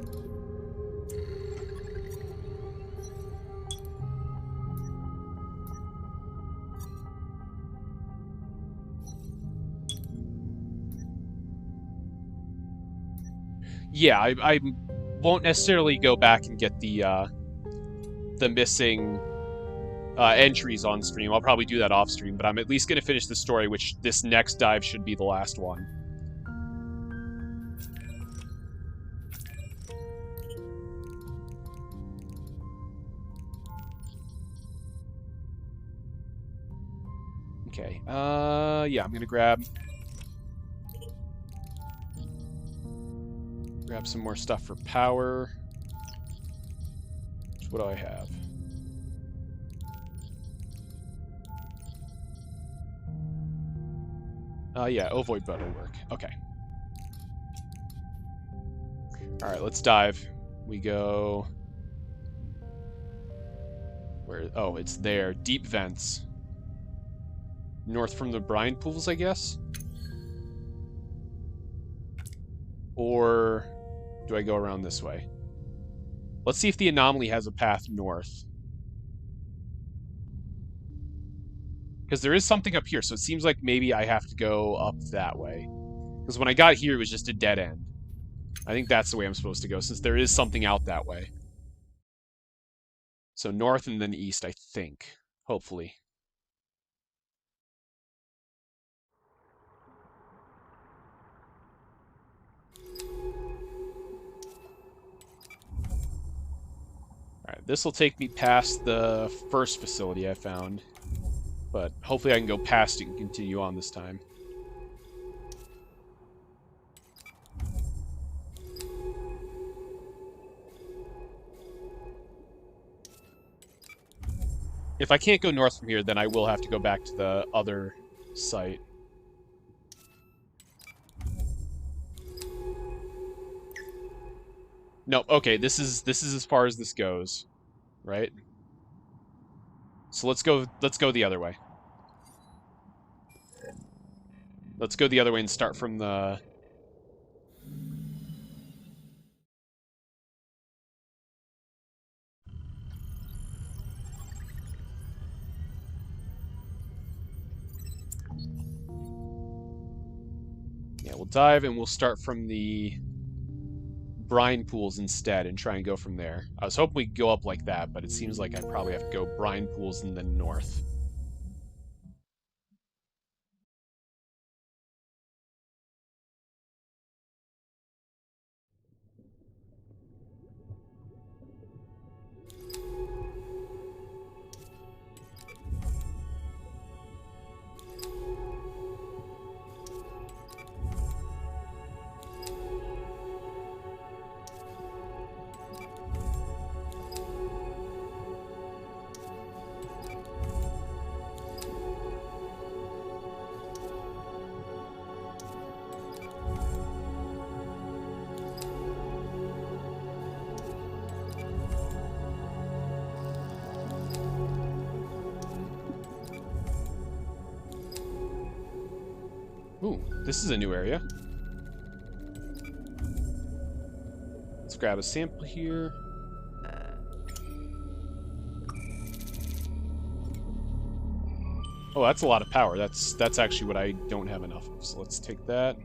[SPEAKER 1] Yeah, I won't necessarily go back and get the missing entries on stream. I'll probably do that off stream, but I'm at least going to finish the story, which this next dive should be the last one. Okay, yeah, I'm going to grab some more stuff for power. What do I have? Yeah, ovoid bud will work. Okay. Alright, let's dive. We go... Where? Oh, it's there. Deep vents. North from the brine pools, I guess? Or do I go around this way? Let's see if the anomaly has a path north. Because there is something up here, so it seems like maybe I have to go up that way. Because when I got here, it was just a dead end. I think that's the way I'm supposed to go, since there is something out that way. So north and then east, I think. Hopefully. Alright, this will take me past the first facility I found. But hopefully I can go past it and continue on this time. If I can't go north from here, then I will have to go back to the other site. No, okay, this is as far as this goes, right? So let's go the other way. Let's go the other way and start from the... Yeah, we'll dive and we'll start from the brine pools instead and try and go from there. I was hoping we could go up like that, but it seems like I probably have to go brine pools and then north. Ooh, this is a new area. Let's grab a sample here. Oh, that's a lot of power. That's actually what I don't have enough of. So let's take that.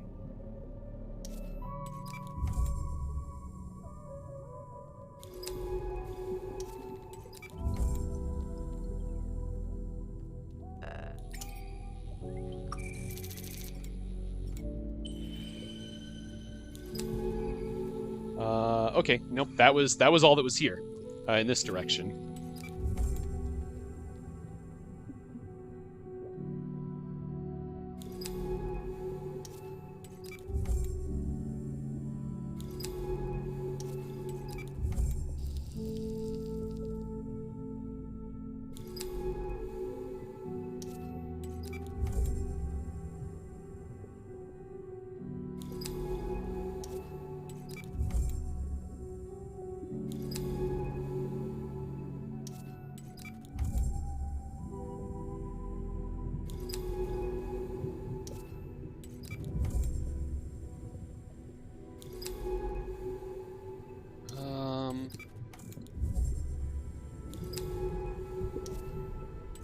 [SPEAKER 1] Okay, nope, that was all that was here, in this direction.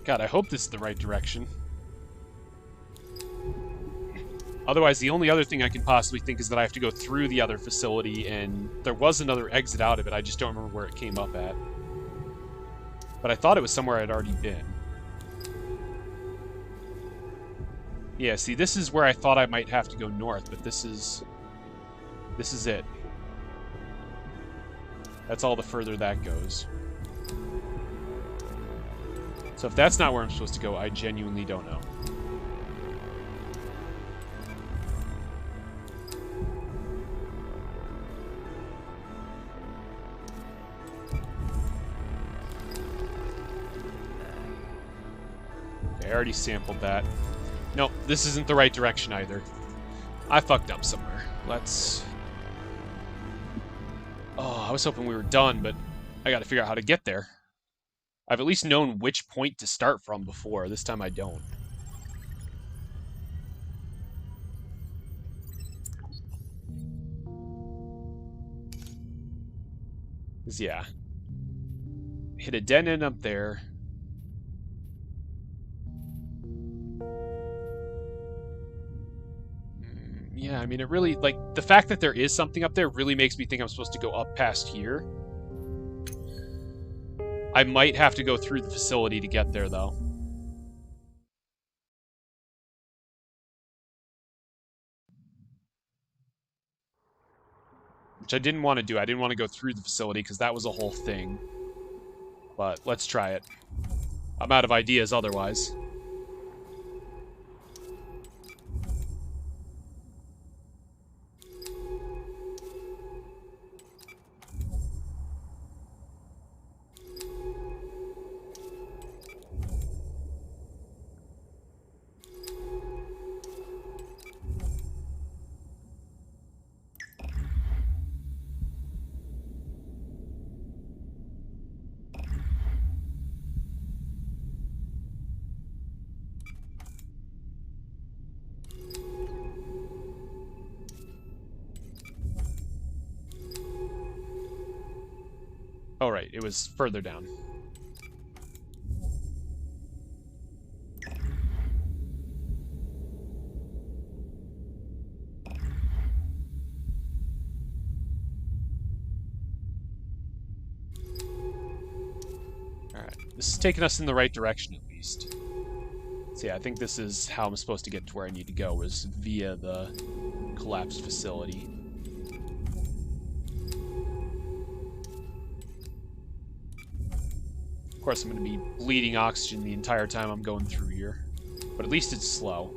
[SPEAKER 1] God, I hope this is the right direction. Otherwise, the only other thing I can possibly think is that I have to go through the other facility, and there was another exit out of it, I just don't remember where it came up at. But I thought it was somewhere I'd already been. Yeah, see, this is where I thought I might have to go north, but this is it. That's all the further that goes. So if that's not where I'm supposed to go, I genuinely don't know. Okay, I already sampled that. Nope, this isn't the right direction either. I fucked up somewhere. Let's... Oh, I was hoping we were done, but I gotta figure out how to get there. I've at least known which point to start from before. This time I don't. 'Cause, yeah. Hit a dead end up there. Yeah, I mean, it really, like, the fact that there is something up there really makes me think I'm supposed to go up past here. I might have to go through the facility to get there, though. Which I didn't want to do. I didn't want to go through the facility because that was a whole thing. But let's try it. I'm out of ideas otherwise. Oh, right. It was further down. Alright. This is taking us in the right direction, at least. So yeah, I think this is how I'm supposed to get to where I need to go, is via the collapsed facility. Of course, I'm going to be bleeding oxygen the entire time I'm going through here. But at least it's slow.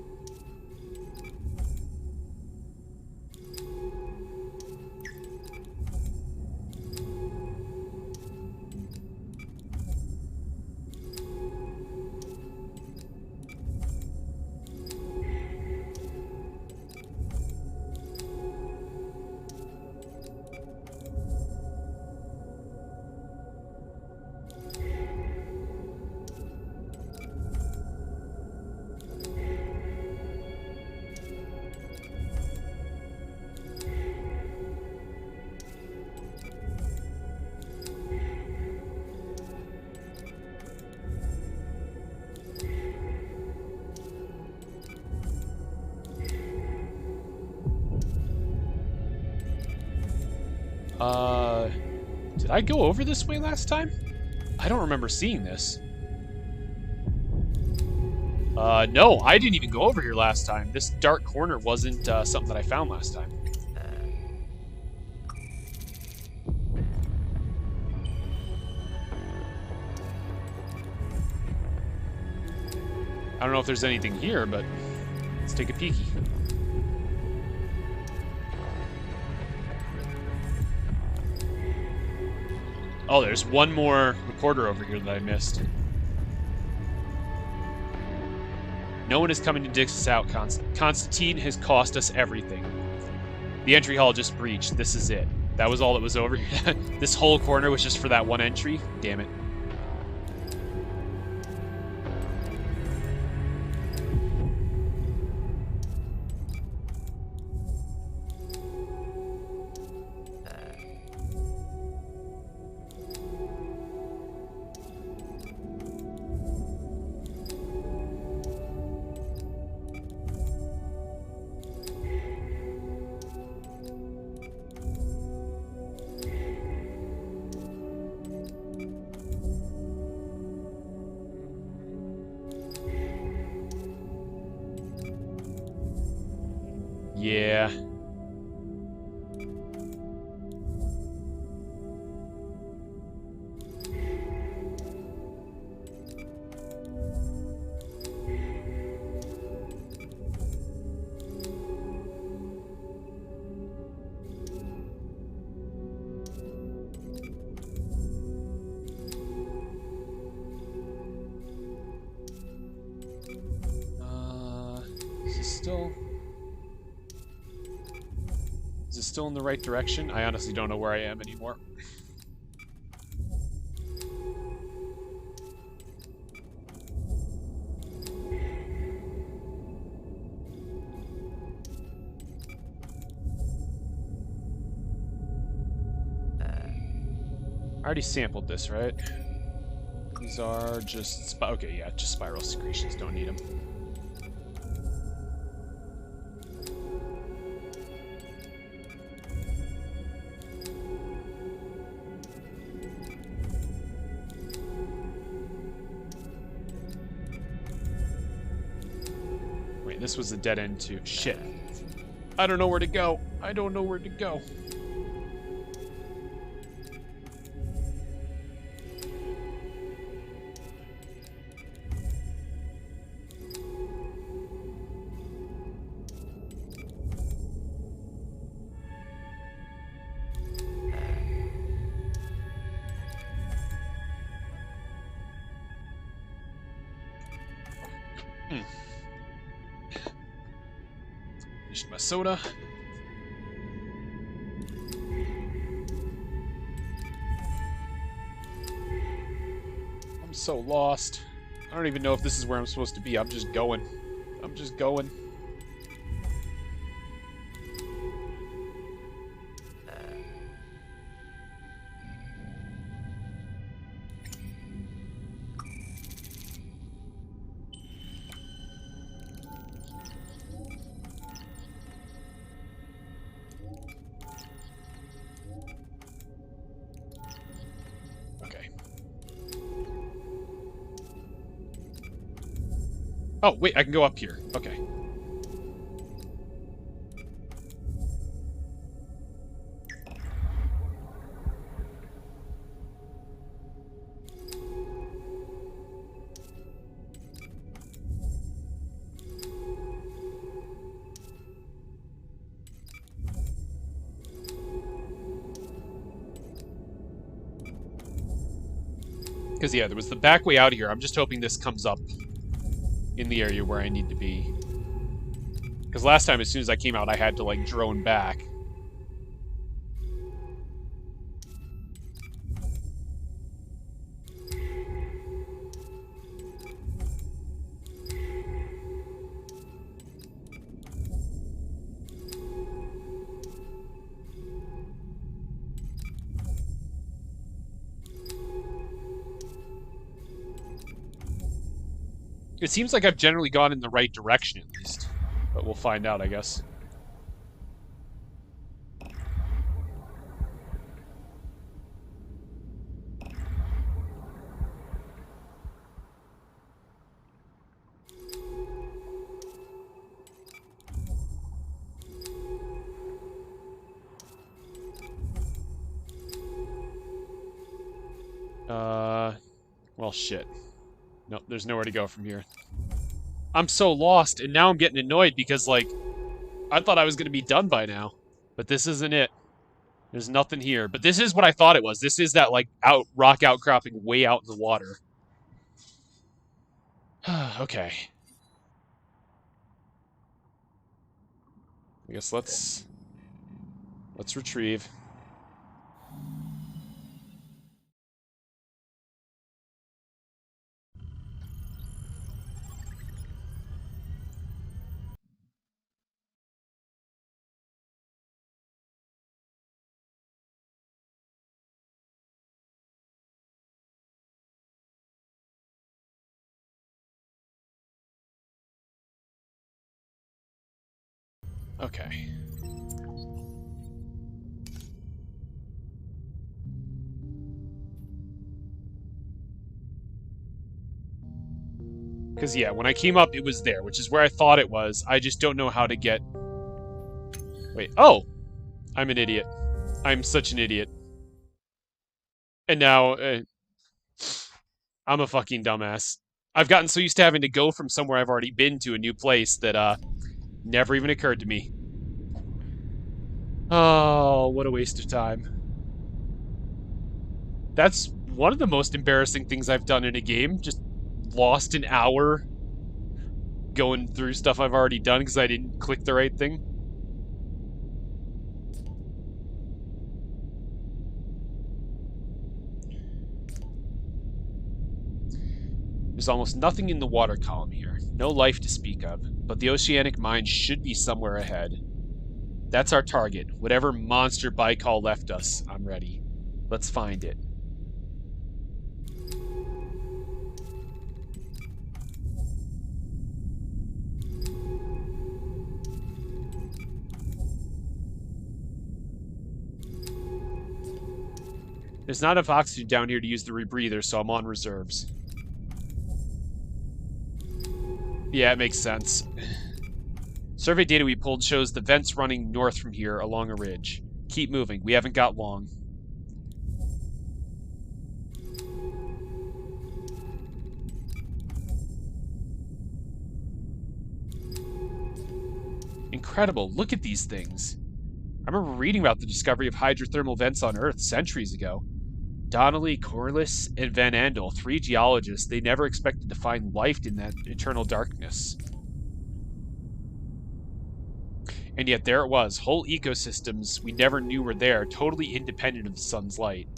[SPEAKER 1] Did I go over this way last time? I don't remember seeing this. No, I didn't even go over here last time. This dark corner wasn't something that I found last time. I don't know if there's anything here, but let's take a peeky. Oh, there's one more recorder over here that I missed. No one is coming to dig us out, Constantine has cost us everything. The entry hall just breached. This is it. That was all that was over here. This whole corner was just for that one entry? Damn it. Yeah. Is this still... Is it still in the right direction? I honestly don't know where I am anymore. I already sampled this, right? These are just... okay, yeah, just spiral secretions. Don't need them. Wait, this was a dead end too. Shit. I don't know where to go. I don't know where to go. Finished my soda. I'm so lost. I don't even know if this is where I'm supposed to be. I'm just going. I'm just going. Oh, wait, I can go up here. Okay. Because, yeah, there was the back way out of here. I'm just hoping this comes up in the area where I need to be. Because last time, as soon as I came out, I had to, like, drone back. It seems like I've generally gone in the right direction, at least. But we'll find out, I guess. Well, shit. Nope, there's nowhere to go from here. I'm so lost, and now I'm getting annoyed because, like, I thought I was going to be done by now. But this isn't it. There's nothing here. But this is what I thought it was. This is that, like, rock outcropping way out in the water. Okay. I guess let's retrieve. Okay. Because, yeah, when I came up, it was there, which is where I thought it was. I just don't know how to get... Wait. Oh! I'm an idiot. I'm such an idiot. And now, I'm a fucking dumbass. I've gotten so used to having to go from somewhere I've already been to a new place that, never even occurred to me. Oh, what a waste of time. That's one of the most embarrassing things I've done in a game. Just lost an hour going through stuff I've already done because I didn't click the right thing. There's almost nothing in the water column here. No life to speak of, but the oceanic mine should be somewhere ahead. That's our target. Whatever monster Baikal left us, I'm ready. Let's find it. There's not enough oxygen down here to use the rebreather, so I'm on reserves. Yeah, it makes sense. Survey data we pulled shows the vents running north from here along a ridge. Keep moving. We haven't got long. Incredible. Look at these things. I remember reading about the discovery of hydrothermal vents on Earth centuries ago. Donnelly, Corliss, and Van Andel, 3 geologists, they never expected to find life in that eternal darkness. And yet there it was, whole ecosystems we never knew were there, totally independent of the sun's light.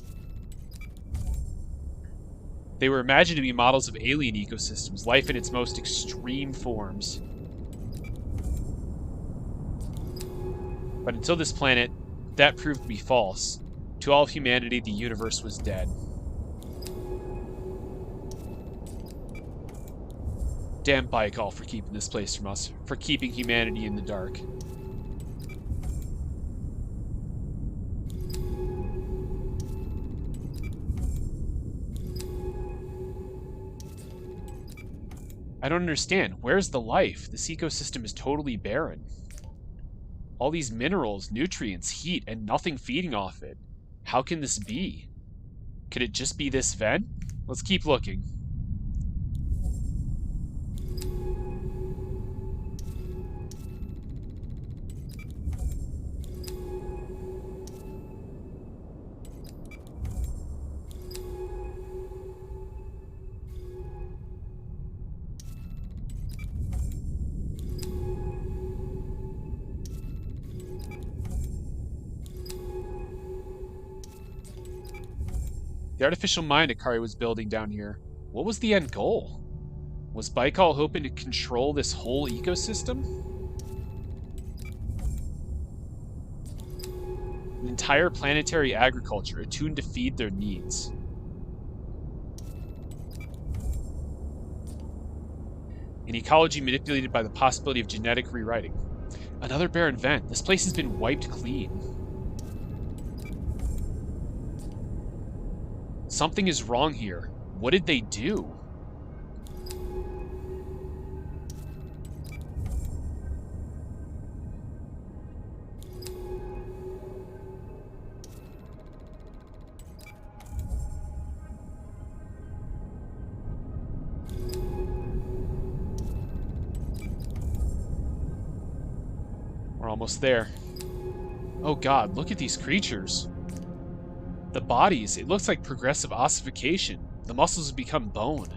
[SPEAKER 1] They were imagined to be models of alien ecosystems, life in its most extreme forms. But until this planet, that proved to be false. To all of humanity, the universe was dead. Damn Baikal for keeping this place from us, for keeping humanity in the dark. I don't understand. Where's the life? This ecosystem is totally barren. All these minerals, nutrients, heat, and nothing feeding off it. How can this be? Could it just be this vent? Let's keep looking. The artificial mind Akari was building down here, what was the end goal? Was Baikal hoping to control this whole ecosystem? An entire planetary agriculture attuned to feed their needs. An ecology manipulated by the possibility of genetic rewriting. Another barren vent. This place has been wiped clean. Something is wrong here. What did they do? We're almost there. Oh God, look at these creatures. The bodies, it looks like progressive ossification. The muscles have become bone.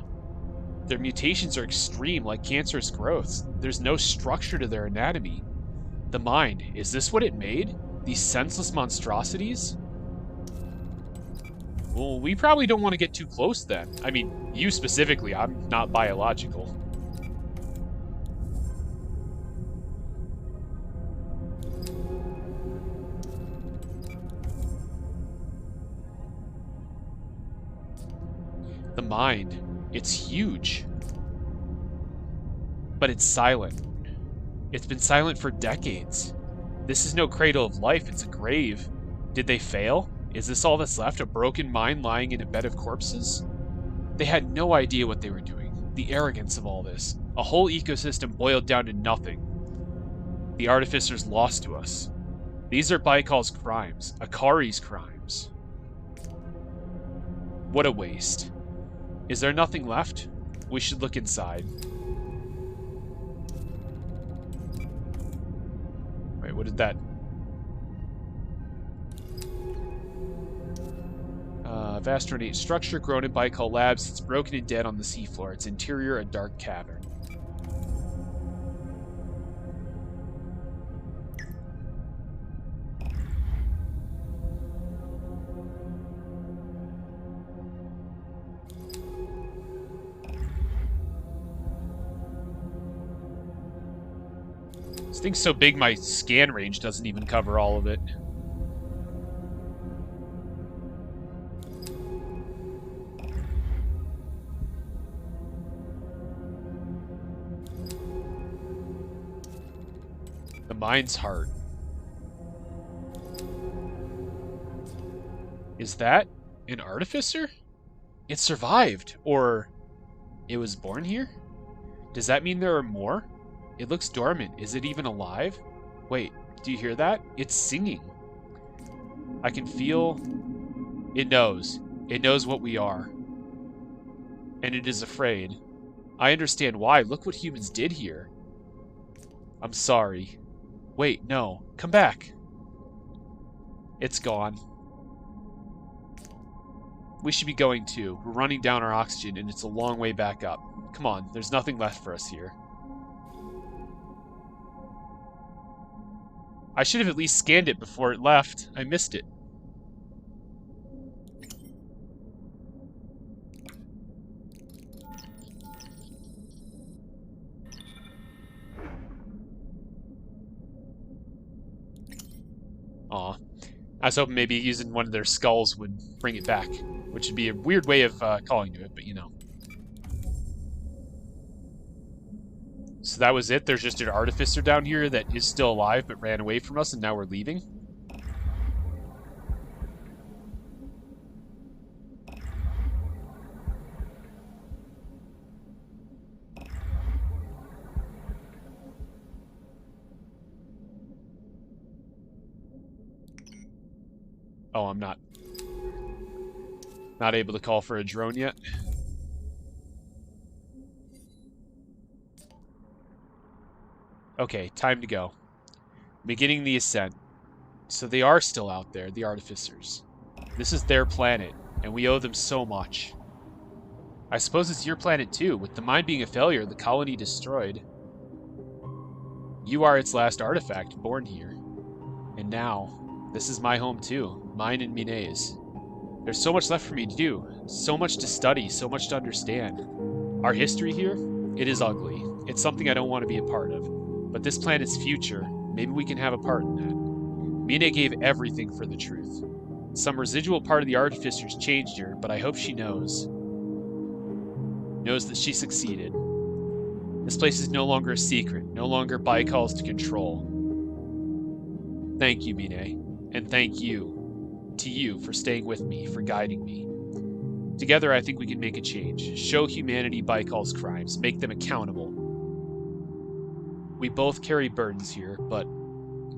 [SPEAKER 1] Their mutations are extreme, like cancerous growths. There's no structure to their anatomy. The mind, is this what it made? These senseless monstrosities? Well, we probably don't want to get too close then. I mean, you specifically, I'm not biological. The mind, it's huge. But it's silent. It's been silent for decades. This is no cradle of life, it's a grave. Did they fail? Is this all that's left? A broken mind lying in a bed of corpses? They had no idea what they were doing. The arrogance of all this. A whole ecosystem boiled down to nothing. The artificers lost to us. These are Baikal's crimes. Akari's crimes. What a waste. Is there nothing left? We should look inside. Wait, what did that... vast ornate structure grown in Baikal Labs. It's broken and dead on the seafloor. Its interior a dark cavern. This thing's so big my scan range doesn't even cover all of it. The mind's heart. Is that An artificer? It survived, or it was born here? Does that mean there are more? It looks dormant. Is it even alive? Wait, do you hear that? It's singing. I can feel... It knows. It knows what we are. And it is afraid. I understand why. Look what humans did here. I'm sorry. Wait, no. Come back. It's gone. We should be going too. We're running down our oxygen and it's a long way back up. Come on, there's nothing left for us here. I should have at least scanned it before it left. I missed it. Aw. I was hoping maybe using one of their skulls would bring it back, which would be a weird way of calling to it, but you know. So that was it? There's just an artificer down here that is still alive but ran away from us and now we're leaving? Oh, I'm not able to call for a drone yet. Okay, time to go. Beginning the ascent. So they are still out there, the artificers. This is their planet, and we owe them so much. I suppose it's your planet too, with the mine being a failure, the colony destroyed. You are its last artifact, born here. And now, this is my home too, mine and Minet's. There's so much left for me to do, so much to study, so much to understand. Our history here, it is ugly. It's something I don't want to be a part of. But this planet's future, maybe we can have a part in that. Mine gave everything for the truth. Some residual part of the artificers changed her, but I hope she knows that she succeeded. This place is no longer a secret, no longer Baikal's to control. Thank you, Mine, and thank you to you for staying with me, for guiding me. Together, I think we can make a change. Show humanity Baikal's crimes, make them accountable. We both carry burdens here, but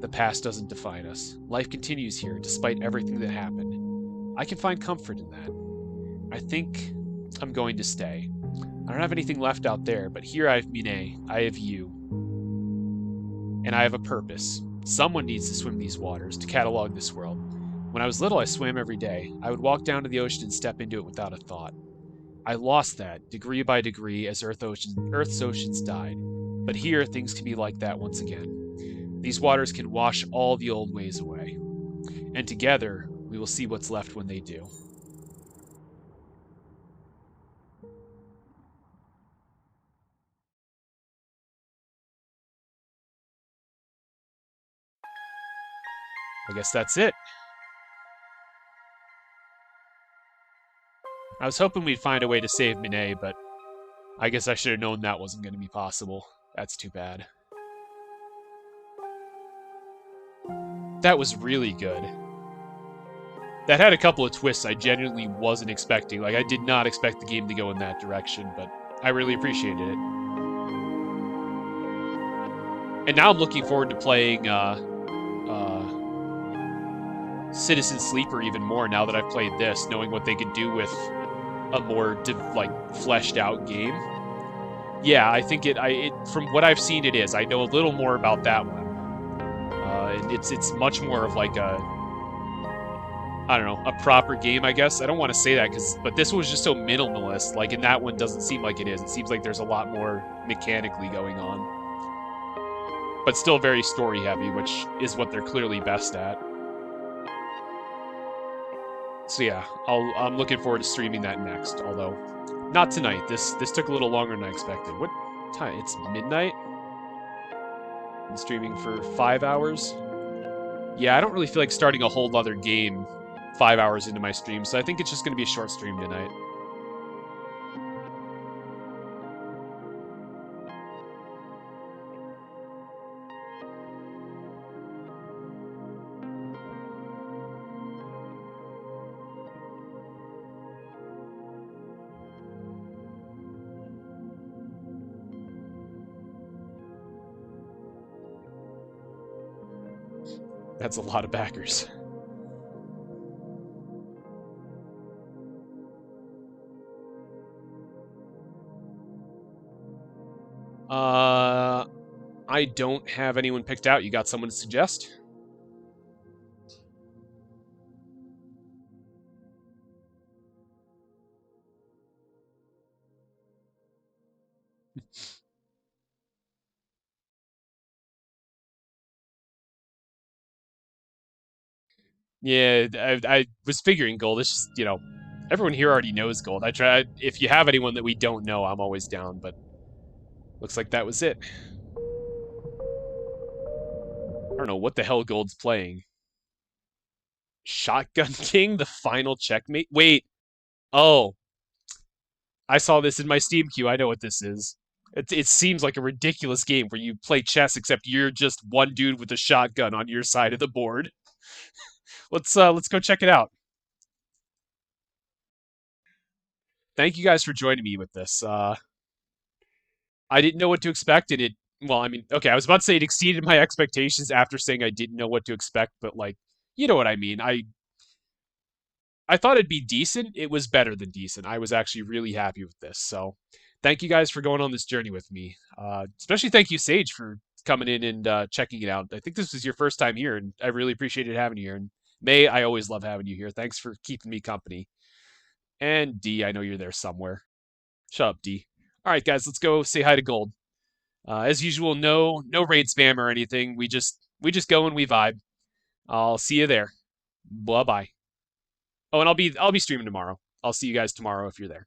[SPEAKER 1] the past doesn't define us. Life continues here, despite everything that happened. I can find comfort in that. I think I'm going to stay. I don't have anything left out there, but here I have Mine, I have you. And I have a purpose. Someone needs to swim these waters, to catalog this world. When I was little, I swam every day. I would walk down to the ocean and step into it without a thought. I lost that, degree by degree, as Earth's oceans died. But here, things can be like that once again. These waters can wash all the old ways away. And together, we will see what's left when they do. I guess that's it. I was hoping we'd find a way to save Mine, but I guess I should have known that wasn't going to be possible. That's too bad. That was really good. That had a couple of twists I genuinely wasn't expecting. Like, I did not expect the game to go in that direction, but I really appreciated it. And now I'm looking forward to playing Citizen Sleeper even more now that I've played this, knowing what they could do with a more fleshed out game. Yeah, I think it from what I've seen it is. I know a little more about that one. And it's much more of like a, I don't know, a proper game, I guess. I don't want to say that but this was just so minimalist. Like, and that one doesn't seem like it is. It seems like there's a lot more mechanically going on. But still very story heavy, which is what they're clearly best at. So yeah, I'm looking forward to streaming that next, although not tonight. This took a little longer than I expected. What time? It's midnight? I'm streaming for 5 hours? Yeah, I don't really feel like starting a whole other game 5 hours into my stream, so I think it's just going to be a short stream tonight. That's a lot of backers. I don't have anyone picked out. You got someone to suggest? Yeah, I was figuring gold. It's just, everyone here already knows gold. I try. If you have anyone that we don't know, I'm always down, but looks like that was it. I don't know what the hell gold's playing. Shotgun King, the final checkmate? Wait. Oh, I saw this in my Steam queue. I know what this is. It seems like a ridiculous game where you play chess, except you're just one dude with a shotgun on your side of the board. Let's go check it out. Thank you guys for joining me with this. I didn't know what to expect, and it. Well, I mean, okay, I was about to say it exceeded my expectations after saying I didn't know what to expect, but like, you know what I mean. I thought it'd be decent. It was better than decent. I was actually really happy with this. So, thank you guys for going on this journey with me. Especially thank you, Sage, for coming in and checking it out. I think this was your first time here, and I really appreciated having you here. And May, I always love having you here. Thanks for keeping me company. And D, I know you're there somewhere. Shut up, D. All right, guys, let's go say hi to Gold. As usual, no raid spam or anything. We just go and we vibe. I'll see you there. Bye bye. Oh, and I'll be streaming tomorrow. I'll see you guys tomorrow if you're there.